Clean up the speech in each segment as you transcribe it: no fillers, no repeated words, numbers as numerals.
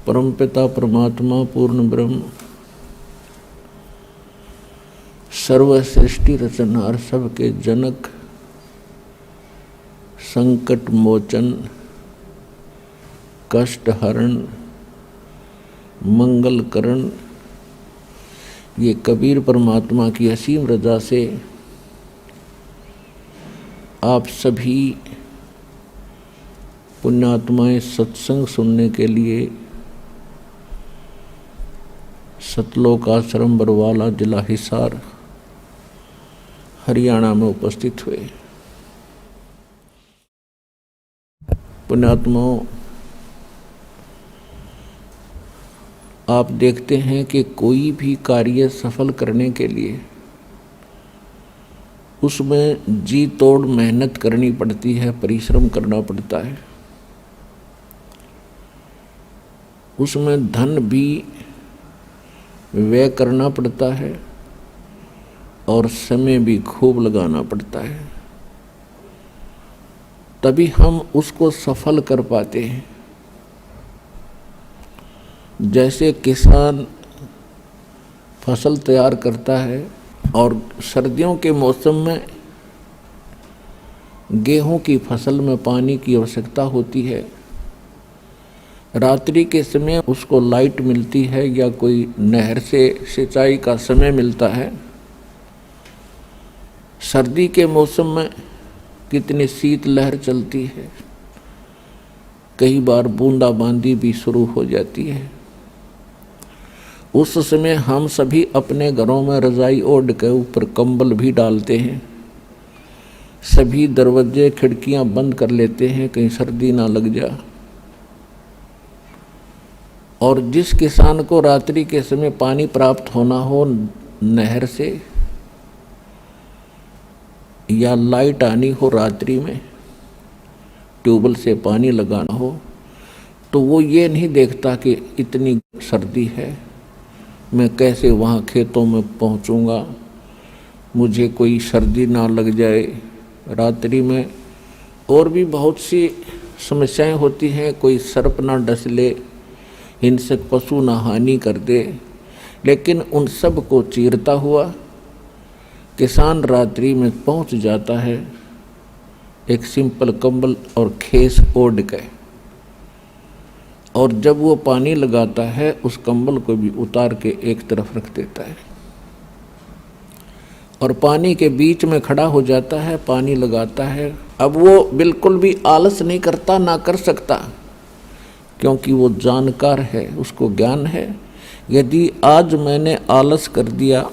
परमपिता परमात्मा पूर्ण ब्रह्म सर्व सृष्टि रचनहार सबके जनक संकट मोचन कष्ट हरण मंगल करण ये कबीर परमात्मा की असीम रजा से आप सभी पुण्यात्माएं सत्संग सुनने के लिए सतलोक आश्रम बरवाला जिला हिसार हरियाणा में उपस्थित हुए। पुण्यात्माओं, आप देखते हैं कि कोई भी कार्य सफल करने के लिए उसमें जी तोड़ मेहनत करनी पड़ती है, परिश्रम करना पड़ता है। उसमें धन भी व्यय करना पड़ता है और समय भी खूब लगाना पड़ता है, तभी हम उसको सफल कर पाते हैं। जैसे किसान फसल तैयार करता है और सर्दियों के मौसम में गेहूं की फसल में पानी की आवश्यकता होती है। रात्रि के समय उसको लाइट मिलती है या कोई नहर से सिंचाई का समय मिलता है। सर्दी के मौसम में कितनी शीत लहर चलती है, कई बार बूंदाबांदी भी शुरू हो जाती है। उस समय हम सभी अपने घरों में रजाई ओढ़ के ऊपर कंबल भी डालते हैं, सभी दरवाजे खिड़कियां बंद कर लेते हैं कहीं सर्दी ना लग जा। और जिस किसान को रात्रि के समय पानी प्राप्त होना हो नहर से या लाइट आनी हो रात्रि में, ट्यूबवेल से पानी लगाना हो, तो वो ये नहीं देखता कि इतनी सर्दी है, मैं कैसे वहाँ खेतों में पहुँचूँगा, मुझे कोई सर्दी ना लग जाए रात्रि में। और भी बहुत सी समस्याएं होती हैं, कोई सर्प ना डस ले, हिंसक पशु ना हानि कर दे, लेकिन उन सब को चीरता हुआ किसान रात्रि में पहुंच जाता है एक सिंपल कंबल और खेस ओढ़ के। और जब वो पानी लगाता है उस कंबल को भी उतार के एक तरफ रख देता है और पानी के बीच में खड़ा हो जाता है, पानी लगाता है। अब वो बिल्कुल भी आलस नहीं करता, ना कर सकता, क्योंकि वो जानकार है, उसको ज्ञान है। यदि आज मैंने आलस कर दिया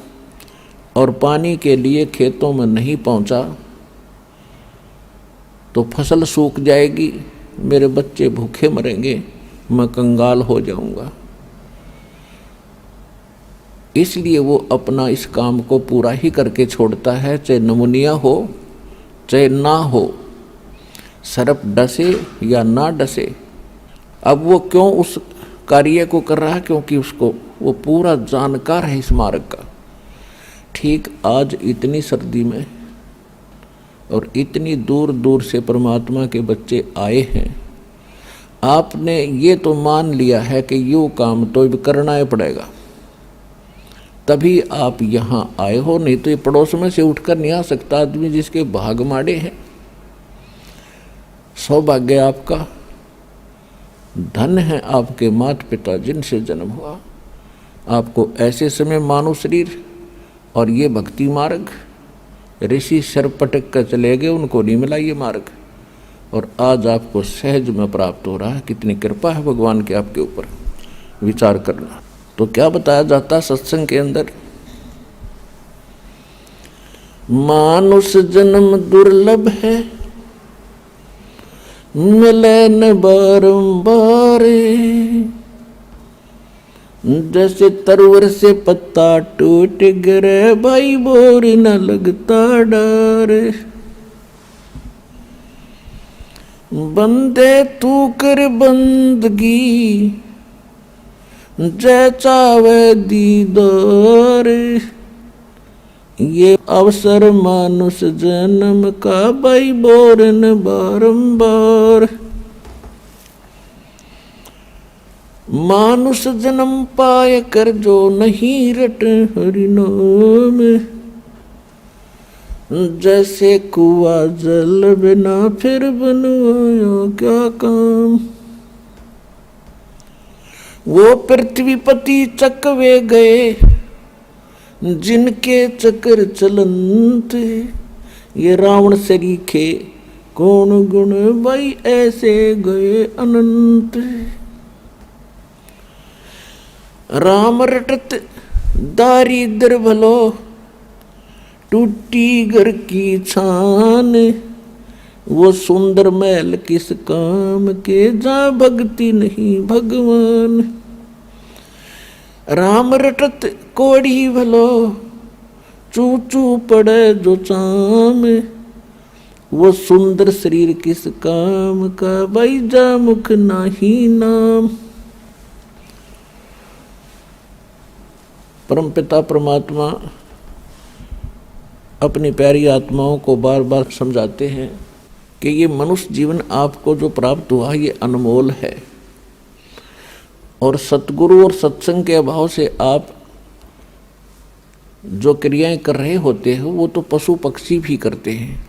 और पानी के लिए खेतों में नहीं पहुंचा तो फसल सूख जाएगी, मेरे बच्चे भूखे मरेंगे, मैं कंगाल हो जाऊंगा। इसलिए वो अपना इस काम को पूरा ही करके छोड़ता है, चाहे नमूनिया हो चाहे ना हो, सर्प डसे या ना डसे। अब वो क्यों उस कार्य को कर रहा है? क्योंकि उसको वो पूरा जानकार है इस मार्ग का। ठीक आज इतनी सर्दी में और इतनी दूर दूर से परमात्मा के बच्चे आए हैं, आपने ये तो मान लिया है कि यूँ काम तो करना ही पड़ेगा, तभी आप यहाँ आए हो, नहीं तो ये पड़ोस में से उठकर नहीं आ सकता आदमी जिसके भाग माड़े हैं। सौभाग्य आपका, धन है आपके माता पिता जिनसे जन्म हुआ। आपको ऐसे समय मानव शरीर और ये भक्ति मार्ग, ऋषि सर पटक कर चले गए, उनको नहीं मिला ये मार्ग, और आज आपको सहज में प्राप्त हो रहा है। कितनी कृपा है भगवान के आपके ऊपर। विचार करना। तो क्या बताया जाता सत्संग के अंदर? मानुष जन्म दुर्लभ है, मिले न बारंबार, जैसे तरवर से पत्ता टूट गिरे, भाई बोर न लगता डर। बंदे तू कर बंदगी, जय चावे दीदार, ये अवसर मानुष जन्म का, भाई बोर न बारंबार। मानुष जन्म पाए कर जो नहीं रट हरि नाम, जैसे कुआ जल बिना फिर बनवाया क्या काम। वो पृथ्वीपति चकवे गए जिनके चक्र चलंत, ये रावण सरीखे कौन गुण भाई ऐसे गए अनंत। राम रटत दारिद्र भलो टूटी घर की छान, वो सुंदर महल किस काम के जा भक्ति नहीं भगवान। राम रटत कोड़ी भलो चू चू पड़े जो चाम, वो सुंदर शरीर किस काम का भाई जा मुख नाही नाम। परमपिता परमात्मा अपनी प्यारी आत्माओं को बार बार समझाते हैं कि ये मनुष्य जीवन आपको जो प्राप्त हुआ ये अनमोल है, और सतगुरु और सत्संग के अभाव से आप जो क्रियाएं कर रहे होते हो वो तो पशु पक्षी भी करते हैं।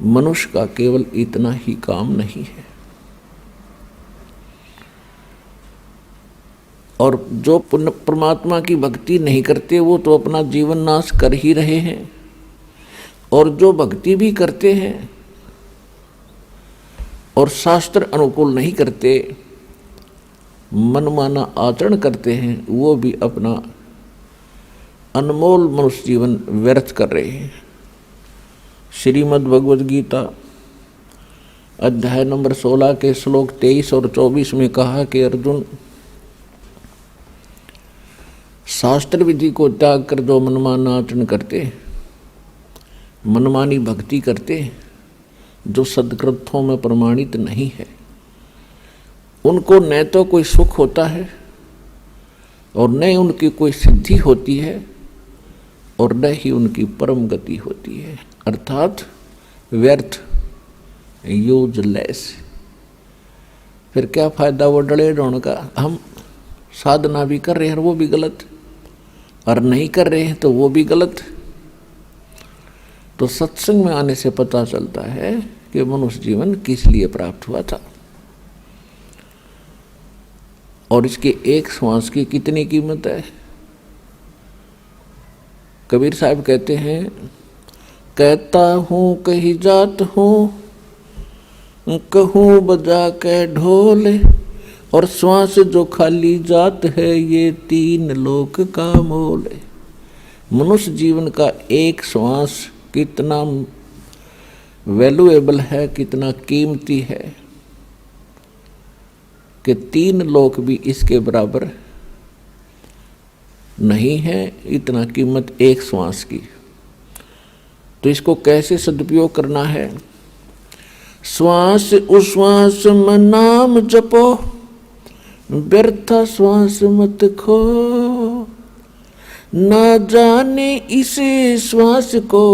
मनुष्य का केवल इतना ही काम नहीं है। और जो परमात्मा की भक्ति नहीं करते वो तो अपना जीवन नाश कर ही रहे हैं, और जो भक्ति भी करते हैं और शास्त्र अनुकूल नहीं करते, मनमाना आचरण करते हैं, वो भी अपना अनमोल मनुष्य जीवन व्यर्थ कर रहे हैं। श्रीमद् भगवद गीता अध्याय नंबर 16 के श्लोक 23 और 24 में कहा कि अर्जुन, शास्त्र विधि को त्याग कर जो मनमाना आचरण करते, मनमानी भक्ति करते, जो सद्ग्रंथों में प्रमाणित नहीं है, उनको न तो कोई सुख होता है और न उनकी कोई सिद्धि होती है और न ही उनकी परम गति होती है, अर्थात व्यर्थ, यूजलेस। फिर क्या फायदा वो डरे ढोण का। हम साधना भी कर रहे हैं वो भी गलत, और नहीं कर रहे हैं तो वो भी गलत। तो सत्संग में आने से पता चलता है कि मनुष्य जीवन किस लिए प्राप्त हुआ था, और इसके एक श्वास की कितनी कीमत है। कबीर साहब कहते हैं, कहता हूँ कही जात हूँ, कहूँ बजा के ढोल, और श्वास जो खाली जात है ये 3 लोक का मोल है। मनुष्य जीवन का एक श्वास कितना वैल्यूएबल है, कितना कीमती है कि 3 लोक भी इसके बराबर नहीं है, इतना कीमत एक श्वास की। तो इसको कैसे सदुपयोग करना है। श्वास उश्वास में नाम जपो, व्यर्था श्वास मत खो, ना जाने इसे श्वास को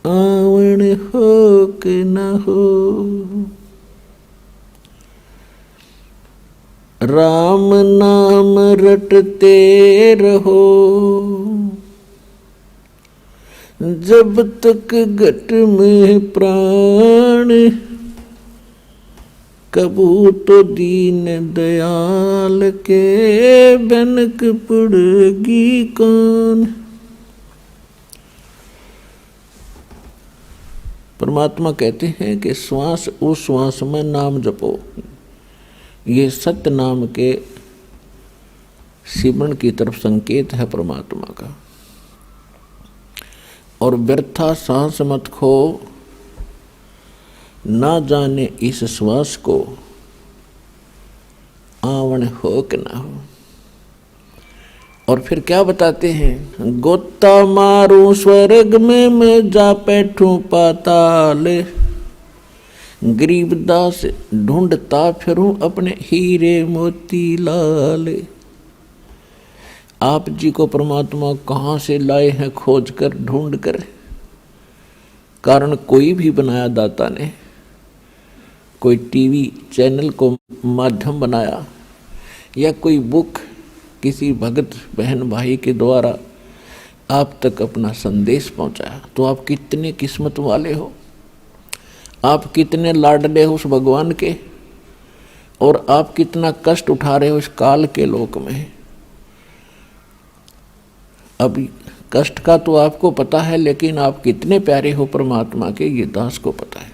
आवण हो कि न हो। राम नाम रटते रहो, जब तक घट में प्राण, कबू तो दीन दयाल के बनक पड़ेगी कौन। परमात्मा कहते हैं कि श्वास उस श्वास में नाम जपो। ये सत्य नाम के सिमरण की तरफ संकेत है परमात्मा का। और व्यर्था सांस मत खो, ना जाने इस श्वास को आवण हो कि ना हो। और फिर क्या बताते हैं, गोता मारू स्वर्ग में मैं जा बैठूं पाताल, गरीबदास ढूंढता फिरूं अपने हीरे मोती लाल। आप जी को परमात्मा कहाँ से लाए हैं खोज कर ढूंढ कर। कारण कोई भी बनाया दाता ने, कोई टीवी चैनल को माध्यम बनाया या कोई बुक किसी भगत बहन भाई के द्वारा आप तक अपना संदेश पहुंचाया, तो आप कितने किस्मत वाले हो, आप कितने लाडले हो उस भगवान के, और आप कितना कष्ट उठा रहे हो इस काल के लोक में। अभी कष्ट का तो आपको पता है, लेकिन आप कितने प्यारे हो परमात्मा के, ये दास को पता है।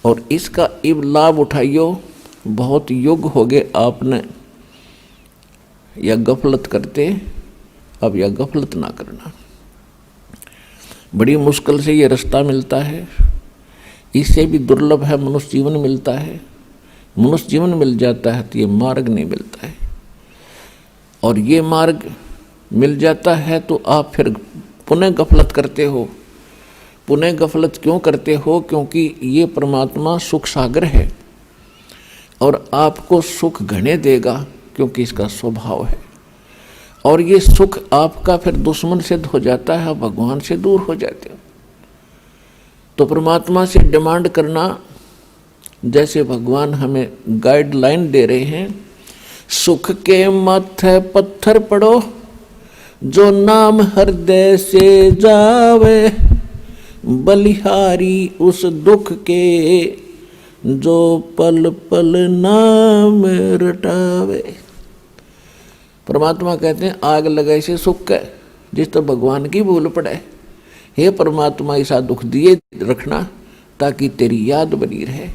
और इसका इब लाभ उठाइयो। बहुत युग हो गए आपने या गफलत करते, अब यह गफलत ना करना। बड़ी मुश्किल से ये रास्ता मिलता है, इससे भी दुर्लभ है मनुष्य जीवन मिलता है। मनुष्य जीवन मिल जाता है तो ये मार्ग नहीं मिलता है, और ये मार्ग मिल जाता है तो आप फिर पुनः गफलत करते हो। पुनः गफलत क्यों करते हो? क्योंकि ये परमात्मा सुख सागर है और आपको सुख घने देगा, क्योंकि इसका स्वभाव है। और ये सुख आपका फिर दुश्मन सिद्ध हो जाता है, भगवान से दूर हो जाते हो। तो परमात्मा से डिमांड करना, जैसे भगवान हमें गाइडलाइन दे रहे हैं, सुख के माथे पत्थर पड़ो, जो नाम हृदय से जावे, बलिहारी उस दुख के, जो पल पल नाम रटावे। परमात्मा कहते हैं आग लगाए से सुख है, जिस तो भगवान की भूल पड़े। हे परमात्मा ऐसा दुख दिए रखना ताकि तेरी याद बनी रहे।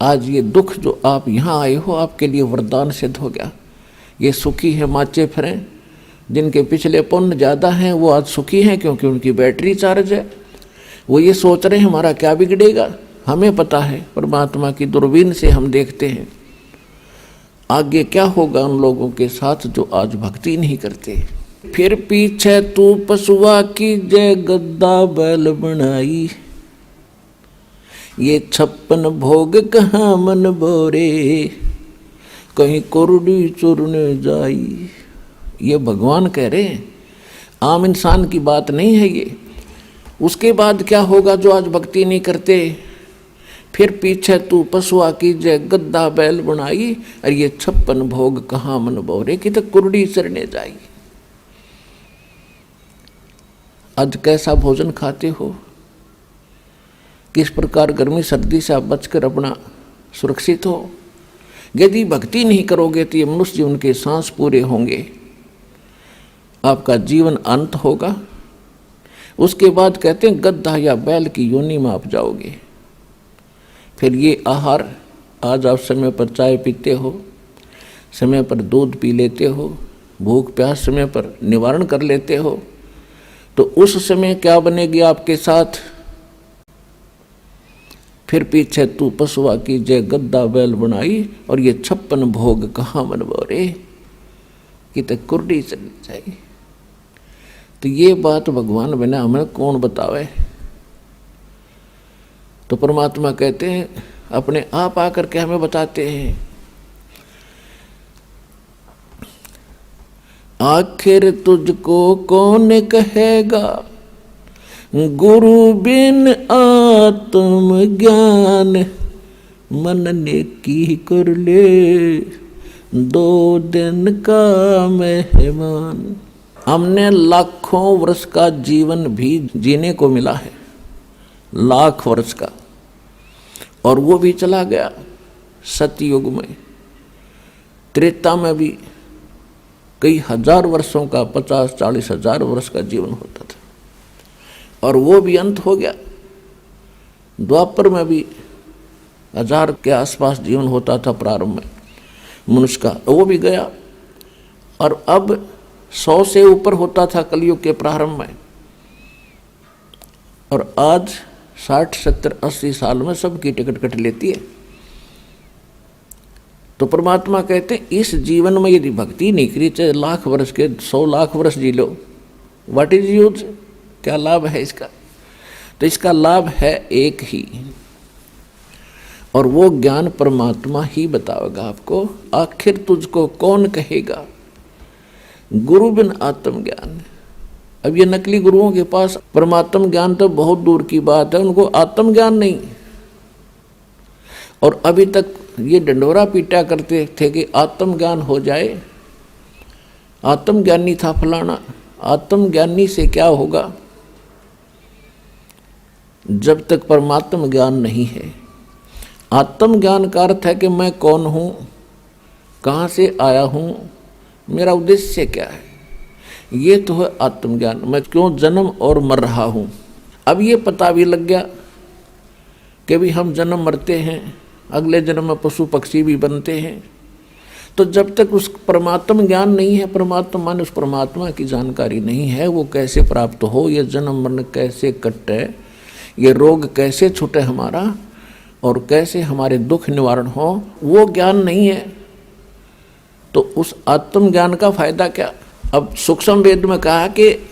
आज ये दुख जो आप यहाँ आए हो आपके लिए वरदान सिद्ध हो गया। ये सुखी है माचे फिरें, जिनके पिछले पुण्य ज़्यादा हैं वो आज सुखी हैं, क्योंकि उनकी बैटरी चार्ज है। वो ये सोच रहे हैं हमारा क्या बिगड़ेगा। हमें पता है, परमात्मा की दूरबीन से हम देखते हैं आगे क्या होगा उन लोगों के साथ जो आज भक्ति नहीं करते। फिर पीछे तू पशुआ की जय गद्दा बैल बनाई, ये 56 भोग कहाँ मन बोरे, कहीं कुरडी चुरने जाई। ये भगवान कह रहे हैं, आम इंसान की बात नहीं है ये। उसके बाद क्या होगा जो आज भक्ति नहीं करते? फिर पीछे तू पशुआ की जय गद्दा बैल बनाई, और ये 56 भोग कहाँ मन बोरे, कि तो कुरडी चरने जाई। आज कैसा भोजन खाते हो, किस प्रकार गर्मी सर्दी से आप बचकर अपना सुरक्षित हो। यदि भक्ति नहीं करोगे तो ये मनुष्य जीवन के सांस पूरे होंगे, आपका जीवन अंत होगा। उसके बाद कहते हैं गद्दा या बैल की योनि में आप जाओगे। फिर ये आहार, आज आप समय पर चाय पीते हो, समय पर दूध पी लेते हो, भूख प्यास समय पर निवारण कर लेते हो, तो उस समय क्या बनेगी आपके साथ? फिर पीछे तू पशुआ की जय गद्दा बैल बनाई, और ये 56 भोग कहाँ मन बोरे, कि तक कुर्डी चली जाए। तो ये बात भगवान बिना हमें कौन बतावे। तो परमात्मा कहते हैं अपने आप आकर के हमें बताते हैं। आखिर तुझको कौन कहेगा, गुरु बिन आत्म ज्ञान, मन ने की कर ले 2 दिन का मेहमान। हमने लाखों वर्ष का जीवन भी जीने को मिला है, लाख वर्ष का, और वो भी चला गया। सतयुग में, त्रेता में भी कई हजार वर्षों का, 50-40 हजार वर्ष का जीवन होता था, और वो भी अंत हो गया। द्वापर में भी 1000 के आसपास जीवन होता था प्रारंभ में मनुष्य का, वो भी गया। और अब 100 से ऊपर होता था कलयुग के प्रारंभ में, और आज 60, 70, 80 साल में सबकी टिकट कट लेती है। तो परमात्मा कहते हैं इस जीवन में यदि भक्ति नहीं करी, चाहे लाख वर्ष के 100 लाख वर्ष जी लो, व्हाट इज यूज, क्या लाभ है इसका? तो इसका लाभ है एक ही, और वो ज्ञान परमात्मा ही बताएगा आपको। आखिर तुझको कौन कहेगा, गुरु बिन आत्म ज्ञान। अब ये नकली गुरुओं के पास परमात्म ज्ञान तो बहुत दूर की बात है, उनको आत्म ज्ञान नहीं। और अभी तक ये डंडोरा पीटा करते थे कि आत्मज्ञान हो जाए, आत्मज्ञानी था फलाना। आत्मज्ञानी से क्या होगा जब तक परमात्म ज्ञान नहीं है। आत्मज्ञान का अर्थ है कि मैं कौन हूँ, कहाँ से आया हूँ, मेरा उद्देश्य क्या है, ये तो है आत्मज्ञान। मैं क्यों जन्म और मर रहा हूँ। अब ये पता भी लग गया कि भी हम जन्म मरते हैं, अगले जन्म में पशु पक्षी भी बनते हैं। तो जब तक उस परमात्म ज्ञान नहीं है, परमात्मा मान उस परमात्मा की जानकारी नहीं है, वो कैसे प्राप्त हो, ये जन्म मरण कैसे कटे, ये रोग कैसे छूटे हमारा, और कैसे हमारे दुख निवारण हो, वो ज्ञान नहीं है, तो उस आत्मज्ञान का फायदा क्या। अब सूक्ष्म वेद में कहा कि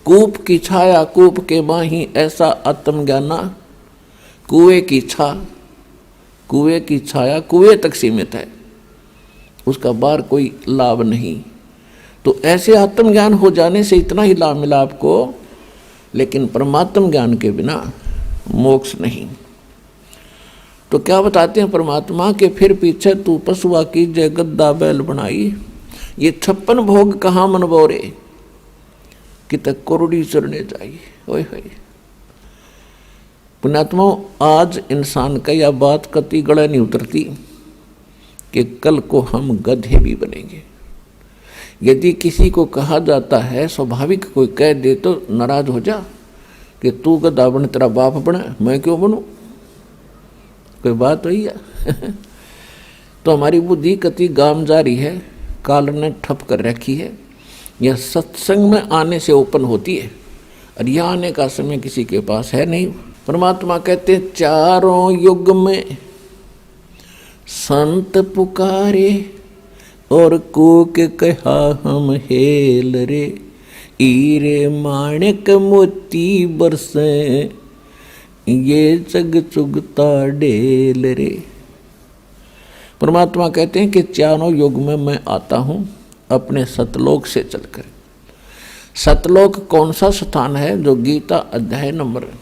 कूप की छाया कूप के माही, ऐसा आत्मज्ञाना कुएं की छा। कुएं की छाया कुएं तक सीमित है, उसका बाहर कोई लाभ नहीं। तो ऐसे आत्मज्ञान हो जाने से इतना ही लाभ मिला आपको, लेकिन परमात्म ज्ञान के बिना मोक्ष नहीं। तो क्या बताते हैं परमात्मा के, फिर पीछे तू पशुआ की जय गद्दा बैल बनाई, ये 56 भोग कहाँ मन बोरे, कि तक कोरडी चरने चाहिए। ओए होए पुण्यात्मा, आज इंसान का यह बात कति गले नहीं उतरती कि कल को हम गधे भी बनेंगे। यदि किसी को कहा जाता है, स्वाभाविक कोई कह दे तो नाराज हो जा कि तू गधा बने, तेरा बाप बने, मैं क्यों बनूं, कोई बात हुई है। तो हमारी बुद्धि कति गाम जारी है, काल ने ठप कर रखी है। यह सत्संग में आने से ओपन होती है, और यह आने का समय किसी के पास है नहीं। परमात्मा कहते हैं, चारों युग में संत पुकारे और कूक कहा हम हेल रे, हीरे माणिक मोती बरसे, ये जग चुगता ढेल रे। परमात्मा कहते हैं कि चारों युग में मैं आता हूँ अपने सतलोक से चलकर। सतलोक कौन सा स्थान है, जो गीता अध्याय नंबर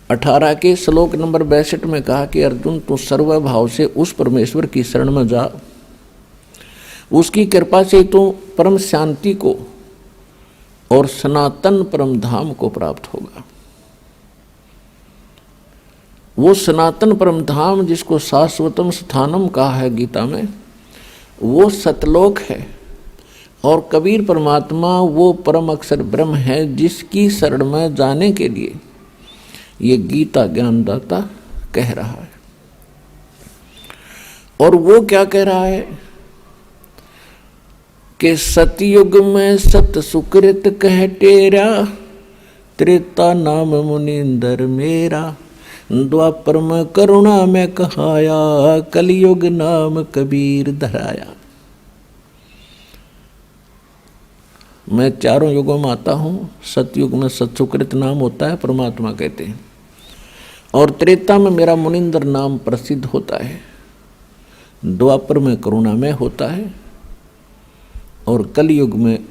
18 के श्लोक नंबर 62 में कहा कि अर्जुन तू सर्वभाव से उस परमेश्वर की शरण में जा, उसकी कृपा से तू परम शांति को और सनातन परम धाम को प्राप्त होगा। वो सनातन परम धाम जिसको शाश्वतम स्थानम कहा है गीता में, वो सतलोक है। और कबीर परमात्मा वो परम अक्षर ब्रह्म है जिसकी शरण में जाने के लिए ये गीता ज्ञानदाता कह रहा है। और वो क्या कह रहा है कि सतयुग में सत सुकृत कह टेरा, त्रेता नाम मुनिंदर मेरा, द्वापर में करुणा में कहाया, कलयुग नाम कबीर धराया। मैं चारों युगों में आता हूँ। सतयुग में सत्सुकृत नाम होता है, परमात्मा कहते हैं, और त्रेता में मेरा मुनिंदर नाम प्रसिद्ध होता है, द्वापर में करुणा में होता है, और कलयुग में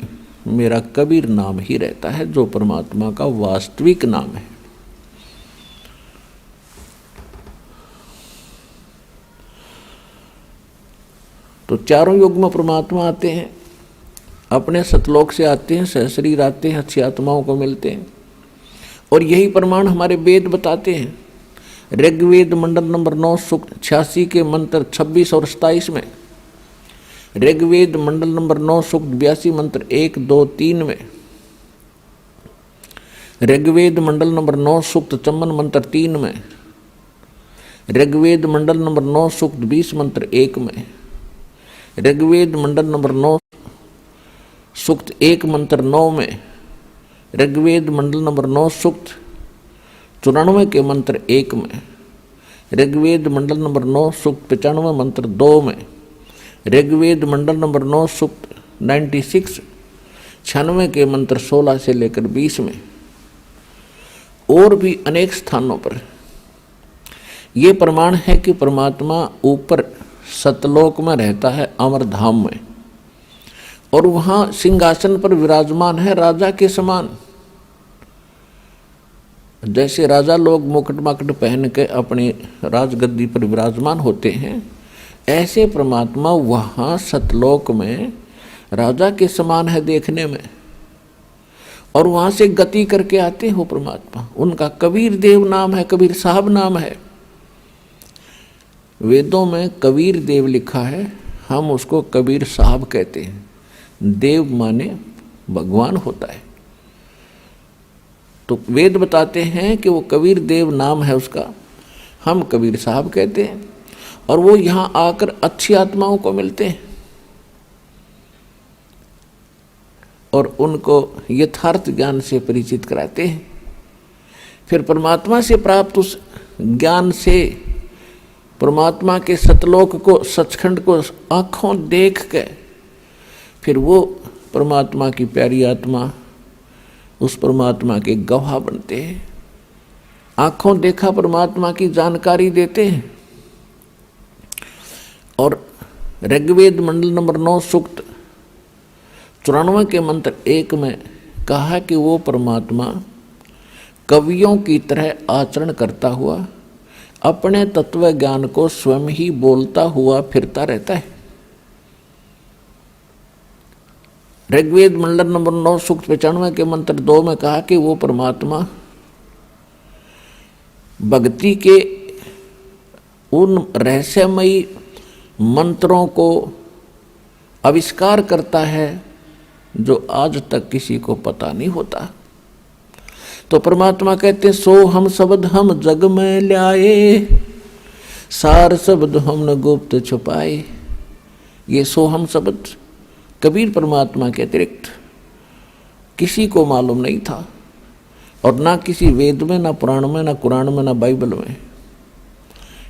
मेरा कबीर नाम ही रहता है, जो परमात्मा का वास्तविक नाम है। तो चारों युग में परमात्मा आते हैं, अपने सतलोक से आते हैं, सहशरीर आते हैं, अच्छी आत्माओं को मिलते हैं। और यही प्रमाण हमारे वेद बताते हैं। ऋग्वेद मंडल नंबर 9 सूक्त 86 के मंत्र 26 और 27 में, ऋग्वेद मंडल नंबर 9 सूक्त 82 मंत्र 1, 2, 3 में, ऋग्वेद मंडल नंबर 9 सूक्त 54 मंत्र 3 में, ऋग्वेद मंडल नंबर 9 सूक्त 20 मंत्र 1 में, ऋग्वेद मंडल नंबर 9 सूक्त 1 मंत्र 9 में, ऋग्वेद मंडल नंबर 9 सूक्त 94 के मंत्र 1 में, ऋग्वेद मंडल नंबर 9 सूक्त 95 मंत्र 2 में, ऋग्वेद मंडल नंबर 9 सूक्त 96 के मंत्र 16 से लेकर 20 में, और भी अनेक स्थानों पर ये प्रमाण है कि परमात्मा ऊपर सतलोक में रहता है, अमर धाम में, और वहाँ सिंहासन पर विराजमान है राजा के समान। जैसे राजा लोग मुकुट माकुट पहन के अपने राजगद्दी पर विराजमान होते हैं, ऐसे परमात्मा वहाँ सतलोक में राजा के समान है देखने में, और वहाँ से गति करके आते हो परमात्मा। उनका कबीर देव नाम है, कबीर साहब नाम है। वेदों में कबीर देव लिखा है, हम उसको कबीर साहब कहते हैं। देव माने भगवान होता है। तो वेद बताते हैं कि वो कबीर देव नाम है उसका, हम कबीर साहब कहते हैं। और वो यहाँ आकर अच्छी आत्माओं को मिलते हैं और उनको यथार्थ ज्ञान से परिचित कराते हैं। फिर परमात्मा से प्राप्त उस ज्ञान से परमात्मा के सतलोक को, सचखंड को आँखों देख के फिर वो परमात्मा की प्यारी आत्मा उस परमात्मा के गवाह बनते हैं। आँखों देखा परमात्मा की जानकारी देते हैं। और ऋग्वेद मंडल नंबर 9 सूक्त 94 के मंत्र 1 में कहा कि वो परमात्मा कवियों की तरह आचरण करता हुआ अपने तत्व ज्ञान को स्वयं ही बोलता हुआ फिरता रहता है। ऋग्वेद मंडल नंबर 9 सूक्त 95 के मंत्र 2 में कहा कि वो परमात्मा भक्ति के उन रहस्यमयी मंत्रों को आविष्कार करता है जो आज तक किसी को पता नहीं होता। तो परमात्मा कहते हैं, सो हम शब्द हम जग में ल्याए, सार शब्द हमने गुप्त छुपाए। ये सो हम शब्द कबीर परमात्मा के अतिरिक्त किसी को मालूम नहीं था, और ना किसी वेद में, ना पुराण में, ना कुरान में, ना बाइबल में।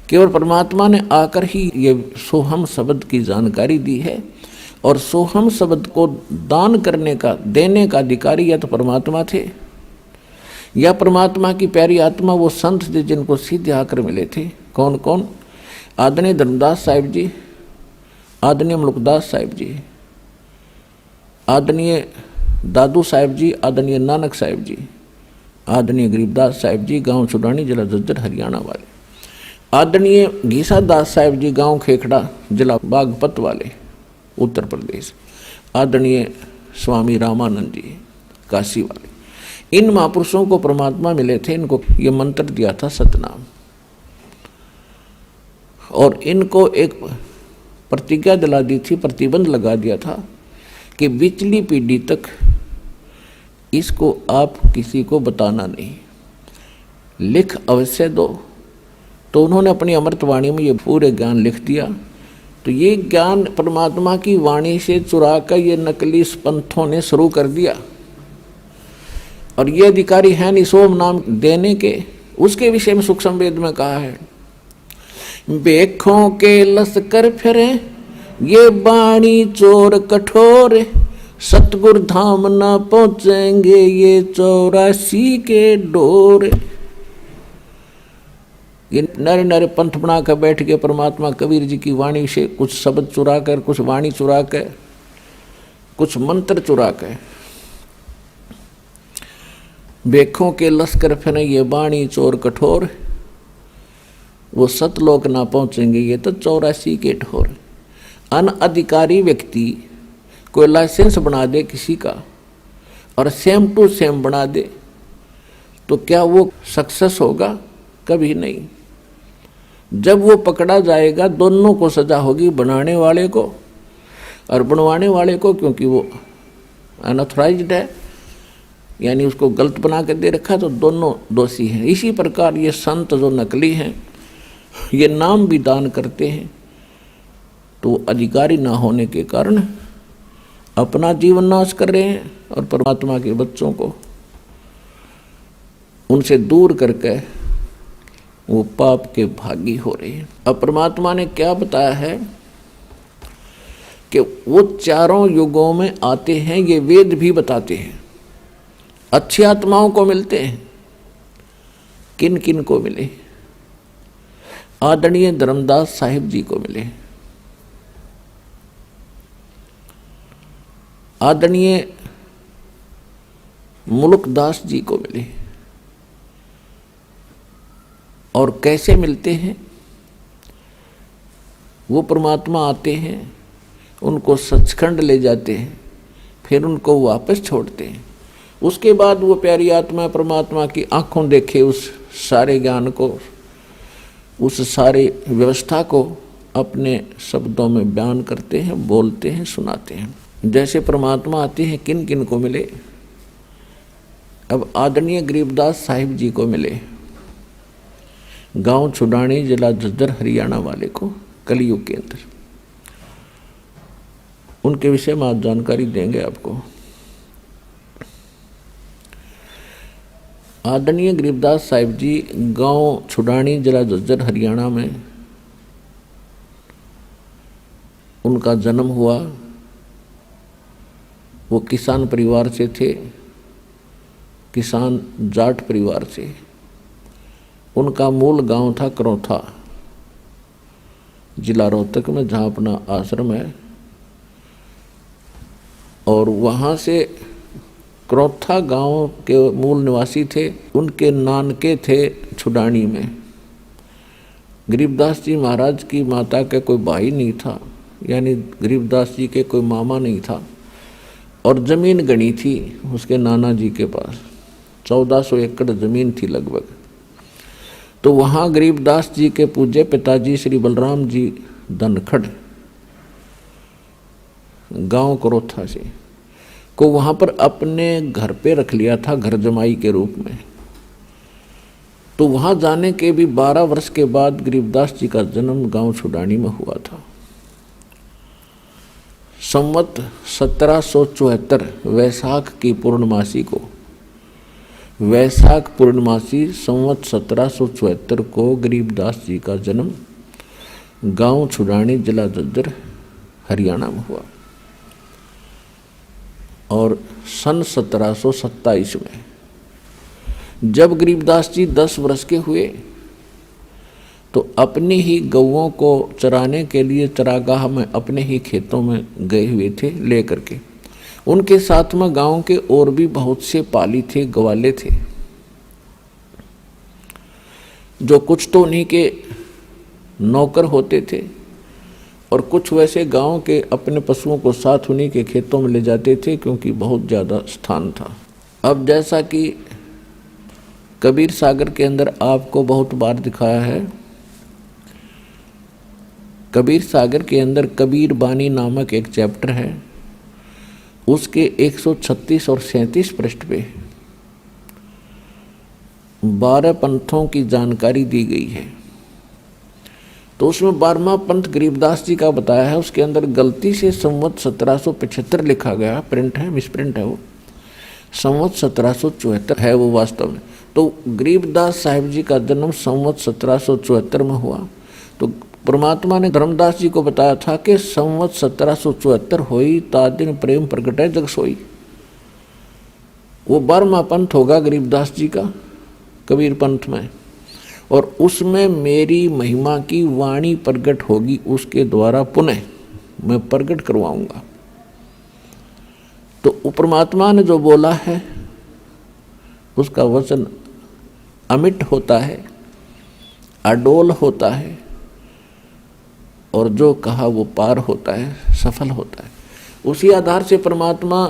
केवल परमात्मा ने आकर ही ये सोहम शब्द की जानकारी दी है। और सोहम शब्द को दान करने का, देने का अधिकारी या तो परमात्मा थे, या परमात्मा की प्यारी आत्मा वो संत थे जिनको सीधे आकर मिले थे। कौन कौन? आदरणीय धर्मदास साहिब जी, आदरणीय मुल्कदास साहिब जी, आदरणीय दादू साहिब जी, आदरणीय नानक साहिब जी, आदरणीय गरीबदास साहिब जी, गांव सुडानी, जिला झज्जर, हरियाणा वाले, आदरणीय घीसा दास साहिब जी, गांव खेखड़ा, जिला बागपत वाले, उत्तर प्रदेश, आदरणीय स्वामी रामानंद जी, काशी वाले। इन महापुरुषों को परमात्मा मिले थे। इनको ये मंत्र दिया था सतनाम, और इनको एक प्रतिज्ञा दिला दी थी, प्रतिबंध लगा दिया था कि पिछली पीढ़ी तक इसको आप किसी को बताना नहीं, लिख अवश्य दो। तो उन्होंने अपनी अमृतवाणी में ये पूरे ज्ञान लिख दिया। तो ये ज्ञान परमात्मा की वाणी से चुरा कर ये नकली पंथों ने शुरू कर दिया, और ये अधिकारी है नहीं सोम नाम देने के। उसके विषय में सूक्ष्म वेद में कहा है, बेखों के लश्कर फिरे ये बाणी चोर कठोर, सतगुर धाम न पहुंचेंगे ये 84 के डोर। ये नरे नरे पंथ बना कर बैठ के परमात्मा कबीर जी की वाणी से कुछ शब्द चुरा कर, कुछ वाणी चुरा कर, कुछ मंत्र चुरा कर, बेखों के लश्कर फिरे ये बाणी चोर कठोर, वो सतलोक ना पहुंचेंगे ये तो 84 के ढोर। अनअधिकारी व्यक्ति कोई लाइसेंस बना दे किसी का और सेम टू सेम बना दे, तो क्या वो सक्सेस होगा? कभी नहीं। जब वो पकड़ा जाएगा दोनों को सजा होगी, बनाने वाले को और बनवाने वाले को, क्योंकि वो अनऑथराइज्ड है, यानी उसको गलत बना के दे रखा, तो दोनों दोषी हैं। इसी प्रकार ये संत जो नकली हैं, ये नाम भी दान करते हैं, तो अधिकारी ना होने के कारण अपना जीवन नाश कर रहे हैं और परमात्मा के बच्चों को उनसे दूर करके वो पाप के भागी हो रहे हैं। अब परमात्मा ने क्या बताया है कि वो चारों युगों में आते हैं, ये वेद भी बताते हैं। अच्छी आत्माओं को मिलते हैं। किन किन को मिले? आदरणीय धर्मदास साहिब जी को मिले, आदरणीय मुल्कदास जी को मिले, और कैसे मिलते हैं? वो परमात्मा आते हैं, उनको सचखंड ले जाते हैं, फिर उनको वापस छोड़ते हैं। उसके बाद वो प्यारी आत्मा परमात्मा की आंखों देखे उस सारे ज्ञान को, उस सारे व्यवस्था को अपने शब्दों में बयान करते हैं, बोलते हैं, सुनाते हैं। जैसे परमात्मा आते हैं, किन किन को मिले? अब आदरणीय गरीबदास साहिब जी को मिले, गांव छुडानी, जिला झज्जर, हरियाणा वाले को, कलयुग के अंदर। उनके विषय में आज जानकारी देंगे आपको। आदरणीय गरीबदास साहिब जी गांव छुडानी, जिला झज्जर, हरियाणा में उनका जन्म हुआ। वो किसान परिवार से थे, किसान जाट परिवार से। उनका मूल गांव था करौथा, जिला रोहतक में, जहाँ अपना आश्रम है। और वहाँ से करौथा गांव के मूल निवासी थे। उनके नानके थे छुडानी में। गरीबदास जी महाराज की माता का कोई भाई नहीं था, यानी गरीबदास जी के कोई मामा नहीं था। और जमीन गणी थी उसके नाना जी के पास, 1400 एकड़ जमीन थी लगभग। तो वहाँ गरीबदास जी के पूज्य पिताजी श्री बलराम जी धनखड़, गांव करौथा से, को वहाँ पर अपने घर पे रख लिया था, घर जमाई के रूप में। तो वहाँ जाने के भी 12 वर्ष के बाद गरीबदास जी का जन्म गांव छुडानी में हुआ था। संवत 1774 वैशाख की पूर्णमासी को, वैशाख पूर्णमासी संवत 1774 को गरीबदास जी का जन्म गांव छुडानी, जिला झज्जर, हरियाणा में हुआ। और सन 1727 में जब गरीबदास जी 10 वर्ष के हुए तो अपनी ही गौओं को चराने के लिए चरागाह में अपने ही खेतों में गए हुए थे लेकर के। उनके साथ में गांव के और भी बहुत से पाली थे, ग्वाले थे, जो कुछ तो उन्हीं के नौकर होते थे और कुछ वैसे गांव के अपने पशुओं को साथ उन्हीं के खेतों में ले जाते थे, क्योंकि बहुत ज़्यादा स्थान था। अब जैसा कि कबीर सागर के अंदर आपको बहुत बार दिखाया है, कबीर सागर के अंदर कबीर बानी नामक एक चैप्टर है, उसके 136 और 37 पृष्ठ पे 12 पंथों की जानकारी दी गई है। तो उसमें 12वां पंथ गरीबदास जी का बताया है। उसके अंदर गलती से संवत 1775 लिखा गया, प्रिंट है, मिसप्रिंट है, वो संवत 1774 है वो वास्तव में। तो गरीबदास साहिब जी का जन्म संवत 1774 में हुआ। तो परमात्मा ने धर्मदास जी को बताया था कि संवत 1774 होई ता दिन प्रेम प्रगट है जग सोई। वो 12वां पंथ होगा गरीबदास जी का कबीर पंथ में, और उसमें मेरी महिमा की वाणी प्रगट होगी, उसके द्वारा पुनः मैं प्रगट करवाऊंगा। तो परमात्मा ने जो बोला है उसका वचन अमिट होता है, अडोल होता है, और जो कहा वो पार होता है, सफल होता है। उसी आधार से परमात्मा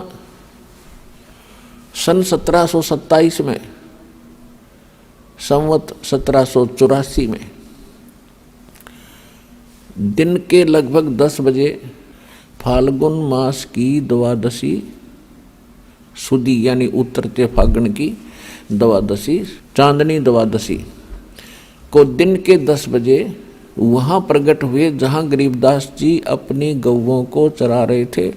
सन 1727 में, संवत 1784 में दिन के लगभग 10 बजे फाल्गुन मास की द्वादशी सुदी, यानी उतरते फागुन की द्वादशी, चांदनी द्वादशी को दिन के 10 बजे वहाँ प्रकट हुए, जहाँ गरीबदास जी अपनी गौओं को चरा रहे थे।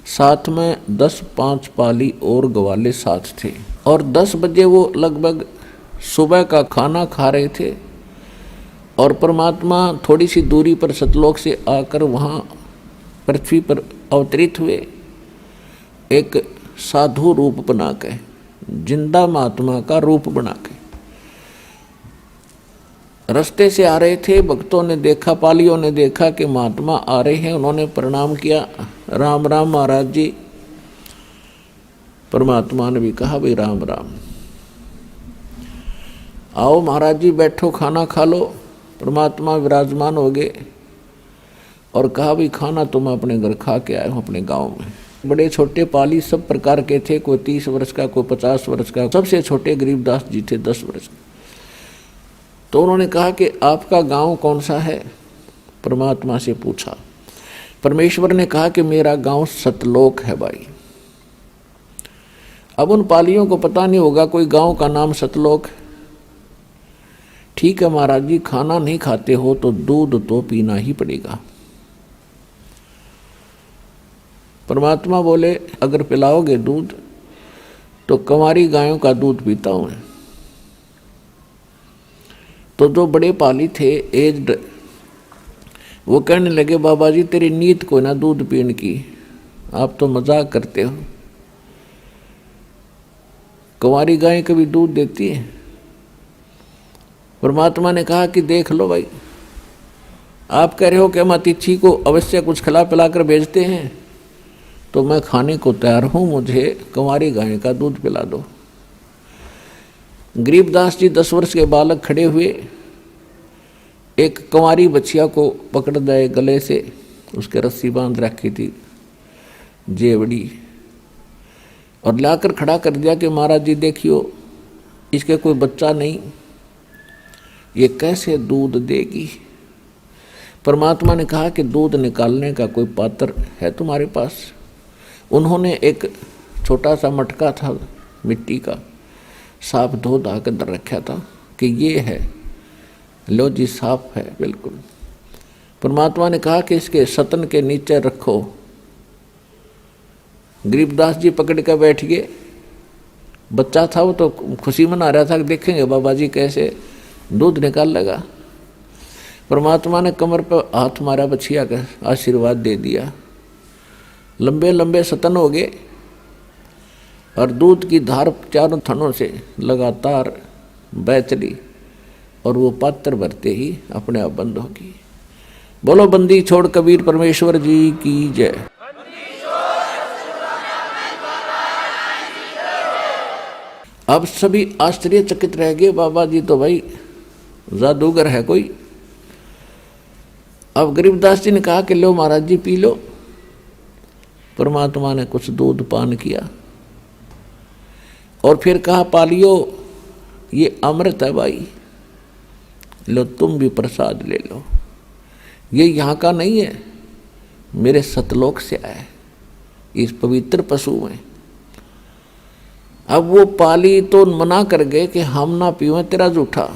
साथ में 10-5 पाली और ग्वाले साथ थे। और 10 बजे वो लगभग सुबह का खाना खा रहे थे, और परमात्मा थोड़ी सी दूरी पर सतलोक से आकर वहाँ पृथ्वी पर अवतरित हुए, एक साधु रूप बना के, जिंदा महात्मा का रूप बना के। रास्ते से आ रहे थे, भक्तों ने देखा, पालियों ने देखा कि महात्मा आ रहे हैं। उन्होंने प्रणाम किया, राम राम महाराज जी। परमात्मा ने भी कहा भाई राम राम। आओ महाराज जी बैठो, खाना खा लो। परमात्मा विराजमान हो गए और कहा भी खाना तो मैं अपने घर खा के आया हूँ अपने गांव में। बड़े छोटे पाली सब प्रकार के थे, कोई 30 वर्ष का, कोई 50 वर्ष का, सबसे छोटे गरीबदास जी थे 10 वर्ष के। तो उन्होंने कहा कि आपका गांव कौन सा है? परमात्मा से पूछा। परमेश्वर ने कहा कि मेरा गांव सतलोक है भाई। अब उन पालियों को पता नहीं होगा कोई गांव का नाम सतलोक है। ठीक है महाराज जी, खाना नहीं खाते हो तो दूध तो पीना ही पड़ेगा। परमात्मा बोले अगर पिलाओगे दूध तो कंवारी गायों का दूध पीता हूं मैं। तो जो बड़े पाली थे एज्ड, वो कहने लगे बाबा जी तेरी नीयत को ना दूध पीने की, आप तो मजाक करते हो। कंवारी गाय कभी दूध देती है? परमात्मा ने कहा कि देख लो भाई, आप कह रहे हो कि हम अतिथि को अवश्य कुछ खिला पिला कर भेजते हैं, तो मैं खाने को तैयार हूं, मुझे कंवारी गाय का दूध पिला दो। गरीबदास जी 10 वर्ष के बालक खड़े हुए, एक कंवारी बच्चिया को पकड़ दे गले से, उसके रस्सी बांध रखी थी जेवड़ी, और लाकर खड़ा कर दिया कि महाराज जी देखियो इसके कोई बच्चा नहीं, ये कैसे दूध देगी? परमात्मा ने कहा कि दूध निकालने का कोई पात्र है तुम्हारे पास? उन्होंने एक छोटा सा मटका था मिट्टी का, साफ धो धा कर धर रखा था कि ये है, लो जी साफ है बिल्कुल। परमात्मा ने कहा कि इसके सतन के नीचे रखो। गरीबदास जी पकड़ कर बैठ गए। बच्चा था वो तो खुशी मना रहा था कि देखेंगे बाबा जी कैसे दूध निकाल लगा। परमात्मा ने कमर पर हाथ मारा, बछिया का आशीर्वाद दे दिया। लंबे लंबे सतन हो गए और दूध की धार चारों थनों से लगातार बह चली और वो पात्र भरते ही अपने आप बंद होगी। बोलो बंदी छोड़ कबीर परमेश्वर जी की जय। अब सभी आश्चर्यचकित रह गए, बाबा जी तो भाई जादूगर है कोई। अब गरीबदास जी ने कहा कि लो महाराज जी पी लो। परमात्मा ने कुछ दूध पान किया और फिर कहा पालियो ये अमृत है भाई, लो तुम भी प्रसाद ले लो। ये यहाँ का नहीं है, मेरे सतलोक से आया है, इस पवित्र पशु में। अब वो पाली तो मना कर गए कि हम ना पीवें तेरा जूठा,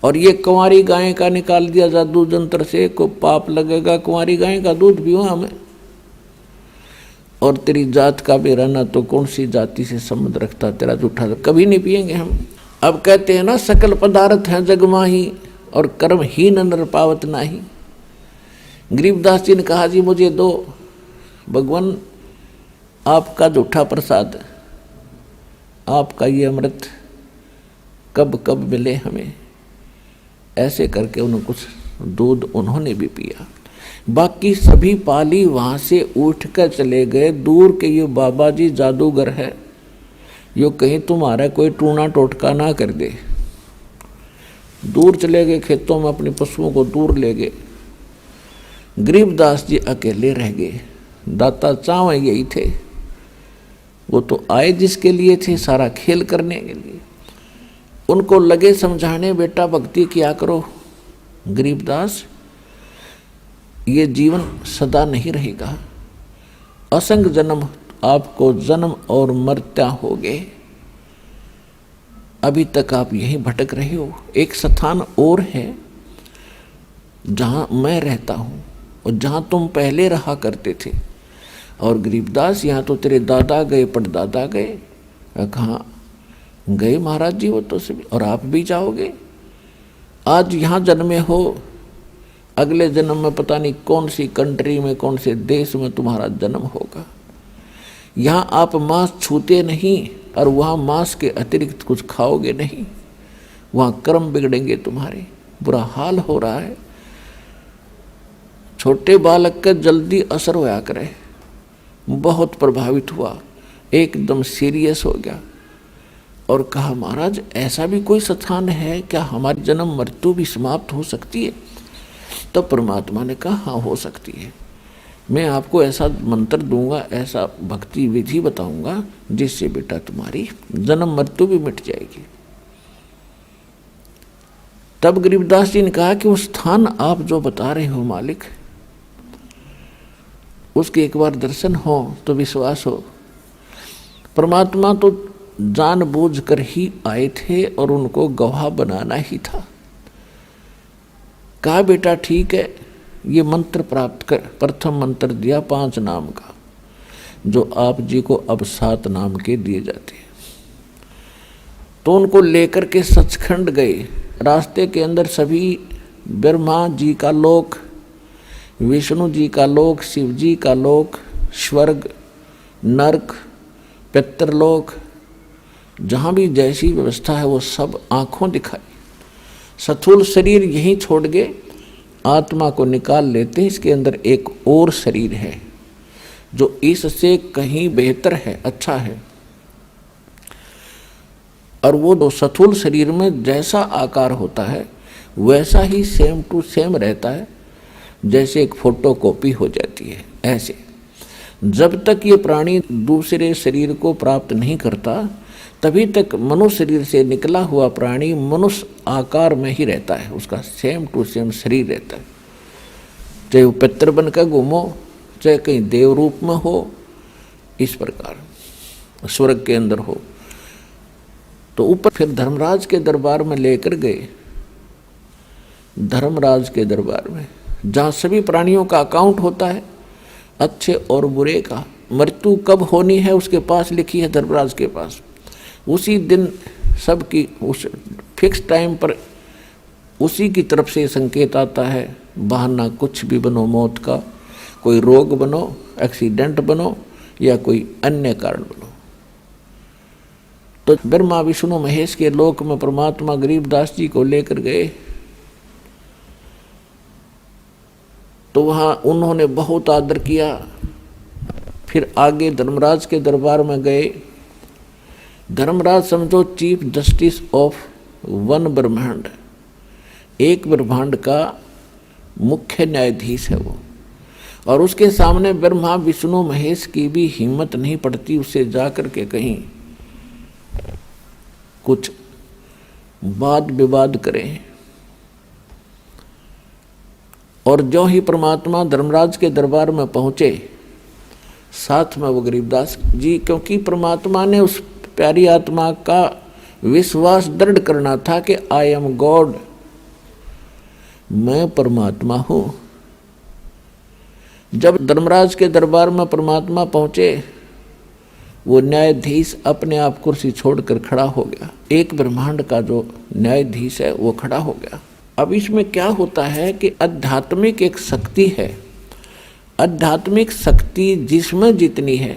और ये कुंवारी गाय का निकाल दिया जादू जंत्र से, को पाप लगेगा कुंवारी गाय का दूध पीवा हमें। और तेरी जात का भी रहना तो कौन सी जाति से संबंध रखता, तेरा जूठा तो कभी नहीं पिएंगे हम। अब कहते हैं ना सकल पदार्थ हैं जग माही और कर्म ही नर पावत नाही। गरीबदास जी ने कहा जी मुझे दो भगवान आपका जूठा प्रसाद, आपका ये अमृत कब कब मिले हमें। ऐसे करके उन्होंने कुछ दूध उन्होंने भी पिया। बाकी सभी पाली वहां से उठ कर चले गए दूर के। ये बाबा जी जादूगर है, यो कहीं तुम्हारा कोई टूना टोटका ना कर दे। दूर चले गए, खेतों में अपने पशुओं को दूर ले गए। गरीबदास जी अकेले रह गए। दाता चाव यही थे, वो तो आए जिसके लिए थे, सारा खेल करने के लिए। उनको लगे समझाने, बेटा भक्ति किया करो। गरीबदास ये जीवन सदा नहीं रहेगा, असंग जन्म आपको जन्म और मरता होगे। अभी तक आप यहीं भटक रहे हो। एक स्थान और है जहां मैं रहता हूं और जहां तुम पहले रहा करते थे। और गरीबदास यहाँ तो तेरे दादा गए, पड़दादा गए, कहाँ गए महाराज जी वो तो सभी, और आप भी जाओगे। आज यहाँ जन्मे हो, अगले जन्म में पता नहीं कौन सी कंट्री में, कौन से देश में तुम्हारा जन्म होगा। यहाँ आप मांस छूते नहीं और वहाँ मांस के अतिरिक्त कुछ खाओगे नहीं। वहाँ कर्म बिगड़ेंगे तुम्हारे, बुरा हाल हो रहा है। छोटे बालक का जल्दी असर होया करे, बहुत प्रभावित हुआ, एकदम सीरियस हो गया और कहा, महाराज ऐसा भी कोई स्थान है क्या, हमारी जन्म मृत्यु भी समाप्त हो सकती है? तब परमात्मा ने कहा, हाँ हो सकती है। मैं आपको ऐसा मंत्र दूंगा, ऐसा भक्ति विधि बताऊंगा जिससे बेटा तुम्हारी जन्म मृत्यु भी मिट जाएगी। तब गरीबदास जी ने कहा कि वो स्थान आप जो बता रहे हो मालिक, उसके एक बार दर्शन हो तो विश्वास हो। परमात्मा तो जानबूझ कर ही आए थे और उनको गवाह बनाना ही था। कहा, बेटा ठीक है, ये मंत्र प्राप्त कर। प्रथम मंत्र दिया 5 नाम का, जो आप जी को अब 7 नाम के दिए जाते हैं। तो उनको लेकर के सचखंड गए। रास्ते के अंदर सभी ब्रह्मा जी का लोक, विष्णु जी का लोक, शिव जी का लोक, स्वर्ग, नरक, पितरलोक, जहाँ भी जैसी व्यवस्था है वो सब आँखों दिखाई। स्थूल शरीर यहीं छोड़ गए, आत्मा को निकाल लेते हैं। इसके अंदर एक और शरीर है जो इससे कहीं बेहतर है, अच्छा है। और वो दो स्थूल शरीर में जैसा आकार होता है वैसा ही सेम टू सेम रहता है, जैसे एक फोटो कॉपी हो जाती है। ऐसे जब तक ये प्राणी दूसरे शरीर को प्राप्त नहीं करता, तभी तक मनुष्य शरीर से निकला हुआ प्राणी मनुष्य आकार में ही रहता है, उसका सेम टू सेम शरीर रहता है। चाहे वो पितर बन कर घूमो, चाहे कहीं देव रूप में हो, इस प्रकार स्वर्ग के अंदर हो। तो ऊपर फिर धर्मराज के दरबार में लेकर गए। धर्मराज के दरबार में जहाँ सभी प्राणियों का अकाउंट होता है, अच्छे और बुरे का, मृत्यु कब होनी है उसके पास लिखी है धर्मराज के पास। उसी दिन सबकी उस फिक्स टाइम पर उसी की तरफ से संकेत आता है। बहाना कुछ भी बनो मौत का, कोई रोग बनो, एक्सीडेंट बनो या कोई अन्य कारण बनो। तो ब्रह्मा विष्णु महेश के लोक में परमात्मा गरीबदास जी को लेकर गए। तो वहाँ उन्होंने बहुत आदर किया। फिर आगे धर्मराज के दरबार में गए। धर्मराज समझो चीफ जस्टिस ऑफ 1 ब्रह्मांड, एक ब्रह्मांड का मुख्य न्यायाधीश है वो। और उसके सामने ब्रह्मा विष्णु महेश की भी हिम्मत नहीं पड़ती उससे जाकर के कहीं कुछ वाद विवाद करें। और जो ही परमात्मा धर्मराज के दरबार में पहुंचे, साथ में वो गरीबदास जी, क्योंकि परमात्मा ने उस प्यारी आत्मा का विश्वास दृढ़ करना था कि आई एम गॉड, मैं परमात्मा हूं। जब धर्मराज के दरबार में परमात्मा पहुंचे, वो न्यायाधीश अपने आप कुर्सी छोड़कर खड़ा हो गया। एक ब्रह्मांड का जो न्यायाधीश है वो खड़ा हो गया। अब इसमें क्या होता है कि आध्यात्मिक एक शक्ति है। आध्यात्मिक शक्ति जिसमें जितनी है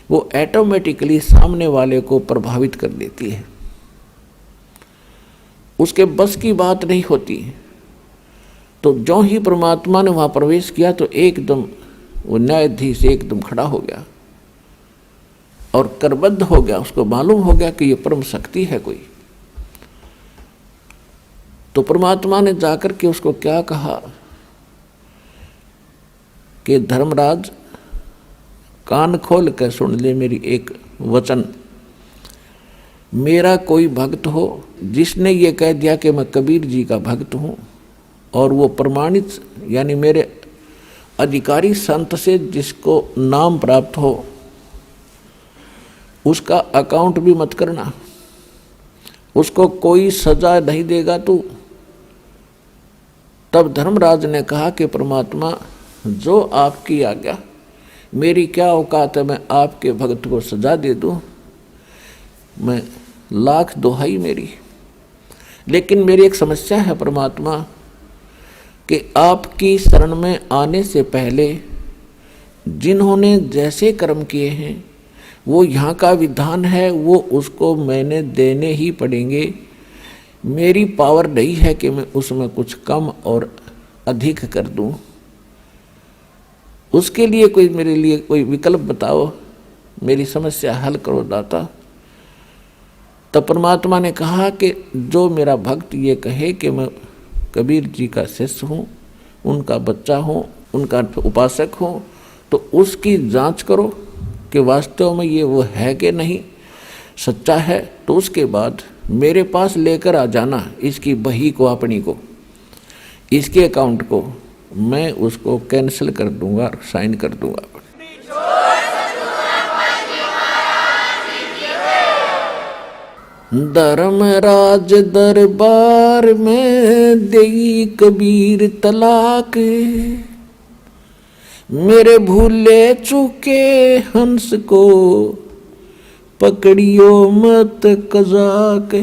वो ऑटोमेटिकली सामने वाले को प्रभावित कर देती है, उसके बस की बात नहीं होती। तो जो ही परमात्मा ने वहां प्रवेश किया तो एकदम वो न्यायाधीश एकदम खड़ा हो गया और करबद्ध हो गया। उसको मालूम हो गया कि ये परम शक्ति है कोई। तो परमात्मा ने जाकर के उसको क्या कहा कि धर्मराज कान खोल कर सुन ले मेरी एक वचन। मेरा कोई भक्त हो जिसने ये कह दिया कि मैं कबीर जी का भक्त हूं, और वो प्रमाणित यानी मेरे अधिकारी संत से जिसको नाम प्राप्त हो, उसका अकाउंट भी मत करना, उसको कोई सजा नहीं देगा तू। तब धर्मराज ने कहा कि परमात्मा जो आपकी आज्ञा, मेरी क्या औकात है मैं आपके भक्त को सजा दे दूं, मैं लाख दोहाई मेरी। लेकिन मेरी एक समस्या है परमात्मा कि आपकी शरण में आने से पहले जिन्होंने जैसे कर्म किए हैं वो यहाँ का विधान है, वो उसको मैंने देने ही पड़ेंगे। मेरी पावर नहीं है कि मैं उसमें कुछ कम और अधिक कर दूं। उसके लिए कोई मेरे लिए कोई विकल्प बताओ, मेरी समस्या हल करो दाता। तब परमात्मा ने कहा कि जो मेरा भक्त ये कहे कि मैं कबीर जी का शिष्य हूँ, उनका बच्चा हूँ, उनका उपासक हूँ, तो उसकी जांच करो कि वास्तव में ये वो है कि नहीं, सच्चा है तो उसके बाद मेरे पास लेकर आ जाना इसकी बही को, अपनी को, इसके अकाउंट को, मैं उसको कैंसिल कर दूंगा, साइन कर दूंगा। धर्मराज दरबार में देई कबीर तलाक, मेरे भूले चूके हंस को पकड़ियो मत कजाक।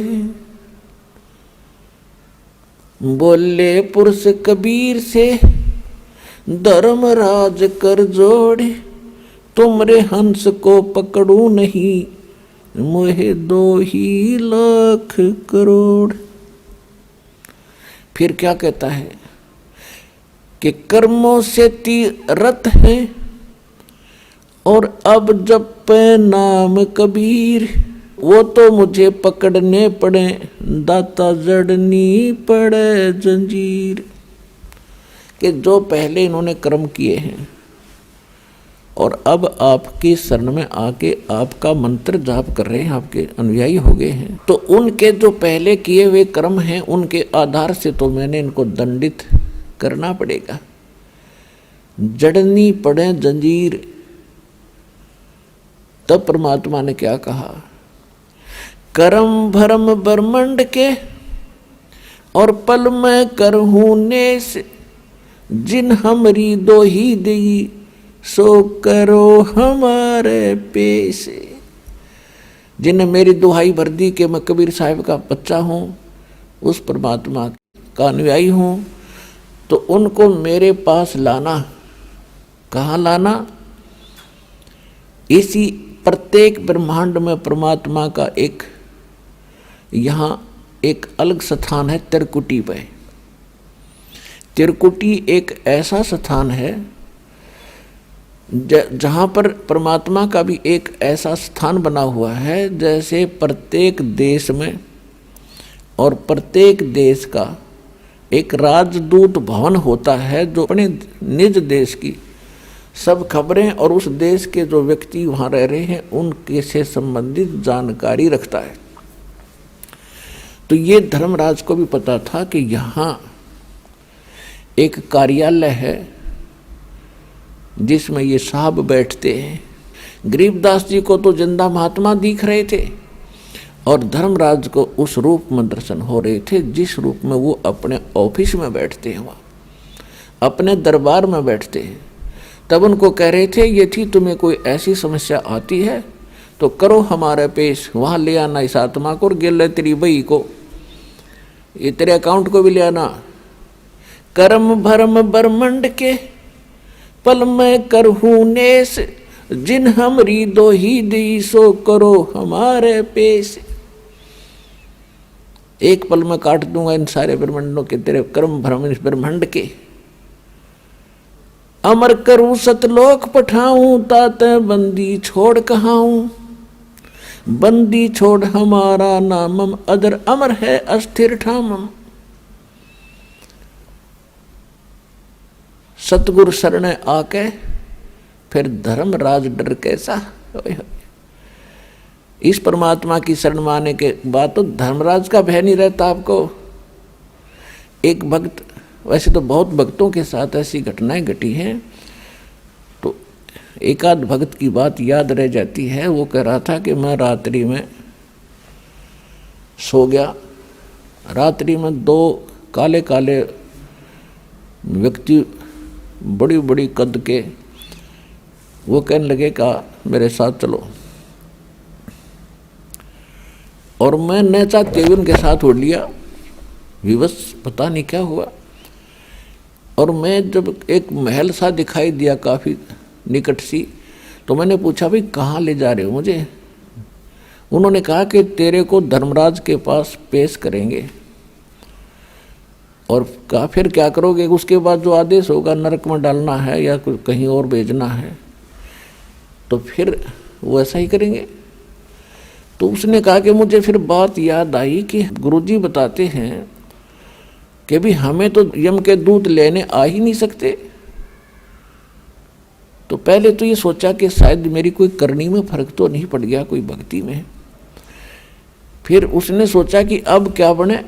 बोले पुरुष कबीर से धर्मराज कर जोड़े, तुमरे हंस को पकड़ू नहीं, मोहे 2 ही लाख करोड़। फिर क्या कहता है कि कर्मों से तीरथ है और अब जब पे नाम कबीर, वो तो मुझे पकड़ने पड़े, दाता जड़नी पड़े जंजीर। कि जो पहले इन्होंने कर्म किए हैं और अब आपकी शरण में आके आपका मंत्र जाप कर रहे हैं, आपके अनुयायी हो गए हैं, तो उनके जो पहले किए हुए कर्म हैं उनके आधार से तो मैंने इनको दंडित करना पड़ेगा, जड़नी पड़े जंजीर। तब परमात्मा ने क्या कहा, कर्म भरम ब्रह्मंड के और पल में करहूं नेस, जिन हमरी 2 ही दी सो करो हमारे पेश। जिन्हें मेरी दुहाई भर दी कि मैं कबीर साहिब का बच्चा हूँ, उस परमात्मा का अनुयायी हूँ, तो उनको मेरे पास लाना। कहाँ लाना? इसी प्रत्येक ब्रह्मांड में परमात्मा का एक यहाँ एक अलग स्थान है, त्रिकुटी पे। त्रिकुटी एक ऐसा स्थान है जहाँ पर परमात्मा का भी एक ऐसा स्थान बना हुआ है, जैसे प्रत्येक देश में और प्रत्येक देश का एक राजदूत भवन होता है, जो अपने निज देश की सब खबरें और उस देश के जो व्यक्ति वहाँ रह रहे हैं उनके से संबंधित जानकारी रखता है। तो ये धर्मराज को भी पता था कि यहाँ एक कार्यालय है जिसमें ये साहब बैठते हैं। गरीबदास जी को तो जिंदा महात्मा दिख रहे थे और धर्मराज को उस रूप में दर्शन हो रहे थे जिस रूप में वो अपने ऑफिस में बैठते हैं, वहाँ अपने दरबार में बैठते हैं। तब उनको कह रहे थे, ये थी तुम्हें कोई ऐसी समस्या आती है तो करो हमारे पेश, वहाँ ले आना इस आत्मा को और गिल तेरी बई को, ये तेरे अकाउंट को भी ले आना। कर्म भरम ब्रह्मंड के पल में करहूं नेस, जिन हमरी 2 ही दी सो करो हमारे पेश। एक पल में काट दूंगा इन सारे ब्रह्मांडों के, तेरे कर्म भ्रम इस ब्रह्मांड के। अमर करूं सतलोक पठाऊं, ताते बंदी छोड़ कहाऊं, बंदी छोड़ हमारा नामम, अदर अमर है अस्थिर ठामम। सतगुरु शरण आके फिर धर्मराज डर कैसा। इस परमात्मा की शरण में आने के बाद तो धर्मराज का भय नहीं रहता आपको। एक भक्त, वैसे तो बहुत भक्तों के साथ ऐसी घटनाएं घटी हैं, तो एक आध भक्त की बात याद रह जाती है। वो कह रहा था कि मैं रात्रि में सो गया, रात्रि में 2 काले काले व्यक्ति बड़ी बड़ी कद के, वो कहने लगे का मेरे साथ चलो, और मैं न चाहते हुए उनके साथ उड़ लिया, विवश पता नहीं क्या हुआ। और मैं जब एक महल सा दिखाई दिया काफ़ी निकट सी, तो मैंने पूछा भाई कहाँ ले जा रहे हो मुझे? उन्होंने कहा कि तेरे को धर्मराज के पास पेश करेंगे। और कहा फिर क्या करोगे? उसके बाद जो आदेश होगा, नरक में डालना है या कहीं और भेजना है, तो फिर वो ऐसा ही करेंगे। तो उसने कहा कि मुझे फिर बात याद आई कि गुरुजी बताते हैं कि भी हमें तो यम के दूत लेने आ ही नहीं सकते। तो पहले तो ये सोचा कि शायद मेरी कोई करनी में फर्क तो नहीं पड़ गया, कोई भक्ति में। फिर उसने सोचा कि अब क्या बने,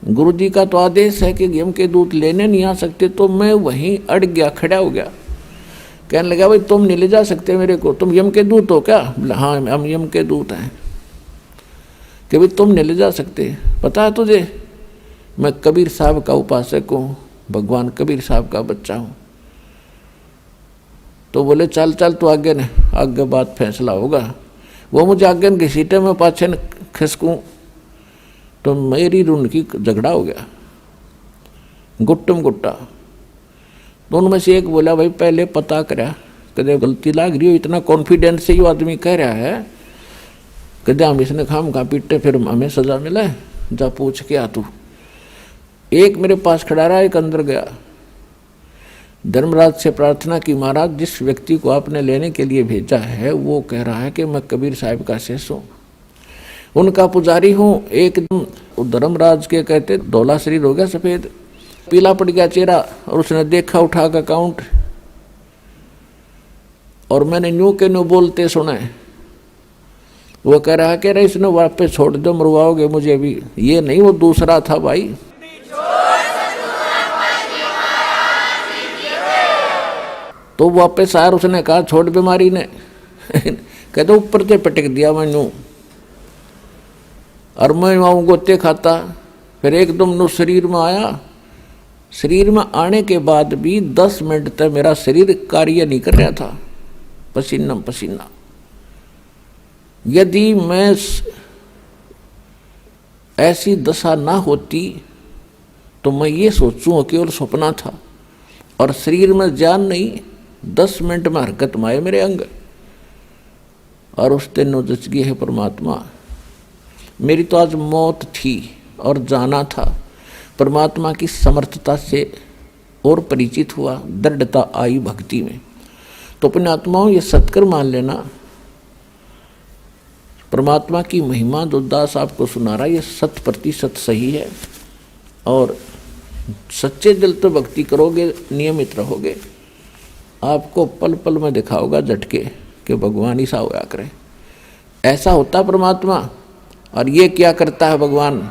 गुरुजी का तो आदेश है कि यम के दूत लेने नहीं आ सकते। तो मैं वहीं अड़ गया, खड़ा हो गया। कहने लगा भाई तुम नहीं ले जा सकते मेरे को, तुम यम के दूत हो क्या? हाँ हम यम के दूत हैं। कि भाई तुम नहीं ले जा सकते, पता है तुझे मैं कबीर साहब का उपासक हूँ, भगवान कबीर साहब का बच्चा हूँ। तो बोले चल चल तू आगे न, आगे बात फैसला होगा। वो मुझे आगे घसीटे में पाछे न खिसकूँ तो मेरी उनकी झगड़ा हो गया, गुट्टम गुट्टा। दोनों में से एक बोला भाई पहले पता करा, कदे गलती लाग रही हो, इतना कॉन्फिडेंस से ये आदमी कह रहा है, कदे हम इसने खाम खा पीटे फिर हमें सजा मिला है, जा पूछ के आ तू। एक मेरे पास खड़ा रहा, एक अंदर गया। धर्मराज से प्रार्थना की, महाराज जिस व्यक्ति को आपने लेने के लिए भेजा है वो कह रहा है कि मैं कबीर साहब का शिष्य हूँ, उनका पुजारी हूँ। एकदम धर्मराज के कहते धौला शरीर हो गया, सफेद पीला पड़ गया चेहरा, और उसने देखा उठा का काउंट, और मैंने न्यू के न्यू बोलते सुना है। वो कह रहा है कि इसने वापस छोड़ दो, मरवाओगे मुझे भी। ये नहीं, वो दूसरा था भाई। तो वापस आया, उसने कहा छोड़ बीमारी ने कहते ऊपर से पटक दिया मैनू, और मैं वहाँ गोते खाता। फिर एकदम नो शरीर में आया। शरीर में आने के बाद भी 10 मिनट तक मेरा शरीर कार्य नहीं कर रहा था, पसीना पसीना। यदि मैं ऐसी दशा ना होती तो मैं ये सोचूं केवल सपना था, और शरीर में जान नहीं, 10 मिनट में हरकत में आए मेरे अंग। और उस दिन नोजच गई है परमात्मा। मेरी तो आज मौत थी और जाना था, परमात्मा की समर्थता से और परिचित हुआ, दृढ़ता आई भक्ति में। तो अपने आत्माओं ये सत्कर मान लेना, परमात्मा की महिमा जो दास आपको सुना रहा है ये 100% सही है। और सच्चे दिल तो भक्ति करोगे, नियमित रहोगे, आपको पल पल में दिखाओगा झटके कि भगवान ही सा होया करे। ऐसा होता परमात्मा। और ये क्या करता है भगवान,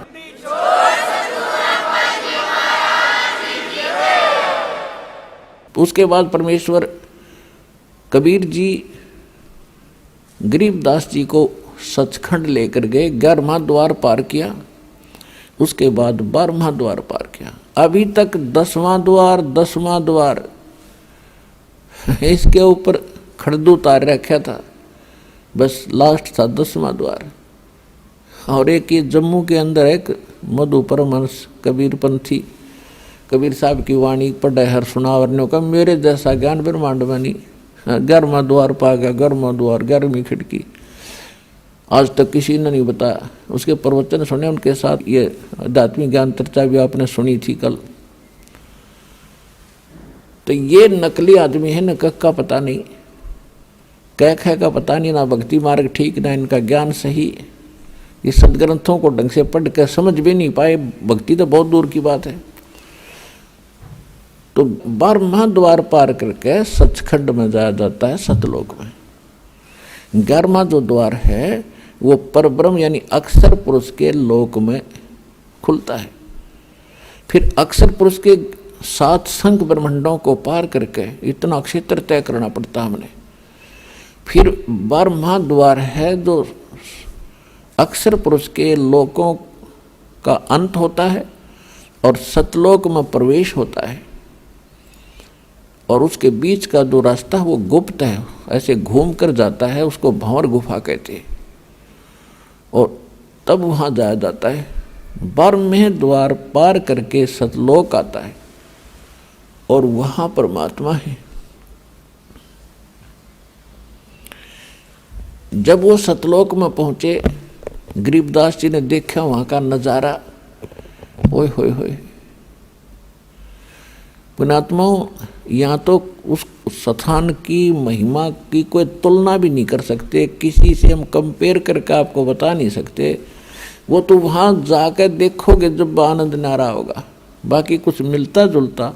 उसके बाद परमेश्वर कबीर जी गरीबदास जी को सचखंड लेकर गए, 11वां द्वार पार किया, उसके बाद 12वां द्वार पार किया। अभी तक 10वां द्वार इसके ऊपर खड़दू उतार रखा था, बस लास्ट था 10वां द्वार। और एक ये जम्मू के अंदर एक मधु परमहंस कबीर पंथी, कबीर साहब की वाणी पढ़े हर सुनावरने का, मेरे जैसा ज्ञान ब्रह्मांड में नहीं। 11वां द्वार पा गया, 11वां द्वार, 11वीं खिड़की, आज तक किसी ने नहीं बताया। उसके प्रवचन सुने, उनके साथ ये आध्यात्मिक ज्ञान चर्चा भी आपने सुनी थी कल। तो ये नकली आदमी है, न कख का पता नहीं, कह का पता नहीं, ना भक्ति मार्ग ठीक, ना इनका ज्ञान सही। ये सदग्रंथों को ढंग से पढ़ कर समझ भी नहीं पाए, भक्ति तो बहुत दूर की बात है। तो 12वां द्वार पार करके सचखंड में जाया जाता है, सतलोक में। 11वां जो द्वार है वो परब्रह्म यानी अक्षर पुरुष के लोक में खुलता है। फिर अक्षर पुरुष के 7 संख ब्रह्मांडों को पार करके इतना क्षेत्र तय करना पड़ता हमने। फिर 12वां द्वार है जो अक्षर पुरुष के लोकों का अंत होता है और सतलोक में प्रवेश होता है। और उसके बीच का जो रास्ता वो गुप्त है, ऐसे घूम कर जाता है, उसको भंवर गुफा कहते हैं। और तब वहाँ जाया जाता है। 12वें द्वार पार करके सतलोक आता है और वहाँ परमात्मा है। जब वो सतलोक में पहुँचे, गरीबदास जी ने देखा वहाँ का नज़ारा, ओए होए होए, पुण्यात्माओं, यहाँ तो उस स्थान की महिमा की कोई तुलना भी नहीं कर सकते, किसी से हम कंपेयर करके आपको बता नहीं सकते। वो तो वहाँ जाकर देखोगे जब आनंद न्यारा होगा। बाकी कुछ मिलता जुलता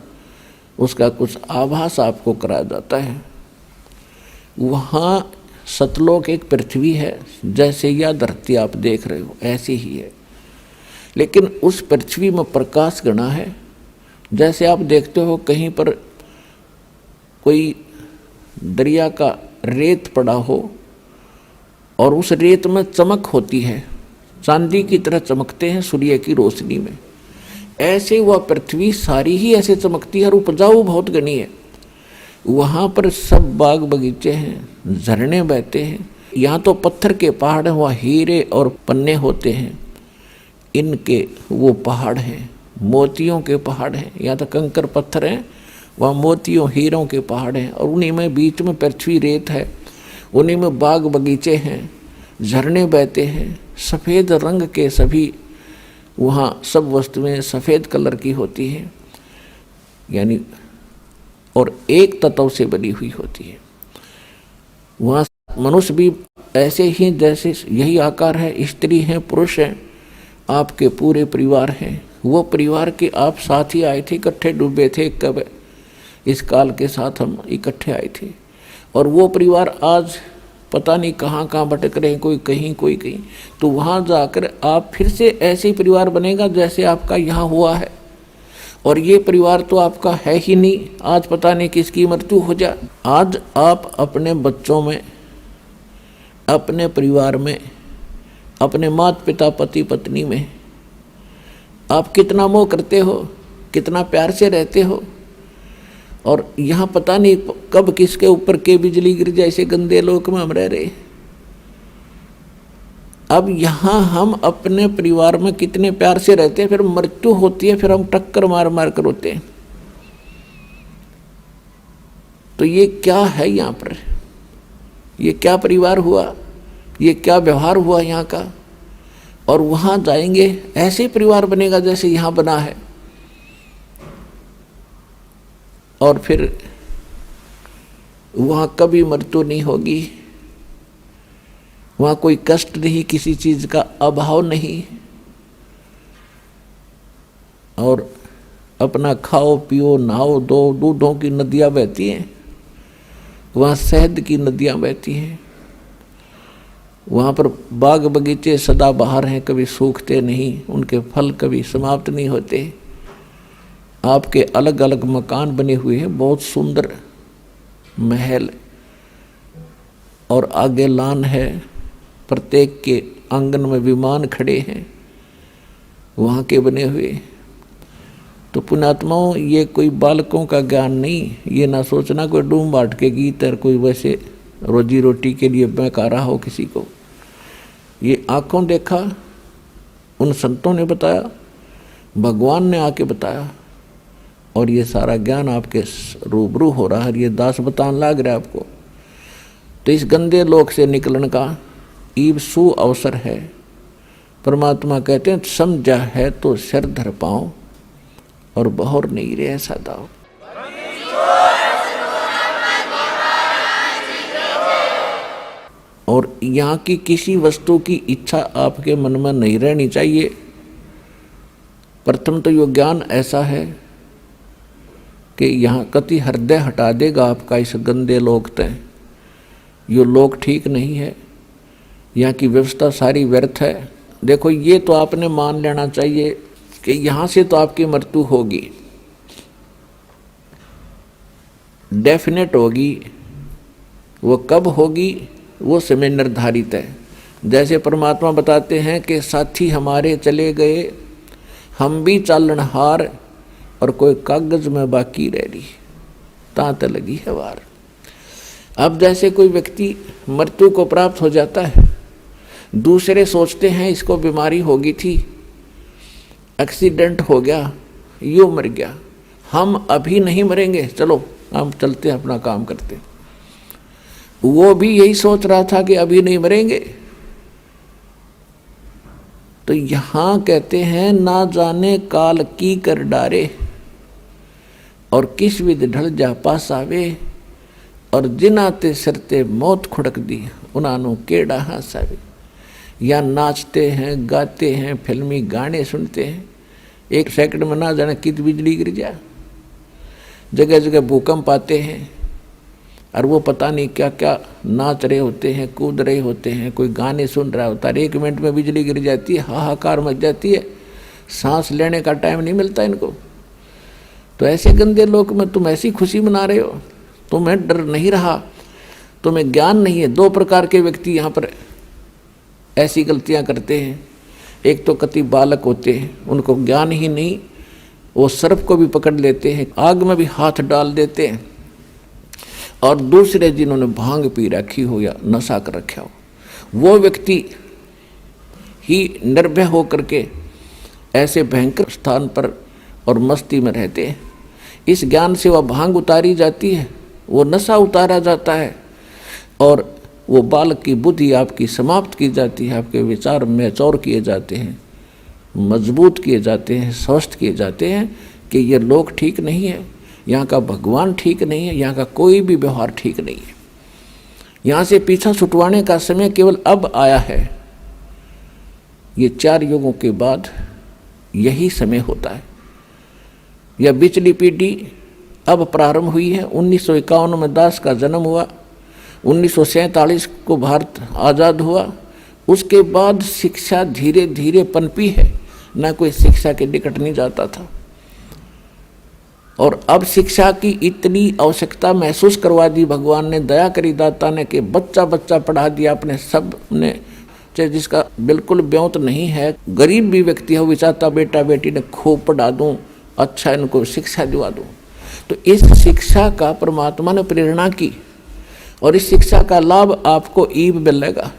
उसका कुछ आभास आपको कराया जाता है। वहाँ सतलोक एक पृथ्वी है, जैसे यह धरती आप देख रहे हो ऐसी ही है, लेकिन उस पृथ्वी में प्रकाश गणा है। जैसे आप देखते हो कहीं पर कोई दरिया का रेत पड़ा हो और उस रेत में चमक होती है, चांदी की तरह चमकते हैं सूर्य की रोशनी में, ऐसे वह पृथ्वी सारी ही ऐसे चमकती है और उपजाऊ बहुत घनी है। वहाँ पर सब बाग बगीचे हैं, झरने बहते हैं। यहाँ तो पत्थर के पहाड़ हैं, वहाँ हीरे और पन्ने होते हैं, इनके वो पहाड़ हैं, मोतियों के पहाड़ हैं। यहाँ तो कंकर पत्थर हैं, वहाँ मोतियों हीरों के पहाड़ हैं, और उन्हीं में बीच में पृथ्वी रेत है, उन्हीं में बाग बगीचे हैं, झरने बहते हैं, सफ़ेद रंग के सभी वहाँ सब वस्तुएं सफ़ेद कलर की होती हैं, यानी और एक तत्व से बनी हुई होती है। वहाँ मनुष्य भी ऐसे ही जैसे यही आकार है, स्त्री हैं पुरुष हैं, आपके पूरे परिवार हैं। वो परिवार के आप साथ ही आए थे, इकट्ठे डूबे थे, कब इस काल के साथ हम इकट्ठे आए थे, और वो परिवार आज पता नहीं कहाँ कहाँ भटक रहे हैं, कोई कहीं कोई कहीं। तो वहाँ जाकर आप फिर से ऐसे ही परिवार बनेगा जैसे आपका यहाँ हुआ है। और ये परिवार तो आपका है ही नहीं, आज पता नहीं किसकी मृत्यु हो जाए। आज आप अपने बच्चों में, अपने परिवार में, अपने माता पिता पति पत्नी में आप कितना मोह करते हो, कितना प्यार से रहते हो। और यहाँ पता नहीं कब किसके ऊपर के बिजली गिर जाए, ऐसे गंदे लोक में हम रह रहे। अब यहाँ हम अपने परिवार में कितने प्यार से रहते हैं, फिर मृत्यु होती है, फिर हम टक्कर मार मार कर रोते हैं। तो ये क्या है यहाँ पर, ये क्या परिवार हुआ, ये क्या व्यवहार हुआ यहाँ का। और वहाँ जाएंगे ऐसे परिवार बनेगा जैसे यहाँ बना है, और फिर वहाँ कभी मृत्यु नहीं होगी, वहाँ कोई कष्ट नहीं, किसी चीज़ का अभाव नहीं, और अपना खाओ पियो नहाओ दो, दूधों की नदियाँ बहती हैं, वहाँ शहद की नदियाँ बहती हैं। वहाँ पर बाग बगीचे सदाबहार हैं, कभी सूखते नहीं, उनके फल कभी समाप्त नहीं होते। आपके अलग अलग मकान बने हुए हैं, बहुत सुंदर महल, और आगे लान है, प्रत्येक के आंगन में विमान खड़े हैं वहाँ के बने हुए। तो पुण्यात्माओं, ये कोई बालकों का ज्ञान नहीं, ये ना सोचना कोई डूम बाट के गीत और कोई वैसे रोजी रोटी के लिए बहका रहा हो किसी को। ये आँखों देखा उन संतों ने बताया, भगवान ने आके बताया, और ये सारा ज्ञान आपके रूबरू हो रहा है, ये दास बतान लाग रहा है आपको। तो इस गंदे लोक से निकलने का ईब सु अवसर है। परमात्मा कहते हैं समझा है तो सिर धर पाओ, और बहुर नहीं रे ऐसा दाओ। और यहाँ की किसी वस्तु की इच्छा आपके मन में नहीं रहनी चाहिए। प्रथम तो यो ज्ञान ऐसा है कि यहाँ कति हृदय हटा देगा आपका इस गंदे लोक तय। यो लोक ठीक नहीं है, यहाँ की व्यवस्था सारी व्यर्थ है। देखो, ये तो आपने मान लेना चाहिए कि यहाँ से तो आपकी मृत्यु होगी, डेफिनेट होगी। वो कब होगी वो समय निर्धारित है। जैसे परमात्मा बताते हैं कि साथी हमारे चले गए, हम भी चालनहार, और कोई कागज में बाकी रह रही, तांत लगी है वार। अब जैसे कोई व्यक्ति मृत्यु को प्राप्त हो जाता है, दूसरे सोचते हैं इसको बीमारी होगी थी, एक्सीडेंट हो गया, यूँ मर गया, हम अभी नहीं मरेंगे, चलो हम चलते अपना काम करते। वो भी यही सोच रहा था कि अभी नहीं मरेंगे। तो यहाँ कहते हैं ना जाने काल की कर डारे, और किस विध ढल जा पास आवे, और जिनाते सरते मौत खुड़क दी उनानो केड़ा हासावे। या नाचते हैं, गाते हैं, फिल्मी गाने सुनते हैं, 1 सेकंड में ना जाने कित बिजली गिर जाए, जगह जगह भूकंप आते हैं, और वो पता नहीं क्या क्या नाच रहे होते हैं, कूद रहे होते हैं, कोई गाने सुन रहा होता है, 1 मिनट में बिजली गिर जाती है, हाहाकार मच जाती है, सांस लेने का टाइम नहीं मिलता इनको। तो ऐसे गंदे लोक में तुम ऐसी खुशी मना रहे हो, तुम्हें डर नहीं रहा, तुम्हें ज्ञान नहीं है। 2 प्रकार के व्यक्ति यहाँ पर ऐसी गलतियाँ करते हैं। एक तो कति बालक होते हैं, उनको ज्ञान ही नहीं, वो सर्प को भी पकड़ लेते हैं, आग में भी हाथ डाल देते हैं। और दूसरे जिन्होंने भांग पी रखी हो या नशा कर रखा हो, वो व्यक्ति ही निर्भय होकर के ऐसे भयंकर स्थान पर और मस्ती में रहते हैं। इस ज्ञान से वह भांग उतारी जाती है, वो नशा उतारा जाता है, और वो बालक की बुद्धि आपकी समाप्त की जाती है, आपके विचार मैच्योर किए जाते हैं, मजबूत किए जाते हैं, स्वस्थ किए जाते हैं कि ये लोग ठीक नहीं है, यहाँ का भगवान ठीक नहीं है, यहाँ का कोई भी व्यवहार ठीक नहीं है। यहाँ से पीछा छुटवाने का समय केवल अब आया है। ये 4 युगों के बाद यही समय होता है। यह बिचली पीढ़ी अब प्रारंभ हुई है। 1951 में दास का जन्म हुआ, 1947 को भारत आज़ाद हुआ। उसके बाद शिक्षा धीरे धीरे पनपी है, न कोई शिक्षा के निकट नहीं जाता था। और अब शिक्षा की इतनी आवश्यकता महसूस करवा दी भगवान ने, दया करी दाता ने, कि बच्चा बच्चा पढ़ा दिया अपने सब ने, चाहे जिसका बिल्कुल ब्योंत नहीं है, गरीब भी व्यक्ति हो, विचारता बेटा बेटी ने खूब पढ़ा दूँ, अच्छा इनको शिक्षा दिवा दूँ। तो इस शिक्षा का परमात्मा ने प्रेरणा की, और इस शिक्षा का लाभ आपको ईब मिलेगा।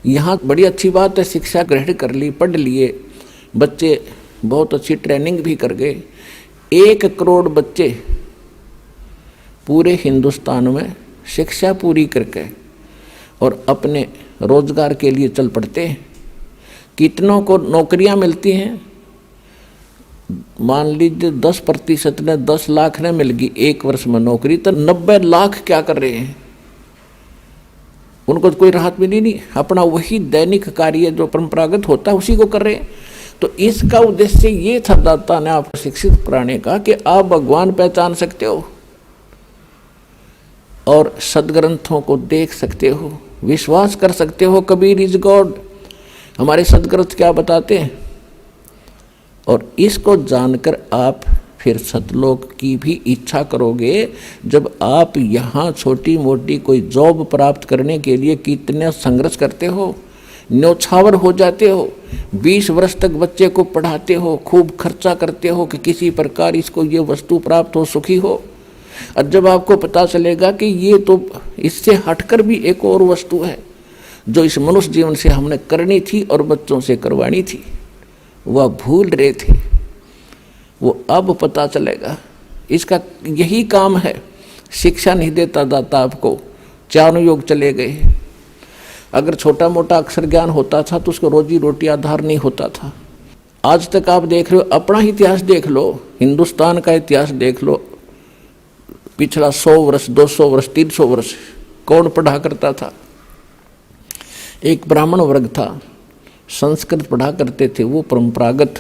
यहाँ बड़ी अच्छी बात है, शिक्षा ग्रहण कर ली, पढ़ लिए बच्चे, बहुत अच्छी ट्रेनिंग भी कर गए। 1 करोड़ बच्चे पूरे हिंदुस्तान में शिक्षा पूरी करके और अपने रोजगार के लिए चल पड़ते हैं। कितनों को नौकरियां मिलती हैं? मान लीजिए 10% ने, 10 लाख ने मिल गई 1 वर्ष में नौकरी, तो 90 लाख क्या कर रहे हैं? उनको तो कोई राहत मिली नहीं, अपना वही दैनिक कार्य जो परंपरागत होता है उसी को कर रहे हैं। तो इसका उद्देश्य ये था दाता ने आपको शिक्षित कराने का कि आप भगवान पहचान सकते हो और सदग्रंथों को देख सकते हो, विश्वास कर सकते हो। कबीर इज गॉड, हमारे सदग्रंथ क्या बताते हैं। और इसको जानकर आप फिर सतलोक की भी इच्छा करोगे। जब आप यहाँ छोटी मोटी कोई जॉब प्राप्त करने के लिए कितने संघर्ष करते हो, न्योछावर हो जाते हो, 20 वर्ष तक बच्चे को पढ़ाते हो, खूब खर्चा करते हो कि किसी प्रकार इसको ये वस्तु प्राप्त हो, सुखी हो। और जब आपको पता चलेगा कि ये तो इससे हटकर भी एक और वस्तु है जो इस मनुष्य जीवन से हमने करनी थी और बच्चों से करवानी थी, वह भूल रहे थे, वो अब पता चलेगा। इसका यही काम है। शिक्षा नहीं देता दाता आपको, 4 युग चले गए। अगर छोटा मोटा अक्षर ज्ञान होता था तो उसको रोजी रोटी आधार नहीं होता था। आज तक आप देख रहे हो, अपना ही इतिहास देख लो, हिंदुस्तान का इतिहास देख लो, पिछला 100 वर्ष, 200 वर्ष, 300 वर्ष कौन पढ़ा करता था? एक ब्राह्मण वर्ग था, संस्कृत पढ़ा करते थे, वो परंपरागत,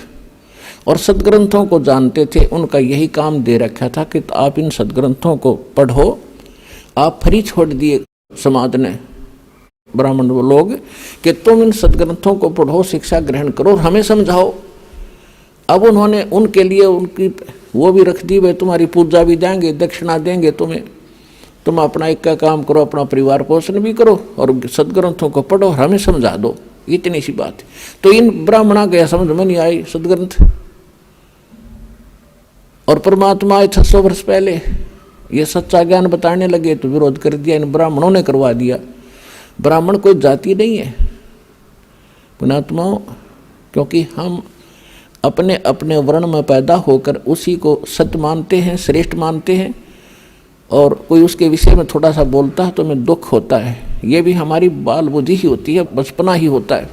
और सदग्रंथों को जानते थे। उनका यही काम दे रखा था कि आप इन सदग्रंथों को पढ़ो। आप फ्री छोड़ दिए समाज ने, ब्राह्मण लोग, कि तुम इन सदग्रंथों को पढ़ो, शिक्षा ग्रहण करो और हमें समझाओ। अब उन्होंने उनके लिए उनकी वो भी रख दी, वे तुम्हारी पूजा भी देंगे, दक्षिणा देंगे तुम्हें, तुम अपना एक का काम करो, अपना परिवार पोषण भी करो और सदग्रंथों को पढ़ो, हमें समझा दो। इतनी सी बात। तो इन ब्राह्मणों के समझ में नहीं आई सदग्रंथ, और परमात्मा आए 600 वर्ष पहले, ये सच्चा ज्ञान बताने लगे तो विरोध कर दिया, इन ब्राह्मणों ने करवा दिया। ब्राह्मण कोई जाति नहीं है पुण्यात्माओं, क्योंकि हम अपने अपने वर्ण में पैदा होकर उसी को सत्य मानते हैं, श्रेष्ठ मानते हैं, और कोई उसके विषय में थोड़ा सा बोलता है तो हमें दुख होता है। ये भी हमारी बाल बुद्धि ही होती है, बचपना ही होता है।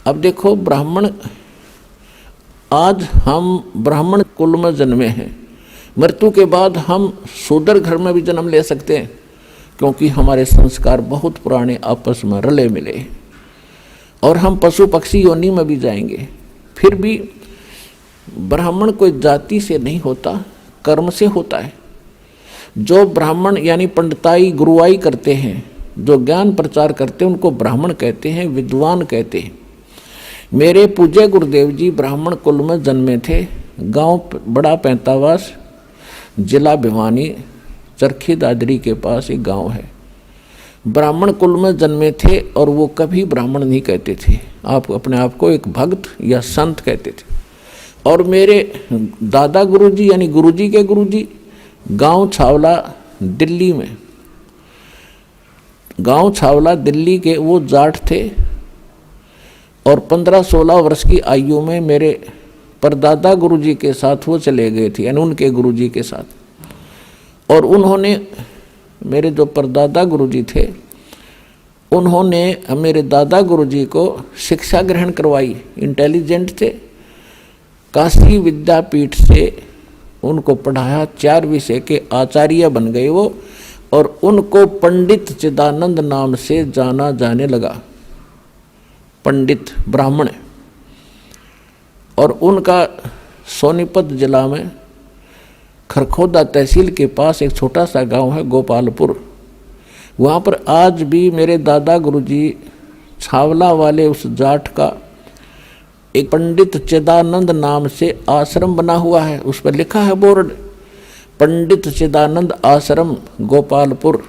अब देखो, ब्राह्मण, आज हम ब्राह्मण कुल में जन्मे हैं, मृत्यु के बाद हम शूद्र घर में भी जन्म ले सकते हैं, क्योंकि हमारे संस्कार बहुत पुराने आपस में रले मिले हैं, और हम पशु पक्षी योनि में भी जाएंगे। फिर भी ब्राह्मण कोई जाति से नहीं होता, कर्म से होता है। जो ब्राह्मण यानी पंडिताई गुरुआई करते हैं, जो ज्ञान प्रचार करते हैं, उनको ब्राह्मण कहते हैं, विद्वान कहते हैं। मेरे पूज्य गुरुदेव जी ब्राह्मण कुल में जन्मे थे। गांव बड़ा पैंतावास, जिला भिवानी, चरखी दादरी के पास एक गांव है। ब्राह्मण कुल में जन्मे थे और वो कभी ब्राह्मण नहीं कहते थे, आप अपने आप को एक भक्त या संत कहते थे। और मेरे दादा गुरुजी यानी गुरुजी के गुरुजी गांव छावला दिल्ली में, गांव छावला दिल्ली के वो जाट थे। और 15-16 वर्ष की आयु में मेरे परदादा गुरुजी के साथ वो चले गए थे, यानी उनके गुरुजी के साथ। और उन्होंने, मेरे जो परदादा गुरुजी थे, उन्होंने मेरे दादा गुरुजी को शिक्षा ग्रहण करवाई। इंटेलिजेंट थे, काशी विद्यापीठ से उनको पढ़ाया, 4 विषय के आचार्य बन गए वो। और उनको पंडित चिदानंद नाम से जाना जाने लगा, पंडित ब्राह्मण। और उनका सोनीपत जिला में खरखोदा तहसील के पास एक छोटा सा गांव है गोपालपुर। वहाँ पर आज भी मेरे दादा गुरुजी छावला वाले उस जाट का एक पंडित चिदानंद नाम से आश्रम बना हुआ है। उस पर लिखा है बोर्ड, पंडित चिदानंद आश्रम गोपालपुर।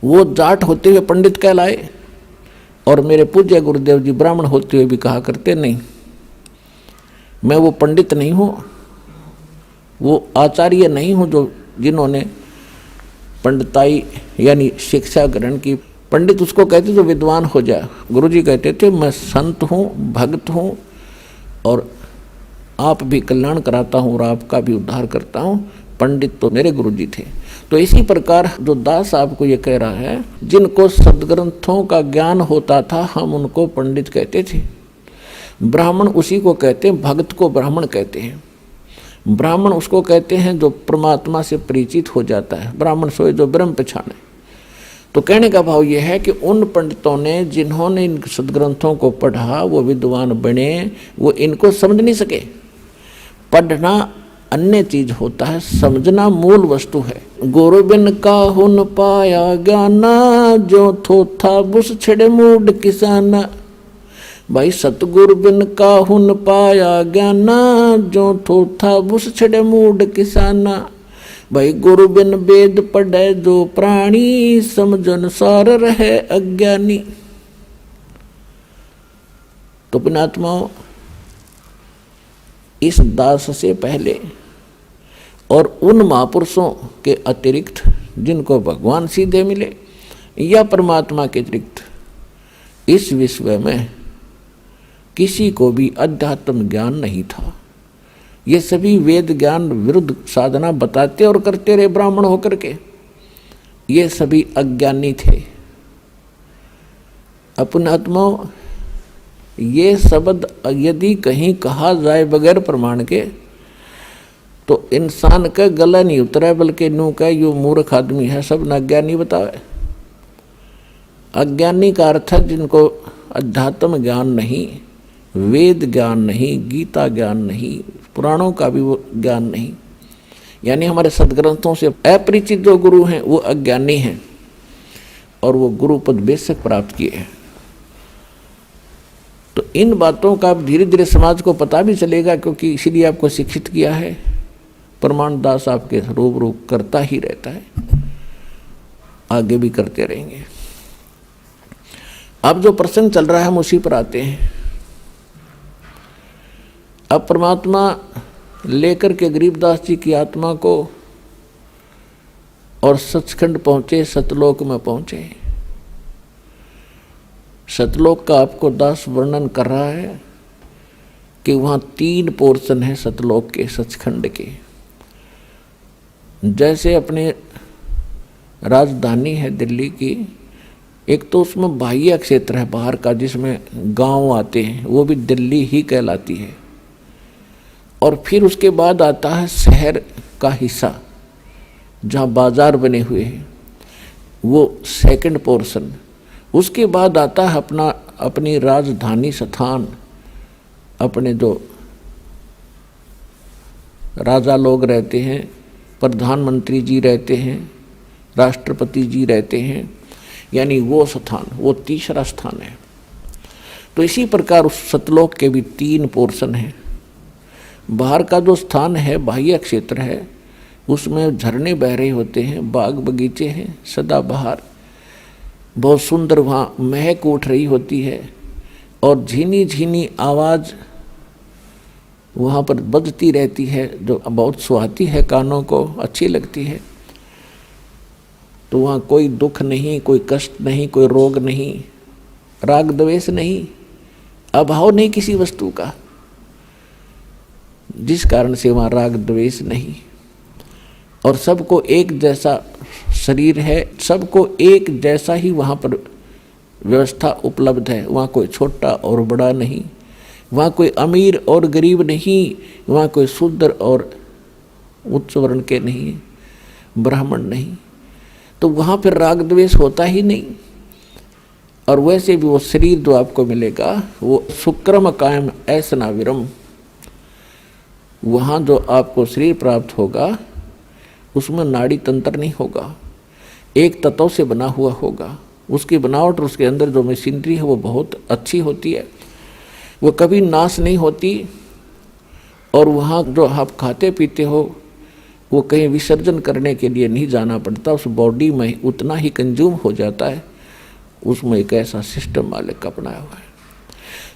वो जाट होते हुए पंडित कहलाए, और मेरे पूज्य गुरुदेव जी ब्राह्मण होते हुए भी कहा करते, नहीं मैं वो पंडित नहीं हूँ, वो आचार्य नहीं हूँ जो जिन्होंने पंडिताई यानी शिक्षा ग्रहण की। पंडित उसको कहते जो विद्वान हो जाए। गुरुजी कहते थे मैं संत हूँ, भक्त हूँ, और आप भी कल्याण कराता हूँ और आपका भी उद्धार करता हूँ। पंडित तो मेरे गुरुजी थे। तो इसी प्रकार जो दास आपको ये कह रहा है, जिनको सदग्रंथों का ज्ञान होता था हम उनको पंडित कहते थे। ब्राह्मण उसी को कहते हैं, भक्त को ब्राह्मण कहते हैं। ब्राह्मण उसको कहते हैं जो परमात्मा से परिचित हो जाता है, ब्राह्मण सोए जो ब्रह्म पहचाने। तो कहने का भाव यह है कि उन पंडितों ने जिन्होंने इन सदग्रंथों को पढ़ा वो विद्वान बने, वो इनको समझ नहीं सके। पढ़ना अन्य चीज होता है, समझना मूल वस्तु है। गुरु बिन काहू न पाया ज्ञाना, जो थोथा बुस छिड़े मूड किसाना। भाई सतगुरु बिन काहू न पाया ज्ञाना, जो थोथा बुस छिड़े मूड किसाना। भाई गुरु बिन वेद पढ़े जो प्राणी, समझन सार रहे अज्ञानी। तो पुण्यात्माओं, इस दास से पहले और उन महापुरुषों के अतिरिक्त जिनको भगवान सीधे मिले या परमात्मा के अतिरिक्त इस विश्व में किसी को भी अध्यात्म ज्ञान नहीं था। ये सभी वेद ज्ञान विरुद्ध साधना बताते और करते रहे ब्राह्मण होकर के। ये सभी अज्ञानी थे। अपने आत्माओं, ये शब्द यदि कहीं कहा जाए बगैर प्रमाण के तो इंसान का गला नहीं उतरा, बल्कि नू का यो मूर्ख आदमी है, सब न अज्ञानी बतावे। अज्ञानी का अर्थ है जिनको अध्यात्म ज्ञान नहीं, वेद ज्ञान नहीं, गीता ज्ञान नहीं, पुराणों का भी वो ज्ञान नहीं, यानी हमारे सदग्रंथों से अपरिचित जो गुरु हैं वो अज्ञानी हैं और वो गुरु पद बेशक प्राप्त किए हैं। तो इन बातों का धीरे धीरे समाज को पता भी चलेगा, क्योंकि इसीलिए आपको शिक्षित किया है। प्रमाण दास आपके रूबरू करता ही रहता है, आगे भी करते रहेंगे। अब जो प्रसंग चल रहा है हम उसी पर आते हैं। अब परमात्मा लेकर के गरीबदास जी की आत्मा को और सचखंड पहुंचे, सतलोक में पहुंचे। सतलोक का आपको दास वर्णन कर रहा है कि वहाँ 3 पोर्शन है सतलोक के, सचखंड के। जैसे अपने राजधानी है दिल्ली की, एक तो उसमें बाह्य क्षेत्र है बाहर का जिसमें गांव आते हैं, वो भी दिल्ली ही कहलाती है। और फिर उसके बाद आता है शहर का हिस्सा जहाँ बाजार बने हुए हैं, वो सेकंड पोर्शन। उसके बाद आता है अपनी राजधानी स्थान, अपने जो राजा लोग रहते हैं, प्रधानमंत्री जी रहते हैं, राष्ट्रपति जी रहते हैं, यानी वो स्थान, वो तीसरा स्थान है। तो इसी प्रकार उस सतलोक के भी 3 पोर्शन हैं। बाहर का जो स्थान है, बाह्य क्षेत्र है, उसमें झरने बह रहे होते हैं, बाग बगीचे हैं सदाबहार, बहुत सुंदर वहाँ महक उठ रही होती है और झीनी झीनी आवाज़ वहाँ पर बजती रहती है, जो बहुत सुहाती है, कानों को अच्छी लगती है। तो वहाँ कोई दुख नहीं, कोई कष्ट नहीं, कोई रोग नहीं, राग द्वेष नहीं, अभाव नहीं किसी वस्तु का, जिस कारण से वहाँ राग द्वेष नहीं। और सबको एक जैसा शरीर है, सबको एक जैसा ही वहाँ पर व्यवस्था उपलब्ध है। वहाँ कोई छोटा और बड़ा नहीं, वहाँ कोई अमीर और गरीब नहीं, वहाँ कोई शूद्र और उच्च वर्ण के नहीं, ब्राह्मण नहीं। तो वहाँ फिर राग द्वेष होता ही नहीं। और वैसे भी वो शरीर जो आपको मिलेगा वो शुक्रम कायम ऐसना विरम, वहाँ जो आपको शरीर प्राप्त होगा उसमें नाड़ी तंत्र नहीं होगा, एक तत्व से बना हुआ होगा। उसकी बनावट और उसके अंदर जो मशीनरी है वो बहुत अच्छी होती है, वो कभी नाश नहीं होती। और वहाँ जो आप खाते पीते हो वो कहीं विसर्जन करने के लिए नहीं जाना पड़ता, उस बॉडी में उतना ही कंज्यूम हो जाता है। उसमें एक ऐसा सिस्टम मालिक का अपनाया हुआ है।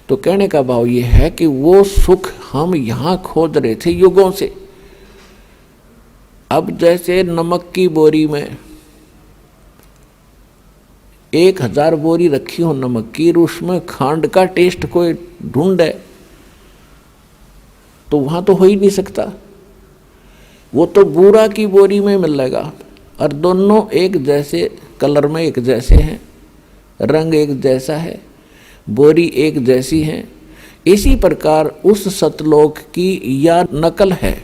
तो कहने का भाव ये है कि वो सुख हम यहाँ खोज रहे थे युगों से। अब जैसे नमक की बोरी में 1000 बोरी रखी हो नमक की, उसमें खांड का टेस्ट कोई ढूंढे तो वहां तो हो ही नहीं सकता। वो तो बूरा की बोरी में मिलेगा और दोनों एक जैसे कलर में एक जैसे हैं, रंग एक जैसा है, बोरी एक जैसी है। इसी प्रकार उस सतलोक की या नकल है।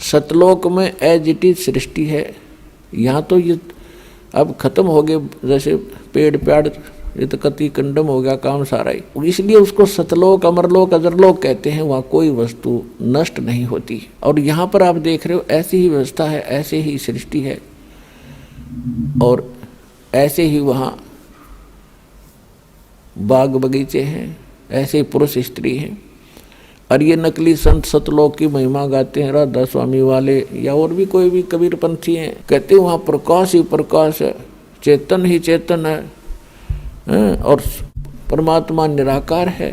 सतलोक में एज इट इज सृष्टि है। यहाँ तो ये अब खत्म हो गए, जैसे पेड़ प्याड़ ये तो कति कंडम हो गया काम सारा ही। इसलिए उसको सतलोक, अमरलोक, अजरलोक कहते हैं। वहाँ कोई वस्तु नष्ट नहीं होती। और यहाँ पर आप देख रहे हो ऐसी ही व्यवस्था है, ऐसे ही सृष्टि है और ऐसे ही वहाँ बाग बगीचे हैं, ऐसे पुरुष स्त्री हैं। और ये नकली संत सतलोक की महिमा गाते हैं, राधा स्वामी वाले या और भी कोई भी कबीर पंथी हैं, कहते हैं वहाँ प्रकाश ही प्रकाश है, चेतन ही चेतन है, और परमात्मा निराकार है।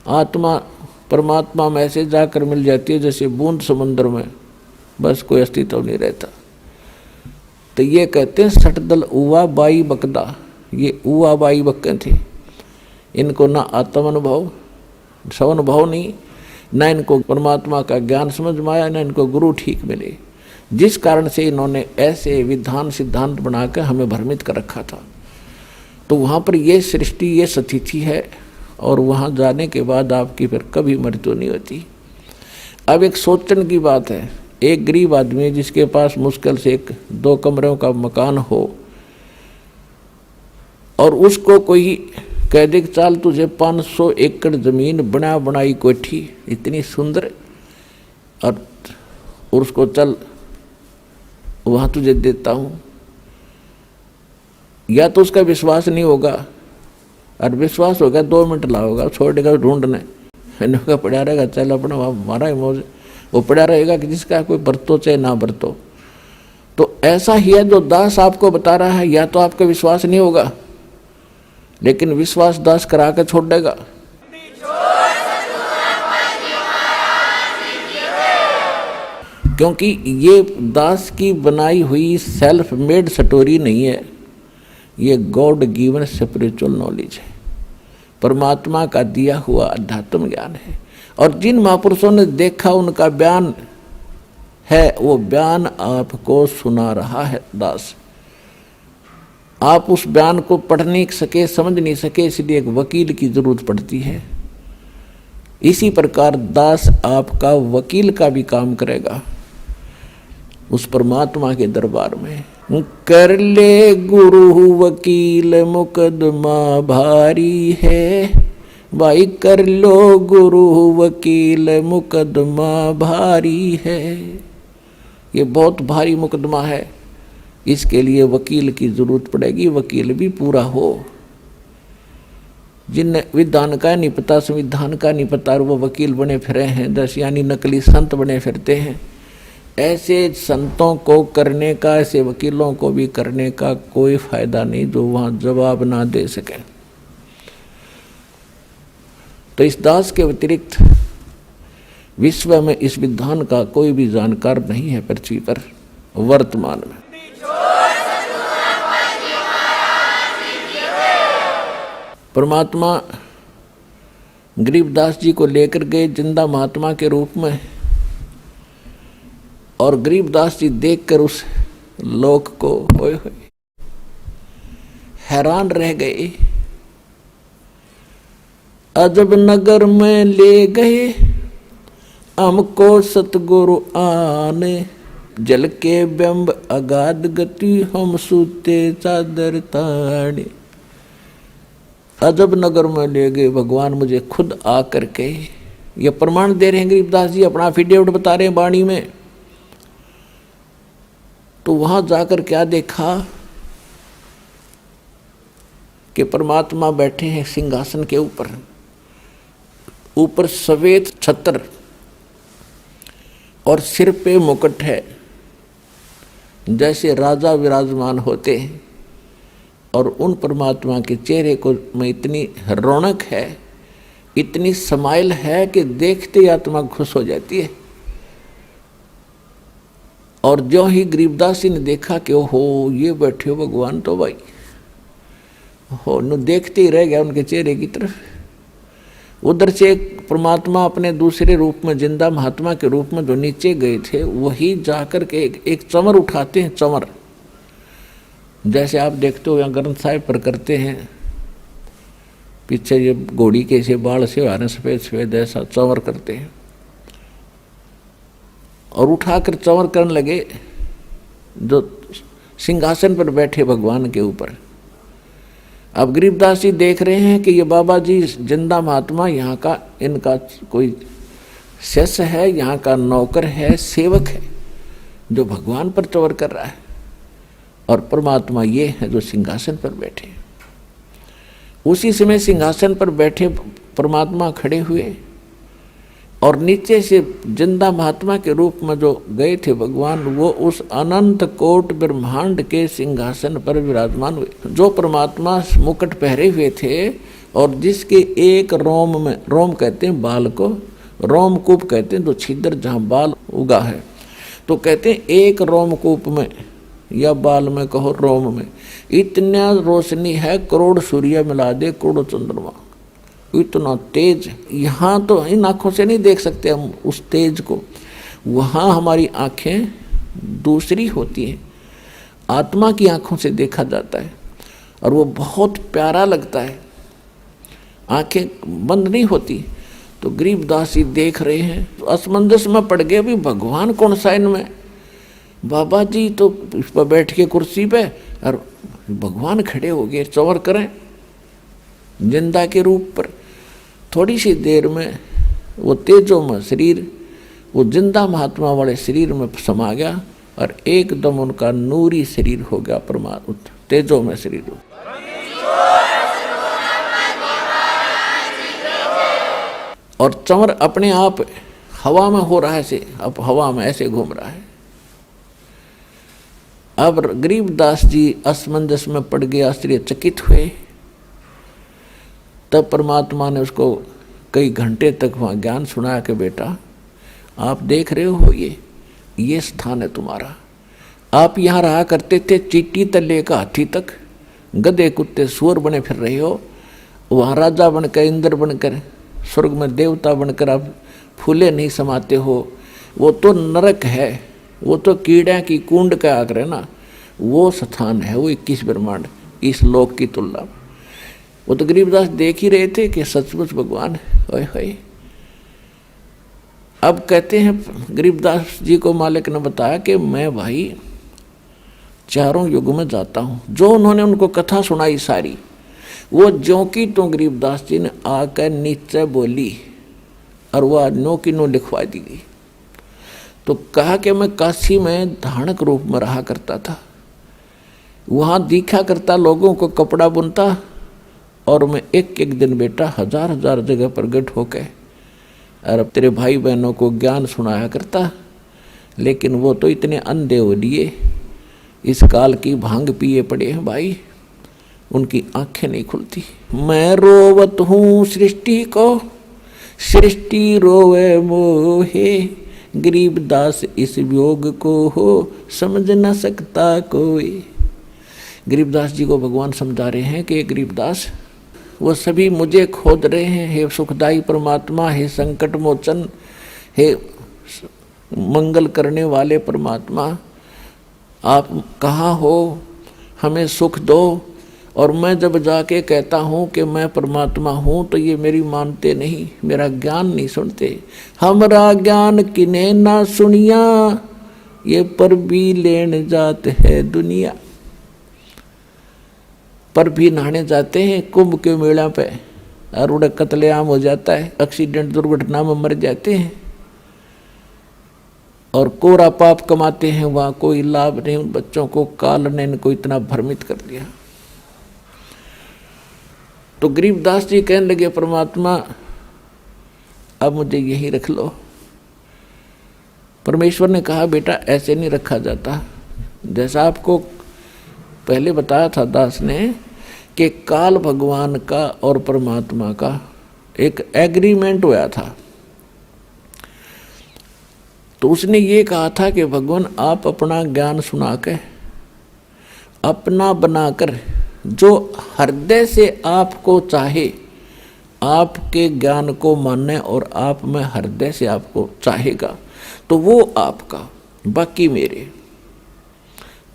आत्मा परमात्मा में ऐसे जाकर मिल जाती है जैसे बूंद समुद्र में, बस कोई अस्तित्व नहीं रहता। तो ये कहते हैं सटदल उवा बाई बकदा। ये उवा बाई बक्के थे, इनको ना आत्म अनुभव, स्वानुभव नहीं, न इनको परमात्मा का ज्ञान समझ में आया, न इनको गुरु ठीक मिले, जिस कारण से इन्होंने ऐसे विधान सिद्धांत बनाकर हमें भ्रमित कर रखा था। तो वहाँ पर ये सृष्टि, ये स्थिति है और वहाँ जाने के बाद आपकी फिर कभी मृत्यु नहीं होती। अब एक सोचने की बात है, एक गरीब आदमी जिसके पास मुश्किल से 1-2 कमरों का मकान हो और उसको कोई कह दे चाल तुझे 500 एकड़ जमीन बना बनाई कोठी इतनी सुंदर और उसको चल वहाँ तुझे देता हूँ, या तो उसका विश्वास नहीं होगा, और विश्वास होगा 2 मिनट लाओगा, छोड़ेगा ढूंढने, इनका पड़ा रहेगा, चल अपना हमारा ही मौज, वो पड़ा रहेगा कि जिसका कोई बरतो चाहे ना बरतो। तो ऐसा ही है जो दास आपको बता रहा है, या तो आपका विश्वास नहीं होगा, लेकिन विश्वास दास करा के छोड़ देगा। क्योंकि ये दास की बनाई हुई सेल्फ मेड स्टोरी नहीं है, ये गॉड गिवन स्पिरिचुअल नॉलेज है, परमात्मा का दिया हुआ अध्यात्म ज्ञान है। और जिन महापुरुषों ने देखा उनका बयान है, वो बयान आपको सुना रहा है दास। आप उस बयान को पढ़ नहीं सके, समझ नहीं सके, इसलिए एक वकील की जरूरत पड़ती है। इसी प्रकार दास आपका वकील का भी काम करेगा उस परमात्मा के दरबार में। कर ले गुरु वकील मुकदमा भारी है, भाई कर लो गुरु वकील मुकदमा भारी है। ये बहुत भारी मुकदमा है, इसके लिए वकील की जरूरत पड़ेगी, वकील भी पूरा हो। जिन विधान का नहीं पता, संविधान का नहीं पता, और वो वकील बने फिरे हैं, दस यानी नकली संत बने फिरते हैं। ऐसे संतों को करने का, ऐसे वकीलों को भी करने का कोई फायदा नहीं जो वहाँ जवाब ना दे सके। तो इस दास के अतिरिक्त विश्व में इस विधान का कोई भी जानकार नहीं है पृथ्वी पर वर्तमान में। परमात्मा गरीबदास जी को लेकर गए जिंदा महात्मा के रूप में, और गरीबदास जी देखकर उस लोक को होए हैरान रह गए। अजब नगर में ले गए हमको सतगुरु आने, जल के बिंब अगाध गति हम सूते चादर ताने। अजब नगर में ले गए भगवान मुझे खुद आकर के। ये प्रमाण दे रहे हैं गरीबदास जी, अपना एफिडेविट बता रहे हैं वाणी में। तो वहां जाकर क्या देखा कि परमात्मा बैठे हैं सिंहासन के ऊपर, ऊपर सफेद छत्र और सिर पे मुकुट है, जैसे राजा विराजमान होते हैं। और उन परमात्मा के चेहरे को में इतनी रौनक है, इतनी समाइल है कि देखते ही आत्मा खुश हो जाती है। और जो ही गरीबदास जी ने देखा कि ओहो ये बैठे हो भगवान, तो भाई हो न देखते ही रह गया उनके चेहरे की तरफ। उधर से एक परमात्मा अपने दूसरे रूप में, जिंदा महात्मा के रूप में जो नीचे गए थे, वही जाकर के एक चंवर उठाते हैं। चंवर जैसे आप देखते हो यहाँ ग्रंथ साहिब पर करते हैं, पीछे ये घोड़ी के से बाल से आ रहे सफेद सफेद, ऐसा चंवर करते हैं। और उठाकर चंवर करने लगे जो सिंहासन पर बैठे भगवान के ऊपर। अब गरीबदास जी देख रहे हैं कि ये बाबा जी जिंदा महात्मा यहाँ का, इनका कोई शिष्य है, यहाँ का नौकर है, सेवक है, जो भगवान पर चंवर कर रहा है। और परमात्मा ये है जो सिंहासन पर बैठे। उसी समय सिंहासन पर बैठे परमात्मा खड़े हुए, और नीचे से जिंदा महात्मा के रूप में जो गए थे भगवान, वो उस अनंत कोट ब्रह्मांड के सिंहासन पर विराजमान हुए। जो परमात्मा मुकुट पहरे हुए थे और जिसके एक रोम में, रोम कहते हैं बाल को, रोमकूप कहते हैं जो छिद्र जहाँ बाल उगा है, तो कहते हैं एक रोमकूप में या बाल में कहो रोम में इतना रोशनी है, करोड़ सूर्य मिला दे करोड़ चंद्रमा, इतना तेज। यहाँ तो इन आँखों से नहीं देख सकते हम उस तेज को, वहाँ हमारी आँखें दूसरी होती हैं, आत्मा की आँखों से देखा जाता है और वो बहुत प्यारा लगता है, आँखें बंद नहीं होती। तो गरीबदास जी देख रहे हैं तो असमंजस में पड़ गए, अभी भगवान कौन सा इनमें, बाबा जी तो इस पर बैठ के कुर्सी पे और भगवान खड़े हो गए चंवर करें जिंदा के रूप पर। थोड़ी सी देर में वो तेजोमय शरीर वो जिंदा महात्मा वाले शरीर में समा गया और एकदम उनका नूरी शरीर हो गया, परमात्मा तेजोमय शरीर। और चंवर अपने आप हवा में हो रहा है, से अब हवा में ऐसे घूम रहा है। अब गरीबदास जी असमंजस में पड़ गए, आश्चर्यचकित हुए। तब परमात्मा ने उसको कई घंटे तक वहाँ ज्ञान सुनाया कि बेटा आप देख रहे हो ये स्थान है तुम्हारा, आप यहाँ रहा करते थे, चींटी तले का हाथी तक, गधे कुत्ते सुअर बने फिर रहे हो, वहाँ राजा बनकर, इंद्र बनकर, स्वर्ग में देवता बनकर आप फूले नहीं समाते हो, वो तो नरक है, वो तो कीड़ा की कुंड का आकर है ना, वो स्थान है वो 21 ब्रह्मांड इस लोक की तुलना। वो तो गरीबदास देख ही रहे थे कि सचमुच भगवान ओए होए अब कहते हैं गरीबदास जी को मालिक ने बताया कि मैं भाई चारों युग में जाता हूँ। जो उन्होंने उनको कथा सुनाई सारी, वो ज्यों की तो गरीबदास जी ने आकर नीचे बोली और वह नो की नो लिखवा दी गई। तो कहा कि मैं काशी में धानक रूप में रहा करता था, वहाँ दिखा करता, लोगों को कपड़ा बुनता, और मैं एक एक दिन बेटा हजार हजार जगह प्रगट होकर और अब तेरे भाई बहनों को ज्ञान सुनाया करता। लेकिन वो तो इतने अंधे हो लिए, इस काल की भांग पिए पड़े हैं भाई, उनकी आंखें नहीं खुलती। मैं रोवत हूँ सृष्टि को, सृष्टि रोवे मोहे, गरीबदास इस वियोग को हो समझ न सकता कोई। गरीबदास जी को भगवान समझा रहे हैं कि गरीबदास, वो सभी मुझे खोद रहे हैं। हे सुखदाई परमात्मा, हे संकट मोचन, हे मंगल करने वाले परमात्मा, आप कहाँ हो, हमें सुख दो। और मैं जब जाके कहता हूँ कि मैं परमात्मा हूँ तो ये मेरी मानते नहीं, मेरा ज्ञान नहीं सुनते। हमारा ज्ञान किने ना सुनिया, ये पर भी लेने जाते है दुनिया। पर भी नहाने जाते हैं कुंभ के मेला पे, और उड़ा कत्लेआम हो जाता है, एक्सीडेंट दुर्घटना में मर जाते हैं, और कोरा पाप कमाते हैं, वहाँ कोई लाभ नहीं। उन बच्चों को काल ने इनको इतना भ्रमित कर दिया। तो गरीबदास जी कहने लगे, परमात्मा अब मुझे यही रख लो। परमेश्वर ने कहा, बेटा ऐसे नहीं रखा जाता। जैसा आपको पहले बताया था दास ने कि काल भगवान का और परमात्मा का एक एग्रीमेंट हुआ था। तो उसने ये कहा था कि भगवान आप अपना ज्ञान सुना के अपना बनाकर, जो हृदय से आपको चाहे, आपके ज्ञान को माने और आप में हृदय से आपको चाहेगा, तो वो आपका, बाकी मेरे।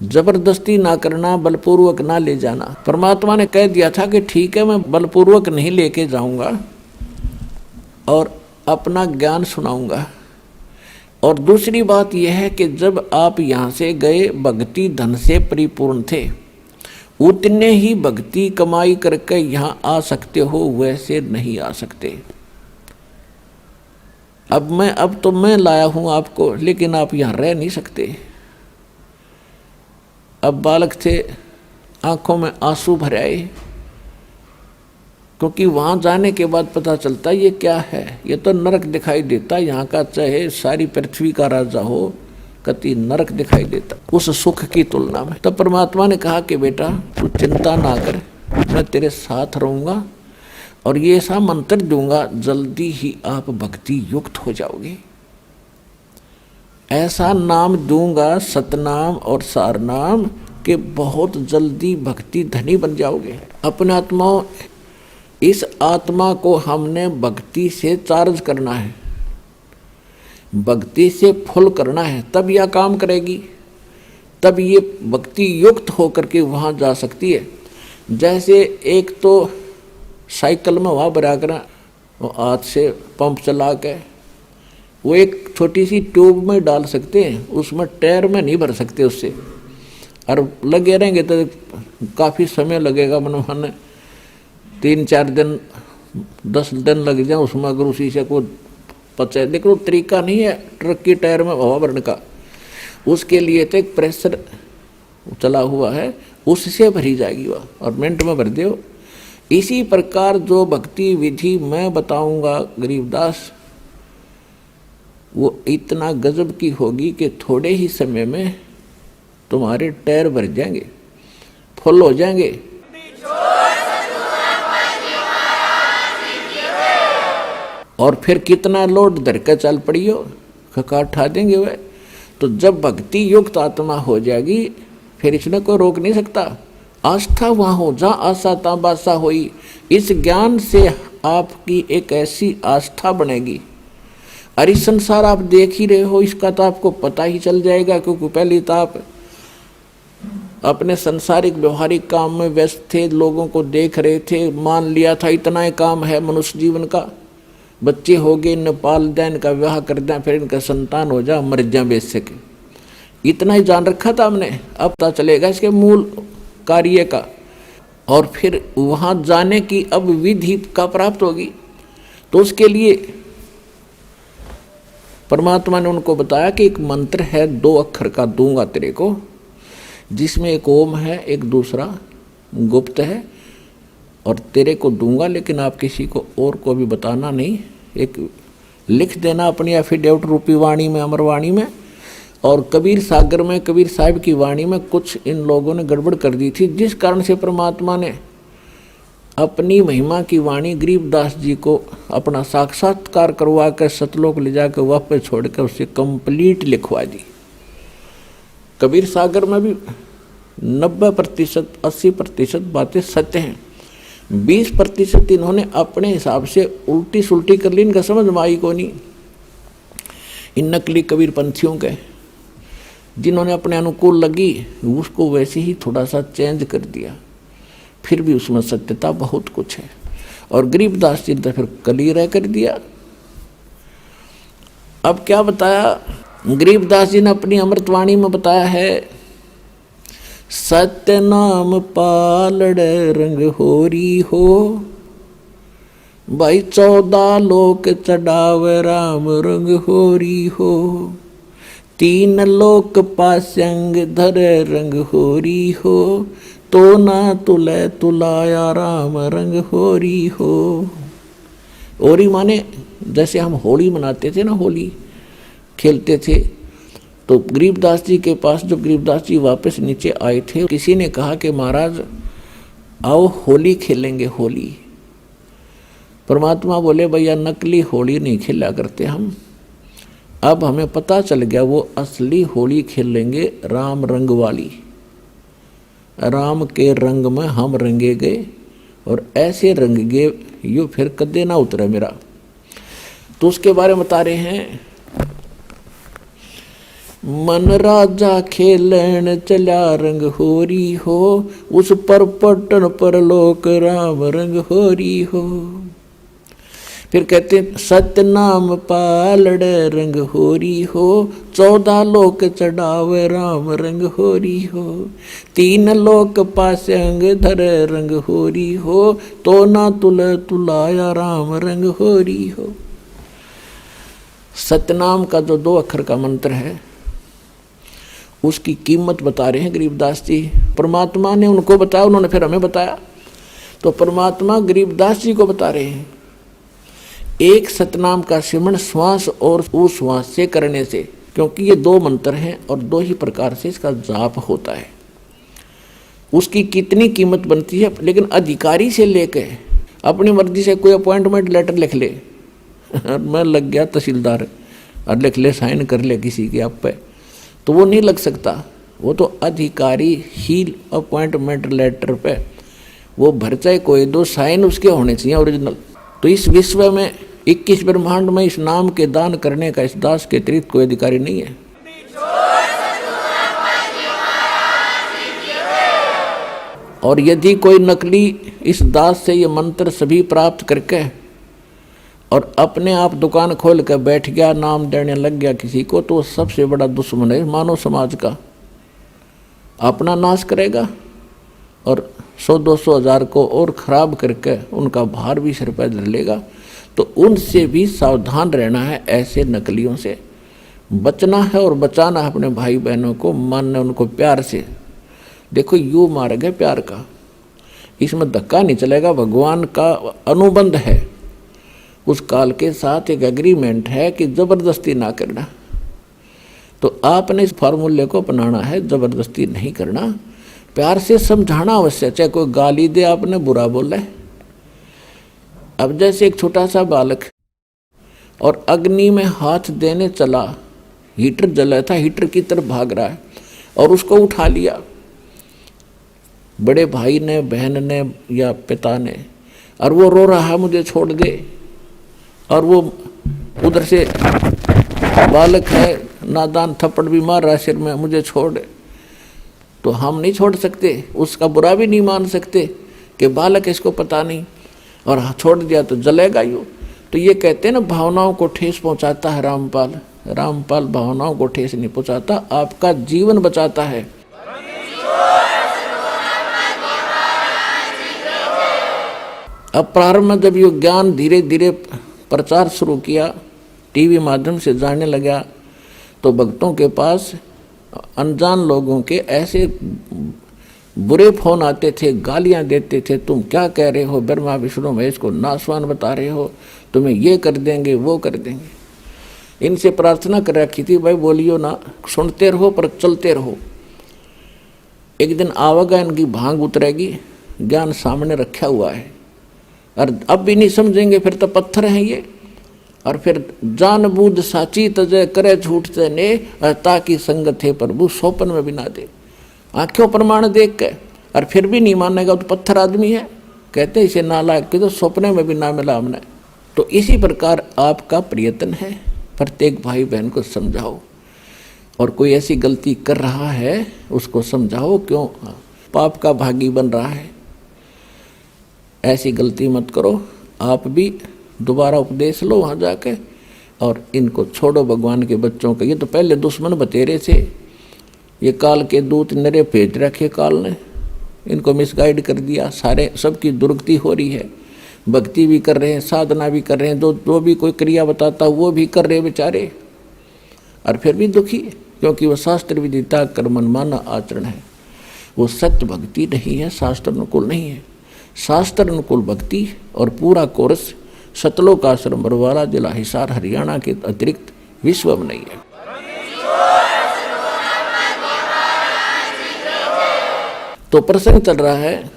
जबरदस्ती ना करना, बलपूर्वक ना ले जाना। परमात्मा ने कह दिया था कि ठीक है, मैं बलपूर्वक नहीं लेके जाऊंगा और अपना ज्ञान सुनाऊंगा। और दूसरी बात यह है कि जब आप यहाँ से गए भक्ति धन से परिपूर्ण थे, उतने ही भक्ति कमाई करके यहाँ आ सकते हो, वैसे नहीं आ सकते। अब तो मैं लाया हूँ आपको, लेकिन आप यहाँ रह नहीं सकते। अब बालक थे, आंखों में आंसू भर आए, क्योंकि वहाँ जाने के बाद पता चलता ये क्या है, ये तो नरक दिखाई देता। यहाँ का चाहे सारी पृथ्वी का राजा हो, कति नरक दिखाई देता उस सुख की तुलना में। तब परमात्मा ने कहा कि बेटा तू चिंता ना कर, मैं तेरे साथ रहूँगा और ये ऐसा मंत्र दूंगा, जल्दी ही आप भक्ति युक्त हो जाओगे। ऐसा नाम दूंगा, सतनाम और सारनाम, कि बहुत जल्दी भक्ति धनी बन जाओगे। अपने आत्माओं, इस आत्मा को हमने भक्ति से चार्ज करना है, भक्ति से फुल करना है, तब यह काम करेगी, तब ये भक्ति युक्त होकर के वहाँ जा सकती है। जैसे एक तो साइकिल में हवा भरा कर हाथ से पंप चला के वो एक छोटी सी ट्यूब में डाल सकते हैं, उसमें टायर में नहीं भर सकते उससे, और लगे रहेंगे तो काफ़ी समय लगेगा। मनमाने 3-4 दिन 10 दिन लग जाए उसमें, अगर उसी से को पचा। लेकिन वो तरीका नहीं है ट्रक की टायर में हवा भरने का, उसके लिए तो एक प्रेशर चला हुआ है, उससे भरी जाएगी वह, और मिनट में भर दो। इसी प्रकार जो भक्ति विधि मैं बताऊंगा गरीबदास, वो इतना गजब की होगी कि थोड़े ही समय में तुम्हारे टायर भर जाएंगे, फुल हो जाएंगे। और फिर कितना लोड धर कर चल पड़ी हो, खका उठा देंगे वह। तो जब भक्ति युक्त आत्मा हो जाएगी, फिर इसने कोई रोक नहीं सकता। आस्था वहाँ हो जहाँ आशा ता बासा हुई। इस ज्ञान से आपकी एक ऐसी आस्था बनेगी, अरे संसार आप देख ही रहे हो, इसका तो आपको पता ही चल जाएगा। क्योंकि पहले तो आप अपने संसारिक व्यवहारिक काम में व्यस्त थे, लोगों को देख रहे थे, मान लिया था इतना ही काम है मनुष्य जीवन का। बच्चे हो गए, इन्हें पाल दें, इनका विवाह कर दें, फिर इनका संतान हो जा, मर जा बेच सके। इतना ही जान रखा था हमने। अब पता चलेगा इसके मूल कार्य का, और फिर वहाँ जाने की अब विधि का प्राप्त होगी। तो उसके लिए परमात्मा ने उनको बताया कि एक मंत्र है 2 अक्षर का, दूंगा तेरे को, जिसमें एक ओम है, एक दूसरा गुप्त है, और तेरे को दूंगा, लेकिन आप किसी को और को भी बताना नहीं। एक लिख देना अपनी एफिडेविट रूपी वाणी में, अमरवाणी में। और कबीर सागर में, कबीर साहिब की वाणी में कुछ इन लोगों ने गड़बड़ कर दी थी, जिस कारण से परमात्मा ने अपनी महिमा की वाणी गरीबदास जी को अपना साक्षात्कार करवा कर सतलोक ले जाकर वापस छोड़कर उससे कंप्लीट लिखवा दी। कबीर सागर में भी 90%, 80% बातें सत्य हैं, 20% इन्होंने अपने हिसाब से उल्टी सुल्टी कर ली, इनका समझ में आई को नहीं। इन नकली कबीर पंथियों के जिन्होंने अपने अनुकूल लगी उसको वैसे ही थोड़ा सा चेंज कर दिया, फिर भी उसमें सत्यता बहुत कुछ है। और गरीबदास जी ने फिर क्लियर कर दिया। अब क्या बताया गरीबदास जी ने अपनी अमृतवाणी में बताया है, सत्य नाम पालड़ रंग होरी हो, भाई 14 लोक चढ़ावे राम रंग होरी हो, 3 लोक पास्यंग धर रंग होरी हो, तो ना तुले तुलाया राम रंग होरी हो। होरी माने जैसे हम होली मनाते थे ना, होली खेलते थे, तो गरीबदास जी के पास जब गरीबदास जी वापस नीचे आए थे, किसी ने कहा कि महाराज आओ होली खेलेंगे, होली। परमात्मा बोले भैया नकली होली नहीं खेला करते हम, अब हमें पता चल गया वो असली होली खेलेंगे, राम रंग वाली। राम के रंग में हम रंगे गए, और ऐसे रंग गए यू फिर कदे ना उतरे मेरा। तो उसके बारे में बता रहे हैं, मन राजा खेलन चला रंग होरी हो, उस पर पटन पर लोक राम रंग होरी हो। फिर कहते हैं सत्य नाम पालड़ रंग होरी हो, 14 लोक चढ़ावे राम रंग होरी हो, 3 लोक पास्यंग धर रंग होरी हो, तो ना तुल तुलाया राम रंग होरी हो। सतनाम का जो 2 अक्षर का मंत्र है उसकी कीमत बता रहे हैं गरीबदास जी। परमात्मा ने उनको बताया, उन्होंने फिर हमें बताया, तो परमात्मा गरीबदास जी को बता रहे हैं एक सतनाम का सिमरण श्वास और उश्वास से करने से, क्योंकि ये 2 मंत्र हैं और 2 ही प्रकार से इसका जाप होता है। उसकी कितनी कीमत बनती है, लेकिन अधिकारी से लेके अपनी मर्जी से कोई अपॉइंटमेंट लेटर लिख ले मैं लग गया तहसीलदार और लिख ले, साइन कर ले किसी के आप पे, तो वो नहीं लग सकता। वो तो अधिकारी ही अपॉइंटमेंट लेटर पे वो भर चाहे कोई, 2 साइन उसके होने चाहिए ओरिजिनल। तो इस विश्व में 21 ब्रह्मांड में इस नाम के दान करने का इस दास के अतिरिक्त कोई अधिकारी नहीं है। और यदि कोई नकली इस दास से ये मंत्र सभी प्राप्त करके और अपने आप दुकान खोल कर बैठ गया, नाम देने लग गया किसी को, तो सबसे बड़ा दुश्मन है मानव समाज का। अपना नाश करेगा और 100-200 हज़ार को और ख़राब करके उनका भार भी सिर पर धर लेगा। तो उनसे भी सावधान रहना है, ऐसे नकलियों से बचना है और बचाना है अपने भाई बहनों को, मानना उनको प्यार से। देखो यूँ मार्ग है प्यार का, इसमें धक्का नहीं चलेगा। भगवान का अनुबंध है, उस काल के साथ एक एग्रीमेंट है कि ज़बरदस्ती ना करना। तो आपने इस फार्मूले को अपनाना है, ज़बरदस्ती नहीं करना, प्यार से समझाना अवश्य। चाहे कोई गाली दे, आपने बुरा बोला है। अब जैसे एक छोटा सा बालक और अग्नि में हाथ देने चला, हीटर जला था, हीटर की तरफ भाग रहा है और उसको उठा लिया बड़े भाई ने, बहन ने या पिता ने, और वो रो रहा है मुझे छोड़ दे, और वो उधर से बालक है नादान थप्पड़ भी मार रहा है सिर में, मुझे छोड़। तो हम नहीं छोड़ सकते, उसका बुरा भी नहीं मान सकते कि बालक इसको पता नहीं और छोड़ दिया तो जलेगा यूँ। तो ये कहते हैं ना, भावनाओं को ठेस पहुंचाता है रामपाल। रामपाल भावनाओं को ठेस नहीं पहुंचाता, आपका जीवन बचाता है। अब प्रारंभ में जब ये ज्ञान धीरे धीरे प्रचार शुरू किया, टीवी माध्यम से जाने लगा, तो भक्तों के पास अनजान लोगों के ऐसे बुरे फोन आते थे, गालियां देते थे, तुम क्या कह रहे हो, ब्रह्मा विष्णु महेश को नासवान बता रहे हो, तुम्हें ये कर देंगे वो कर देंगे। इनसे प्रार्थना कर रखी थी, भाई बोलियो ना, सुनते रहो पर चलते रहो। एक दिन आवेगा, इनकी भांग उतरेगी, ज्ञान सामने रखा हुआ है, और अब भी नहीं समझेंगे, फिर तो पत्थर हैं ये। और फिर जान बूझ साची तजय करे झूठ ने, ताकि संगत है प्रभु सोपन में भी ना दे। आंखों प्रमाण देख के और फिर भी नहीं मानेगा तो पत्थर आदमी है, कहते इसे नालायक के तो सपने में भी ना मिला हमने। तो इसी प्रकार आपका प्रयत्न है, प्रत्येक भाई बहन को समझाओ, और कोई ऐसी गलती कर रहा है उसको समझाओ, क्यों पाप का भागी बन रहा है, ऐसी गलती मत करो। आप भी दोबारा उपदेश लो वहाँ जाके, और इनको छोड़ो भगवान के बच्चों के। ये तो पहले दुश्मन बतेरे थे, ये काल के दूत नरे भेज रखे काल ने, इनको मिसगाइड कर दिया, सारे सबकी दुर्गति हो रही है, भक्ति भी कर रहे हैं, साधना भी कर रहे हैं, जो भी कोई क्रिया बताता वो भी कर रहे बेचारे, और फिर भी दुखी, क्योंकि वो शास्त्र विदिता कर्मन माना आचरण है, वो सत्य भक्ति नहीं है, शास्त्र अनुकूल नहीं है। शास्त्र अनुकूल भक्ति और पूरा कोर्स सतलोक आश्रम बरवाला जिला हिसार हरियाणा के अतिरिक्त विश्व में नहीं है। तो प्रसंग चल रहा है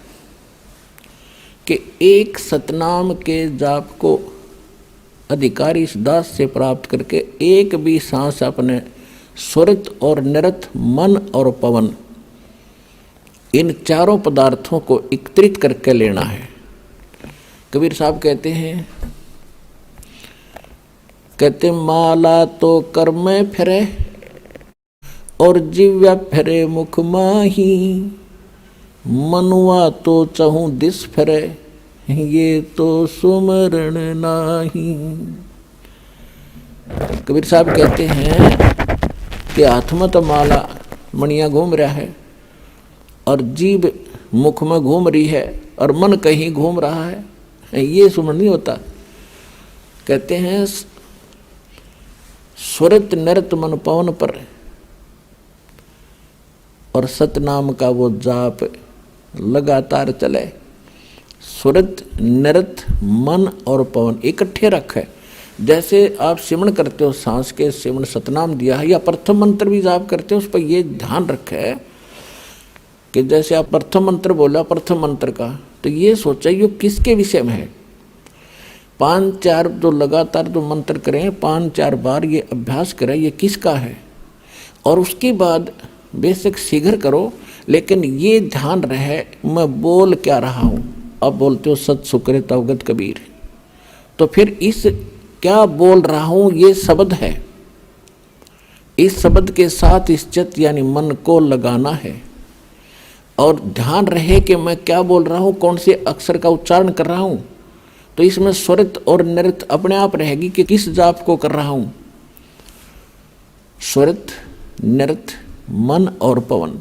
कि एक सतनाम के जाप को अधिकारी इस दास से प्राप्त करके एक भी सांस अपने स्वरित और निरत, मन और पवन, इन चारों पदार्थों को एकत्रित करके लेना है। कबीर साहब कहते माला तो कर में फिरे और जिव्या फिरे मुख माही, मनुआ तो चहूँ दिस फिरे ये तो सुमरण नाही। कबीर साहब कहते हैं कि हाथ में तो माला मणिया घूम रहा है, और जीभ मुख में घूम रही है, और मन कहीं घूम रहा है, ये सुमरण नहीं होता। कहते हैं स्वरित नृत मन पवन पर, और सतनाम का वो जाप लगातार चले। स्वरित नृत मन और पवन इकट्ठे रखे। जैसे आप सिमरण करते हो, सांस के सिमरण सतनाम दिया है, या प्रथम मंत्र भी जाप करते हो, उस पर ये ध्यान रखे कि जैसे आप प्रथम मंत्र बोला प्रथम मंत्र का, तो ये सोचा ये किसके विषय में है। 5-4 जो लगातार जो मंत्र करें, 5-4 बार ये अभ्यास करें, ये किसका है, और उसके बाद बेशक शीघ्र करो, लेकिन ये ध्यान रहे मैं बोल क्या रहा हूँ। अब बोलते हो सत सुकृत अवगत कबीर, तो फिर इस क्या बोल रहा हूँ ये शब्द है, इस शब्द के साथ इस चित्त यानी मन को लगाना है, और ध्यान रहे कि मैं क्या बोल रहा हूँ, कौन से अक्षर का उच्चारण कर रहा हूँ। तो इसमें स्वरित और नृत अपने आप रहेगी कि किस जाप को कर रहा हूँ। स्वरित नृत मन और पवन।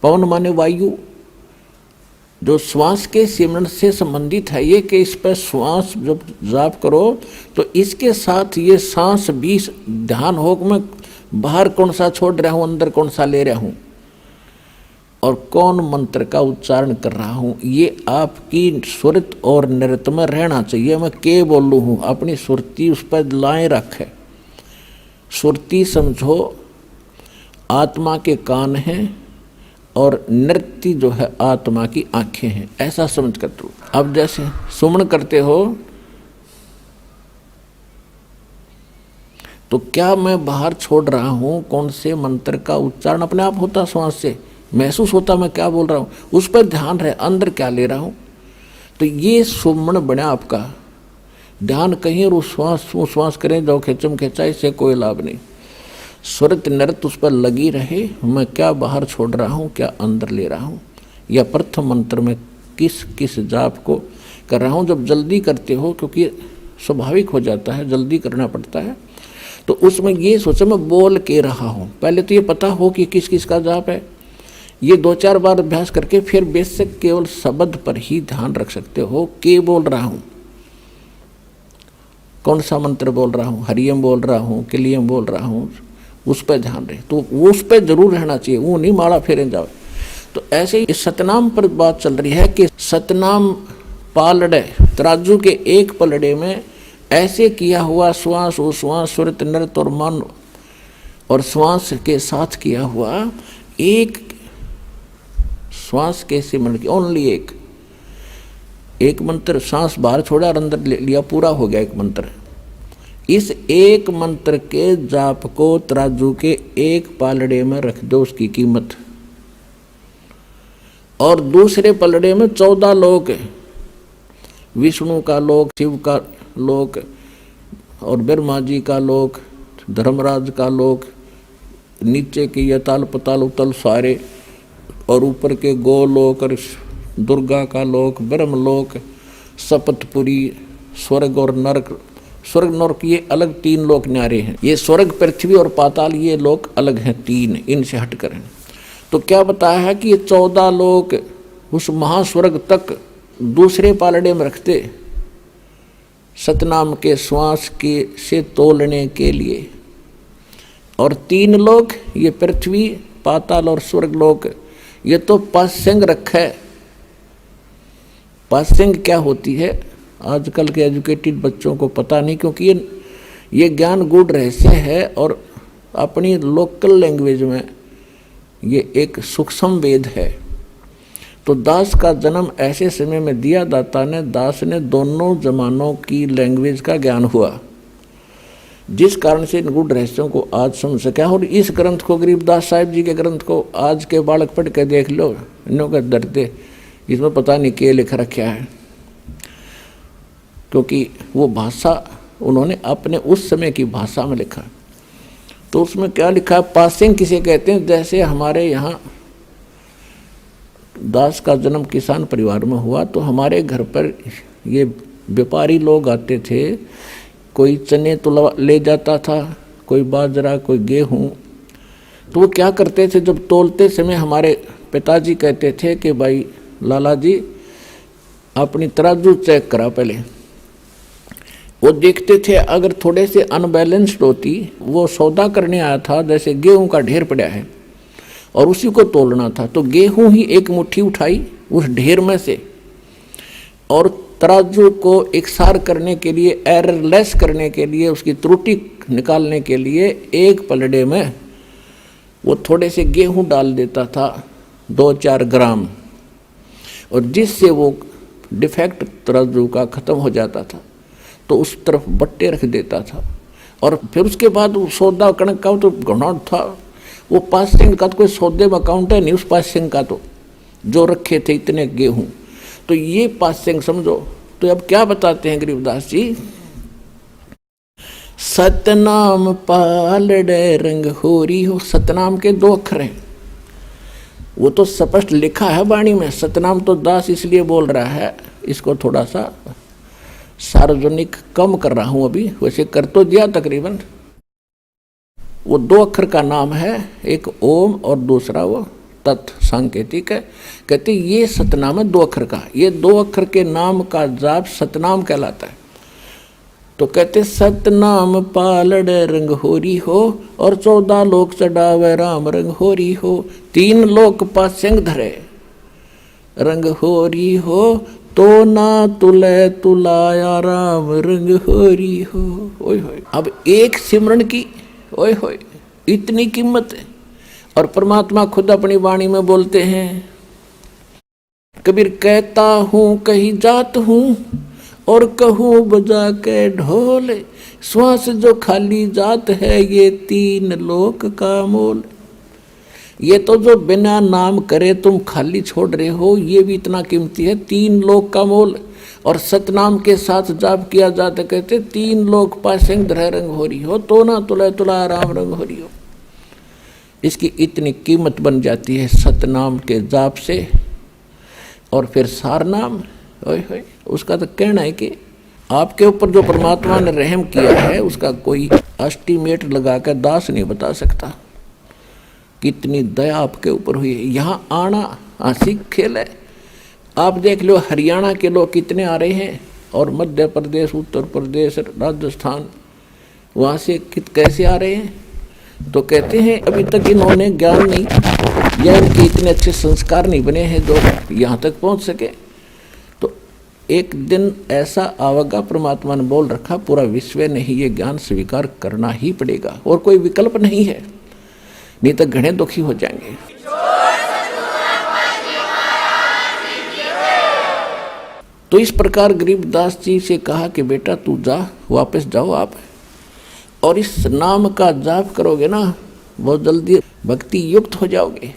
पवन माने वायु, जो श्वास के सिमरण से संबंधित है, ये कि इस पर श्वास जब जाप करो तो इसके साथ ये सांस भी ध्यान हो कि मैं बाहर कौन सा छोड़ रहा हूँ, अंदर कौन सा ले रहा हूँ, और कौन मंत्र का उच्चारण कर रहा हूँ। ये आपकी सुरत और नृत्य में रहना चाहिए। मैं के बोलूँ हूँ, अपनी सुरती उस पर लाए रखे। सुरती समझो आत्मा के कान हैं और नृत्य जो है आत्मा की आंखें हैं, ऐसा समझ कर दो। अब जैसे सुमन करते हो तो क्या मैं बाहर छोड़ रहा हूँ, कौन से मंत्र का उच्चारण अपने आप होता, श्वास से महसूस होता मैं क्या बोल रहा हूँ, उस पर ध्यान रहे, अंदर क्या ले रहा हूँ। तो ये सुमन बने आपका ध्यान कहीं और श्वास करें जाओ खेचम खेचा, इससे कोई लाभ नहीं। स्वरत नृत्य उस पर लगी रहे, मैं क्या बाहर छोड़ रहा हूँ, क्या अंदर ले रहा हूँ, या प्रथम मंत्र में किस किस जाप को कर रहा हूँ। जब जल्दी करते हो, क्योंकि स्वाभाविक हो जाता है, जल्दी करना पड़ता है। तो उसमें ये सोचो मैं बोल के रहा हूँ, पहले तो ये पता हो कि किस किस का जाप है। ये 2-4 बार अभ्यास करके फिर बेसिक केवल शब्द पर ही ध्यान रख सकते हो। के बोल रहा हूँ, कौन सा मंत्र बोल रहा हूँ, हरियम बोल रहा हूँ, किलियम बोल रहा हूँ, उस पर ध्यान रहे। तो उस पर जरूर रहना चाहिए, वो नहीं माला फेरे जाओ। तो ऐसे ही सतनाम पर बात चल रही है कि सतनाम पालड़े, तराजू के एक पलड़े में ऐसे किया हुआ श्वास उश्वास सुरत नृत और मन और श्वास के साथ किया हुआ एक श्वास के सिमरण की ओनली एक मंत्र, सांस बाहर छोड़ा और अंदर ले लिया, पूरा हो गया एक मंत्र। इस एक मंत्र के जाप को तराजू के एक पालड़े में रख दो, उसकी कीमत। और दूसरे पलड़े में 14 लोक, विष्णु का लोक, शिव का लोक और ब्रह्मा जी का लोक, धर्मराज का लोक, नीचे के यताल पताल उतल सारे, और ऊपर के गोलोक और दुर्गा का लोक, ब्रह्मलोक, सपतपुरी, स्वर्ग और नरक। स्वर्ग नरक ये अलग 3 लोक न्यारे हैं। ये स्वर्ग, पृथ्वी और पाताल ये लोक अलग हैं 3, इनसे हटकर हैं। तो क्या बताया है कि ये 14 लोक उस महास्वर्ग तक दूसरे पालड़े में रखते सतनाम के श्वास के से तोलने के लिए। और 3 लोक ये पृथ्वी, पाताल और स्वर्ग लोक, ये तो पास्यंग रखा है। पास्यंग क्या होती है आजकल के एजुकेटेड बच्चों को पता नहीं, क्योंकि ये ज्ञान गूढ़ रहस्य है और अपनी लोकल लैंग्वेज में ये एक सूक्ष्म वेद है। तो दास का जन्म ऐसे समय में दिया, दाता ने दास ने दोनों जमानों की लैंग्वेज का ज्ञान हुआ, जिस कारण से इन गूढ़ रहस्यों को आज समझ सका। और इस ग्रंथ को, गरीबदास साहिब जी के ग्रंथ को आज के बालक पढ़ के देख लो, इन्हों का डरते इसमें पता नहीं क्या लिख रखा है, क्योंकि वो भाषा उन्होंने अपने उस समय की भाषा में लिखा। तो उसमें क्या लिखा है, पासिंग किसे कहते हैं। जैसे हमारे यहाँ दास का जन्म किसान परिवार में हुआ, तो हमारे घर पर ये व्यापारी लोग आते थे, कोई चने तुला ले जाता था, कोई बाजरा, कोई गेहूँ। तो वो क्या करते थे, जब तोलते समय हमारे पिताजी कहते थे कि भाई लाला जी अपनी तराजू चेक करा पहले। वो देखते थे अगर थोड़े से अनबैलेंस्ड होती, वो सौदा करने आया था, जैसे गेहूं का ढेर पड़ा है और उसी को तोलना था, तो गेहूं ही एक मुट्ठी उठाई उस ढेर में से, और तराजू को एकसार करने के लिए, एररलेस करने के लिए, उसकी त्रुटि निकालने के लिए एक पलड़े में वो थोड़े से गेहूं डाल देता था, 2-4 ग्राम, और जिससे वो डिफेक्ट तराजू का ख़त्म हो जाता था। तो उस तरफ बट्टे रख देता था। और फिर उसके बाद वो सौदा कणक का तो घना था, वो पासिंग का तो कोई सौदे में अकाउंट है नहीं उस पासिंग का, तो जो रखे थे इतने गेहूं, तो ये पासिंग समझो। तो अब क्या बताते हैं गरीबदास जी, सतनाम पालड़े रंग होरी हो। सतनाम के 2 अक्षर हैं, वो तो स्पष्ट लिखा है वाणी में। सतनाम तो दास इसलिए बोल रहा है, इसको थोड़ा सा सार्वजनिक कम कर रहा हूं अभी, वैसे कर तो दिया तकरीबन। वो 2 अक्षर का नाम है, एक ओम और दूसरा वो तत् सांकेतिक है। कहते ये सतनाम है 2 अक्षर का, ये 2 अक्षर के नाम का जाप सतनाम कहलाता है। तो कहते सतनाम पालड़ रंग होरी हो, और 14 लोक चढ़ावे राम रंग होरी हो। 3 लोक पासेंग धरे रंग होरी हो, तो ना तुले तुलाया राम रंग होरी हो। ओए होए, अब एक सिमरन की ओए होए इतनी कीमत है। और परमात्मा खुद अपनी वाणी में बोलते हैं, कबीर कहता हूँ कहीं जात हूँ और कहूँ बजा के ढोल, श्वास जो खाली जात है ये 3 लोक का मोल। ये तो जो बिना नाम करे तुम खाली छोड़ रहे हो, ये भी इतना कीमती है, 3 लोक का मोल। और सतनाम के साथ जाप किया जाता, कहते 3 लोक पासेंग धरे रंग हो रही हो, तो ना तुला तुला राम रंग हो रही हो। इसकी इतनी कीमत बन जाती है सतनाम के जाप से। और फिर सार नाम, ओए होए, उसका तो कहना है कि आपके ऊपर जो परमात्मा ने रहम किया है उसका कोई एस्टीमेट लगाकर दास नहीं बता सकता। कितनी दया आपके ऊपर हुई है। यहाँ आना हंसी खेल है। आप देख लो हरियाणा के लोग कितने आ रहे हैं, और मध्य प्रदेश, उत्तर प्रदेश, राजस्थान, वहाँ से कैसे आ रहे हैं। तो कहते हैं अभी तक इन्होंने ज्ञान नहीं या इनके इतने अच्छे संस्कार नहीं बने हैं जो यहाँ तक पहुँच सके। तो एक दिन ऐसा आवेगा, परमात्मा ने बोल रखा, पूरा विश्व ने ही ये ज्ञान स्वीकार करना ही पड़ेगा और कोई विकल्प नहीं है, नहीं तो घने दुखी हो जाएंगे। तो इस प्रकार गरीबदास जी से कहा कि बेटा तू जा, वापस जाओ आप, और इस नाम का जाप करोगे ना बहुत जल्दी भक्ति युक्त हो जाओगे।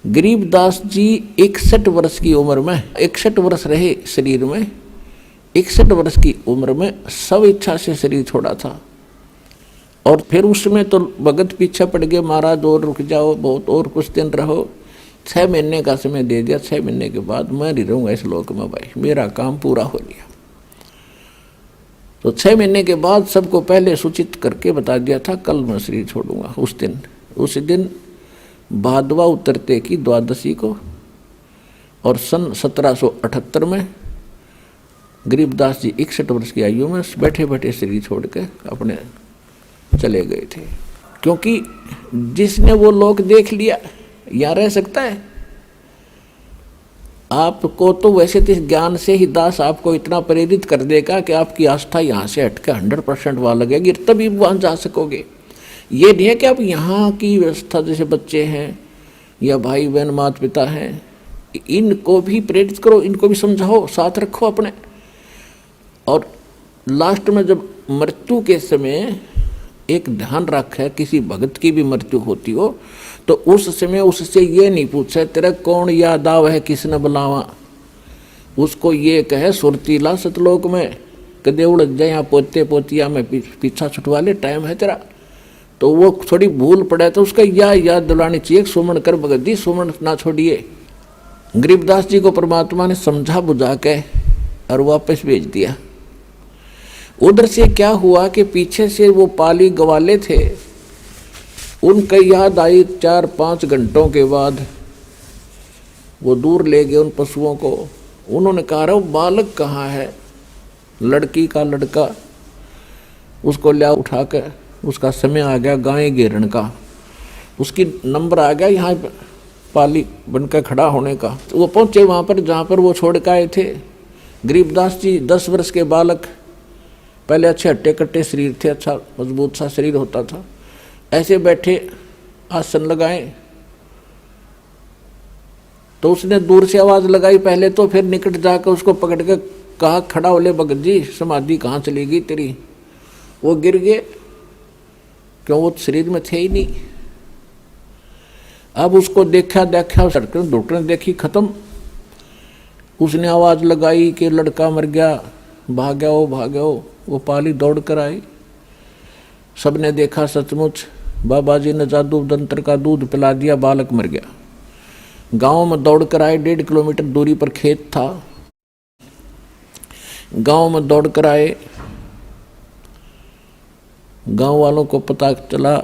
गरीबदास जी 61 वर्ष की उम्र में, 61 वर्ष रहे शरीर में, 61 वर्ष की उम्र में सब इच्छा से शरीर छोड़ा था। और फिर उसमें तो भगत पीछे पड़ गए, महाराज और रुक जाओ, बहुत और कुछ दिन रहो। 6 महीने का समय दे दिया। 6 महीने के बाद मैं नहीं रहूँगा इस लोक में भाई, मेरा काम पूरा हो गया। तो 6 महीने के बाद सबको पहले सूचित करके बता दिया था कल मैं शरीर छोड़ूंगा। उस दिन भादवा उतरते की द्वादशी को, और सन 1778 में गरीबदास जी 61 वर्ष की आयु में बैठे बैठे शरीर छोड़ के अपने चले गए थे। क्योंकि जिसने वो लोक देख लिया यहाँ रह सकता है। आपको तो वैसे तो इस ज्ञान से ही दास आपको इतना प्रेरित कर देगा कि आपकी आस्था यहाँ से हटकर 100% वहाँ लगेगी, तभी वहाँ जा सकोगे। ये नहीं है कि आप यहाँ की व्यवस्था, जैसे बच्चे हैं या भाई बहन माता पिता हैं, इनको भी प्रेरित करो, इनको भी समझाओ, साथ रखो अपने। और लास्ट में जब मृत्यु के समय एक ध्यान रखे, किसी भगत की भी मृत्यु होती हो तो उस समय उससे ये नहीं पूछे तेरा कौन याद आव है, किसने बुलावा। उसको ये कहे सुरतीला सतलोक में कदे उड़ जाए, यहाँ पोते पोतिया में पीछा छुटवा ले, टाइम है तेरा। तो वो थोड़ी भूल पड़े तो उसका याद दिलानी चाहिए, सुमन कर भगत जी, सुमन ना छोड़िए। गरीबदास जी को परमात्मा ने समझा बुझा के और वापस भेज दिया। उधर से क्या हुआ कि पीछे से वो पाली गवाले थे, उनका याद आई 4-5 घंटों के बाद। वो दूर ले गए उन पशुओं को। उन्होंने कहा रे बालक कहाँ है, लड़की का लड़का, उसको लिया उठा के, उसका समय आ गया गाय घेरन का, उसकी नंबर आ गया यहाँ पाली बनकर खड़ा होने का। तो वो पहुँचे वहाँ पर जहाँ पर वो छोड़ के आए थे। गरीबदास जी 10 वर्ष के बालक, पहले अच्छे हट्टे कट्टे शरीर थे, अच्छा मजबूत सा शरीर होता था, ऐसे बैठे आसन लगाए। तो उसने दूर से आवाज़ लगाई पहले तो, फिर निकट जाकर उसको पकड़ के कहा खड़ा हो ले भगत जी, समाधि कहाँ चली गई तेरी। वो गिर गए, क्यों वो शरीर में थे ही नहीं। अब उसको देखा सड़क डॉक्टर ने देखी, खत्म। उसने आवाज़ लगाई कि लड़का मर गया, भाग्यो। वो पाली दौड़ कर आई, सबने देखा सचमुच बाबा जी ने जादू तंत्र का दूध पिला दिया, बालक मर गया। गांव में दौड़ कर आए, 1.5 किलोमीटर दूरी पर खेत था, गांव में दौड़ कर आए। गांव वालों को पता चला,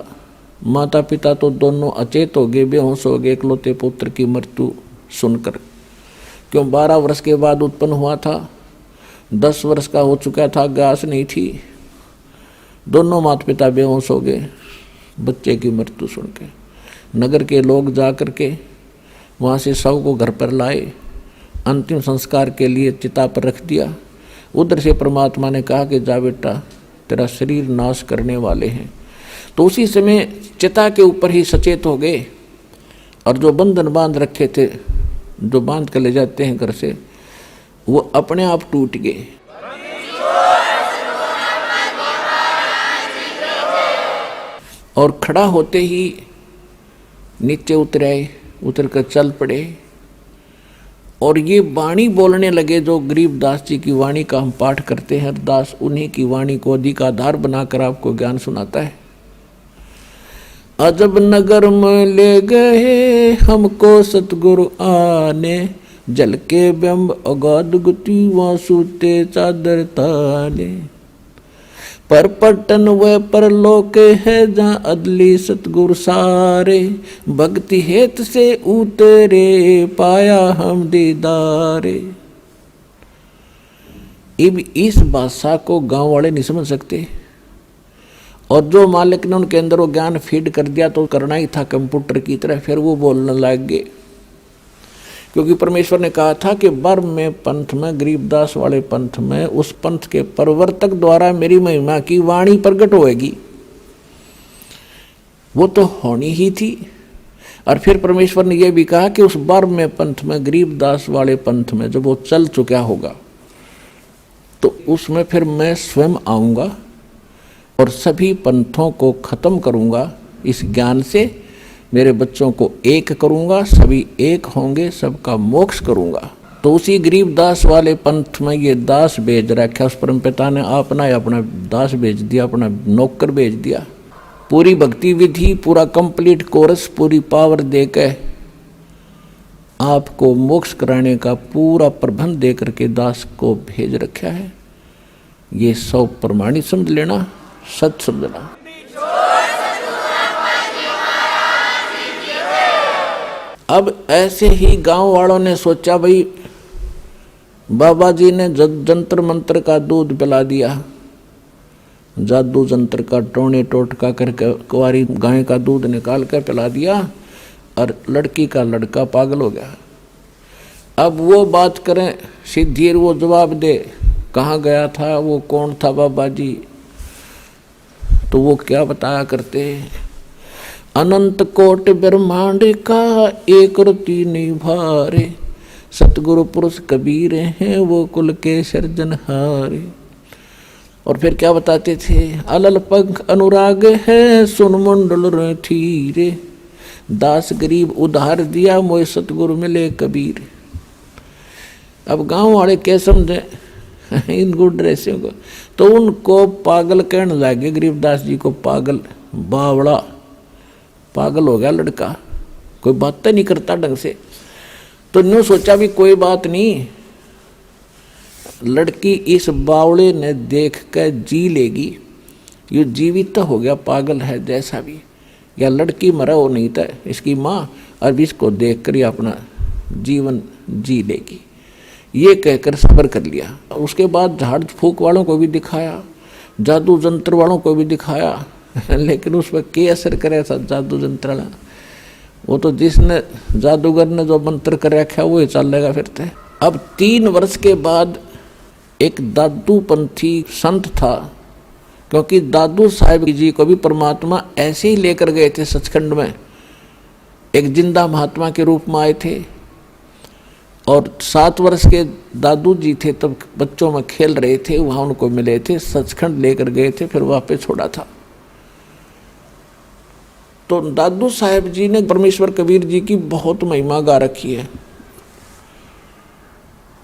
माता पिता तो दोनों अचेत हो गए, बेहोश हो गए इकलौते पुत्र की मृत्यु सुनकर। क्यों 12 वर्ष के बाद उत्पन्न हुआ था, 10 वर्ष का हो चुका था, गास नहीं थी। दोनों माता पिता बेहोश हो गए बच्चे की मृत्यु सुन के। नगर के लोग जा कर के वहाँ से शव को घर पर लाए, अंतिम संस्कार के लिए चिता पर रख दिया। उधर से परमात्मा ने कहा कि जा बेटा, तेरा शरीर नाश करने वाले हैं। तो उसी समय चिता के ऊपर ही सचेत हो गए, और जो बंधन बांध रखे थे, जो बांध कर ले जाते हैं घर से, वो अपने आप टूट गए। और खड़ा होते ही नीचे उतर आए, उतर कर चल पड़े, और ये वाणी बोलने लगे। जो गरीबदास जी की वाणी का हम पाठ करते हैं, दास उन्हीं की वाणी को अधिक आधार बनाकर आपको ज्ञान सुनाता है। अजब नगर में ले गए हमको सतगुरु आने, जल के बिंब अगाध गति वासुते चादर ताले। पर पटन व परलोक है जहाँ अदली सतगुरु सारे। भक्ति हेत से उतरे पाया हम दीदारे। अब इस भाषा को गांव वाले नहीं समझ सकते, और जो मालिक ने उनके अंदर वो ज्ञान फीड कर दिया तो करना ही था कंप्यूटर की तरह, फिर वो बोलने लग गए। क्योंकि परमेश्वर ने कहा था कि बर्म में पंथ में, गरीबदास वाले पंथ में, उस पंथ के प्रवर्तक द्वारा मेरी महिमा की वाणी प्रकट होएगी। वो तो होनी ही थी। और फिर परमेश्वर ने यह भी कहा कि उस बर्म में पंथ में, गरीबदास वाले पंथ में जब वो चल चुका होगा तो उसमें फिर मैं स्वयं आऊँगा और सभी पंथों को खत्म करूँगा। इस ज्ञान से मेरे बच्चों को एक करूँगा, सभी एक होंगे, सबका मोक्ष करूँगा। तो उसी गरीबदास वाले पंथ में ये दास भेज रखा। उस परमपिता ने अपना दास भेज दिया, अपना नौकर भेज दिया। पूरी भक्ति विधि, पूरा कंप्लीट कोर्स, पूरी पावर देकर आपको मोक्ष कराने का पूरा प्रबंध दे करके दास को भेज रखा है। ये 100 प्रमाणित समझ लेना, सच समझना। अब ऐसे ही गांव वालों ने सोचा, भाई बाबा जी ने जंतर मंत्र का दूध पिला दिया, जादू जंत्र का टोने टोटका करके कुंवारी गाय का दूध निकाल कर पिला दिया और लड़की का लड़का पागल हो गया। अब वो बात करें सिद्धि, वो जवाब दे कहाँ गया था, वो कौन था बाबा जी, तो वो क्या बताया करते, अनंत कोट ब्रह्मांड का एक रति निभारे। सतगुरु पुरुष कबीर हैं वो कुल के सर्जनहारे। और फिर क्या बताते थे, अलल पंख अनुराग है सुन मुंडल रठीरे। दास गरीब उधार दिया मोय सतगुरु मिले कबीर। अब गांव वाले क्या समझे इन गुड ड्रेसियों को, तो उनको पागल कहने लगे। गरीबदास जी को पागल, बावड़ा, पागल हो गया लड़का, कोई बात नहीं करता ढंग से। तो न्यू सोचा भी कोई बात नहीं, लड़की इस बावड़े ने देख कर जी लेगी, ये जीवित तो हो गया, पागल है जैसा भी, या लड़की मरा हो नहीं था इसकी माँ, अब इसको देख कर ही अपना जीवन जी लेगी, ये कहकर सब्र कर लिया। उसके बाद झाड़ फूक वालों को भी दिखाया, जादू जंत्र वालों को भी दिखाया, लेकिन उस पर क्या असर करे था जादू जंत्र वाला, वो तो जिसने जादूगर ने जो मंत्र कर रखा वो ही चलेगा फिर थे। अब 3 वर्ष के बाद एक दादू पंथी संत था, क्योंकि दादू साहब जी को भी परमात्मा ऐसे ही लेकर गए थे सचखंड में, एक जिंदा महात्मा के रूप में आए थे। और 7 वर्ष के दादू जी थे, तब बच्चों में खेल रहे थे, वहाँ उनको मिले थे, सचखंड लेकर गए थे, फिर वापस छोड़ा था। तो दादू साहब जी ने परमेश्वर कबीर जी की बहुत महिमा गा रखी है।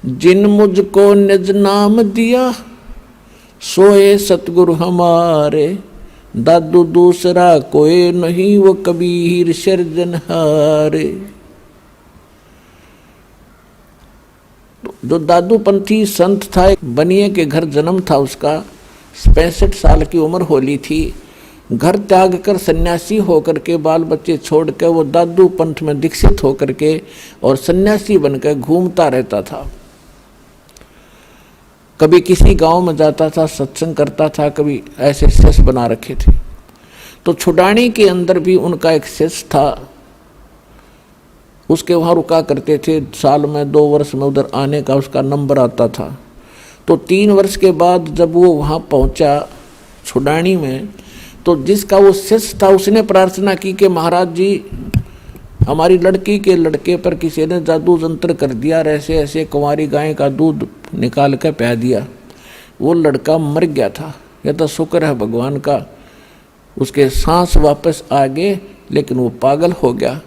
जिन मुझको निज नाम दिया सोए सतगुरु हमारे। दादू दूसरा कोई नहीं वो कबीर सिरजनहारे। जो दादू पंथी संत था, बनिए के घर जन्म था उसका, 65 साल की उम्र होली थी। घर त्याग कर सन्यासी होकर के, बाल बच्चे छोड़कर वो दादू पंथ में दीक्षित होकर के और सन्यासी बनकर घूमता रहता था। कभी किसी गांव में जाता था, सत्संग करता था, कभी ऐसे शिष्य बना रखे थे। तो छुडानी के अंदर भी उनका एक शिष्य था, उसके वहाँ रुका करते थे, साल में 2 वर्ष में उधर आने का उसका नंबर आता था। तो 3 वर्ष के बाद जब वो वहाँ पहुँचा छुडानी में, तो जिसका वो शिष्य था उसने प्रार्थना की कि महाराज जी हमारी लड़की के लड़के पर किसी ने जादू जंत्र कर दिया, ऐसे ऐसे कुंवारी गाय का दूध निकाल कर पिला दिया, वो लड़का मर गया था। यह तो शुक्र है भगवान का, उसके सांस वापस आ गए, लेकिन वो पागल हो गया।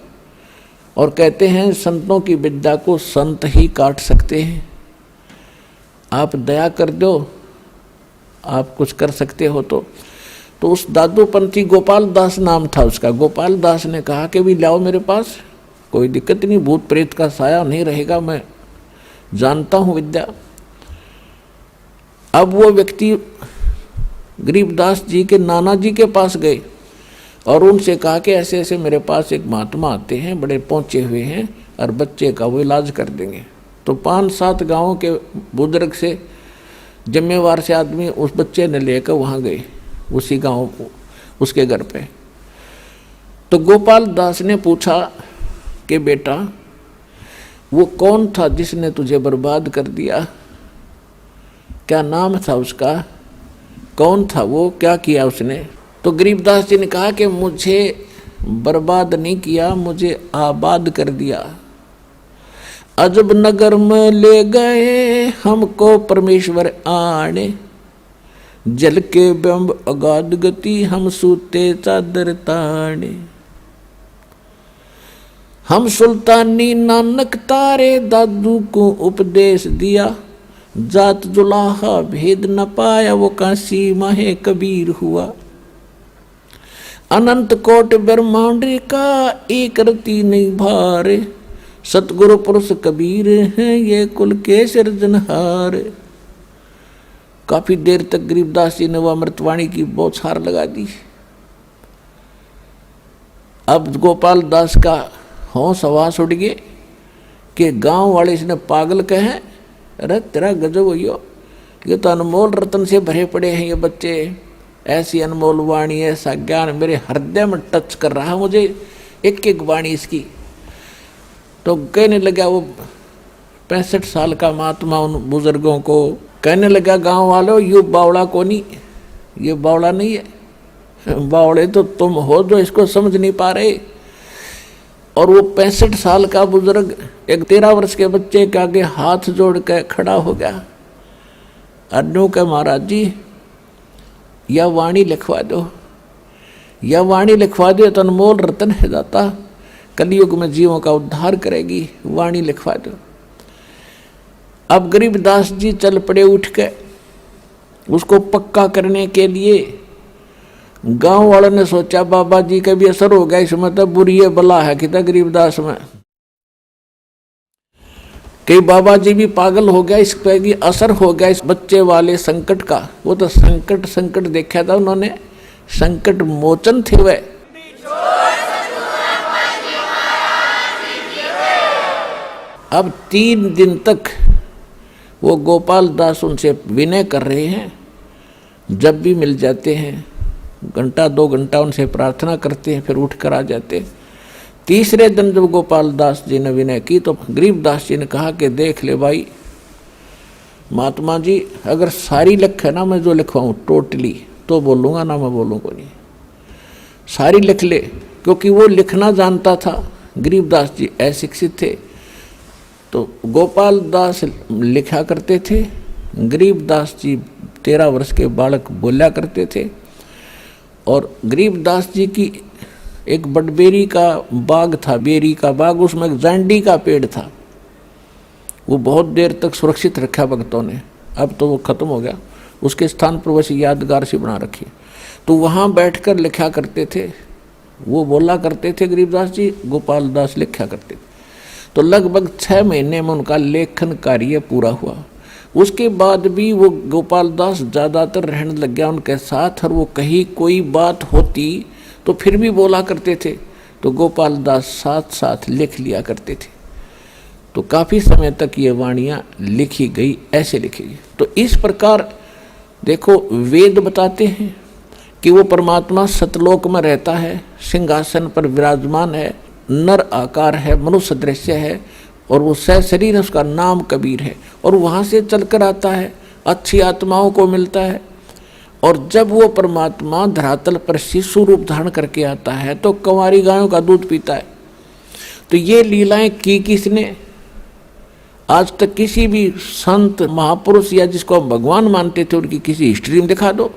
और कहते हैं संतों की विद्या को संत ही काट सकते हैं। आप दया कर दो, आप कुछ कर सकते हो तो उस दादू पंथी गोपाल दास नाम था उसका। गोपाल दास ने कहा कि भी लाओ मेरे पास, कोई दिक्कत नहीं, भूत प्रेत का साया नहीं रहेगा, मैं जानता हूं विद्या। अब वो व्यक्ति गरीबदास जी के नाना जी के पास गए और उनसे कहा कि ऐसे ऐसे मेरे पास एक महात्मा आते हैं, बड़े पहुंचे हुए हैं और बच्चे का वो इलाज कर देंगे। तो 5-7 गांवों के बुजुर्ग से जिम्मेवार से आदमी उस बच्चे ने लेकर वहाँ गए, उसी गांव उसके घर पे। तो गोपाल दास ने पूछा कि बेटा वो कौन था जिसने तुझे बर्बाद कर दिया, क्या नाम था उसका, कौन था वो, क्या किया उसने? तो गरीबदास जी ने कहा कि मुझे बर्बाद नहीं किया, मुझे आबाद कर दिया। अजब नगर में ले गए हमको परमेश्वर आने, जल के बिंब अगाध गति हम सूते चादर ताने। हम सुल्तानी नानक तारे दादू को उपदेश दिया, जात जुलाहा भेद न पाया वो काशी माहे कबीर हुआ। अनंत कोट ब्रह्मांड का एक रति नहीं भारे, सतगुरु पुरुष कबीर हैं ये कुल के सिरजनहार। काफी देर तक गरीबदास जी ने वह अमृतवाणी की बौछार लगा दी। अब गोपाल दास का होश हवास उड़ गए कि गांव वाले इसने पागल कहे, अरे तेरा गजब हो, ये तो अनमोल रतन से भरे पड़े हैं ये बच्चे, ऐसी अनमोल वाणी, ऐसा ज्ञान मेरे हृदय में टच कर रहा है मुझे, एक एक वाणी इसकी। तो कहने लगा वो 65 साल का महात्मा उन बुजुर्गों को कहने लगा, गांव वालों ये बावड़ा को नहीं, ये बावड़ा नहीं है, बावड़े तो तुम हो जो इसको समझ नहीं पा रहे। और वो 65 साल का बुजुर्ग एक 13 वर्ष के बच्चे के आगे हाथ जोड़ कर खड़ा हो गया। अन्नू के महाराज जी यह वाणी लिखवा दो, यह वाणी लिखवा दो तो अनमोल रतन है जाता, कलयुग में जीवों का उद्धार करेगी, वाणी लिखवा दो। अब गरीबदास जी चल पड़े उठ के उसको पक्का करने के लिए। गांव वालों ने सोचा बाबा जी का भी असर हो गया इसमें, तो बुरी है बला है कि गरीबदास में, कई बाबा जी भी पागल हो गया, इस पे भी असर हो गया इस बच्चे वाले संकट का। वो तो संकट देखा था उन्होंने, संकट मोचन थे वह। अब 3 दिन तक वो गोपाल दास उनसे विनय कर रहे हैं, जब भी मिल जाते हैं 1-2 घंटा उनसे प्रार्थना करते हैं, फिर उठ कर आ जाते। तीसरे दिन जब गोपाल दास जी ने विनय की तो गरीबदास जी ने कहा कि देख ले भाई महात्मा जी, अगर सारी लिख है ना मैं जो लिखवाऊँ टोटली तो बोलूँगा ना, मैं बोलूँगा नहीं, सारी लिख ले। क्योंकि वो लिखना जानता था, गरीबदास जी अशिक्षित थे। तो गोपाल दास लिखा करते थे, गरीबदास जी 13 वर्ष के बालक बोला करते थे। और गरीबदास जी की एक बटबेरी का बाग था, बेरी का बाग, उसमें एक जांडी का पेड़ था, वो बहुत देर तक सुरक्षित रखा भक्तों ने, अब तो वो खत्म हो गया, उसके स्थान पर वैसे यादगार सी बना रखी। तो वहाँ बैठकर लिखा करते थे, वो बोला करते थे गरीबदास जी, गोपाल दास लिखा करते थे। तो लगभग 6 महीने में उनका लेखन कार्य पूरा हुआ। उसके बाद भी वो गोपाल दास ज़्यादातर रहने लग गया उनके साथ, और वो कहीं कोई बात होती तो फिर भी बोला करते थे, तो गोपाल दास साथ साथ लिख लिया करते थे। तो काफ़ी समय तक ये वाणियाँ लिखी गई, ऐसे लिखी गई। तो इस प्रकार देखो वेद बताते हैं कि वो परमात्मा सतलोक में रहता है, सिंहासन पर विराजमान है, नर आकार है, मनुष्य दृश्य है, और वो सशरीर है, उसका नाम कबीर है, और वहाँ से चलकर आता है, अच्छी आत्माओं को मिलता है। और जब वो परमात्मा धरातल पर शिशु रूप धारण करके आता है तो कंवारी गायों का दूध पीता है। तो ये लीलाएं की किसने? आज तक किसी भी संत महापुरुष या जिसको हम भगवान मानते थे उनकी किसी हिस्ट्री में दिखा दो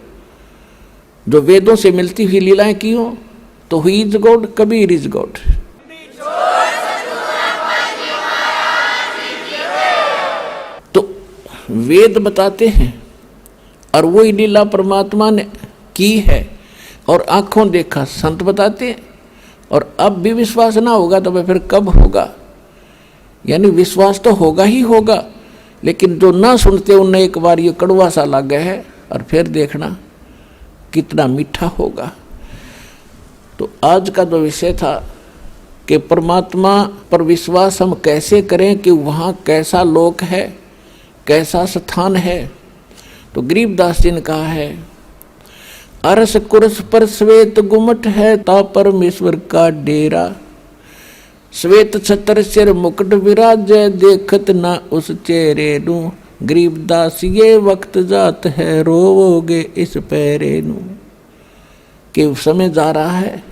जो वेदों से मिलती हुई लीलाएं की हो। तो he is God, Kabir is God. तो वेद बताते हैं और वही लीला परमात्मा ने की है, और आंखों देखा संत बताते हैं। और अब भी विश्वास ना होगा तो फिर कब होगा? यानी विश्वास तो होगा ही होगा, लेकिन जो ना सुनते उन्हें एक बार ये कड़वा सा लगे है, और फिर देखना कितना मीठा होगा। तो आज का जो विषय था कि परमात्मा पर विश्वास हम कैसे करें, कि वहाँ कैसा लोक है, कैसा स्थान है। तो गरीबदास जी ने कहा है, अरस कुरस पर श्वेत गुमट है, ता परमेश्वर का डेरा। श्वेत छत्र सिर मुकुट विराजय, देखत ना उस चेहरे नू। गरीबदास ये वक्त जात है, रोवोगे इस पैरे नू। कि समय जा रहा है,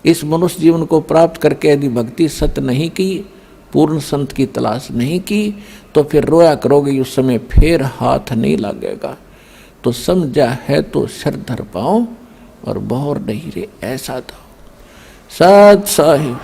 इस मनुष्य जीवन को प्राप्त करके यदि भक्ति सत्य नहीं की, पूर्ण संत की तलाश नहीं की, तो फिर रोया करोगे, उस समय फिर हाथ नहीं लगेगा। तो समझा है तो सर धर पाओ और बहुर नहीं रे, ऐसा था। सत साहिब।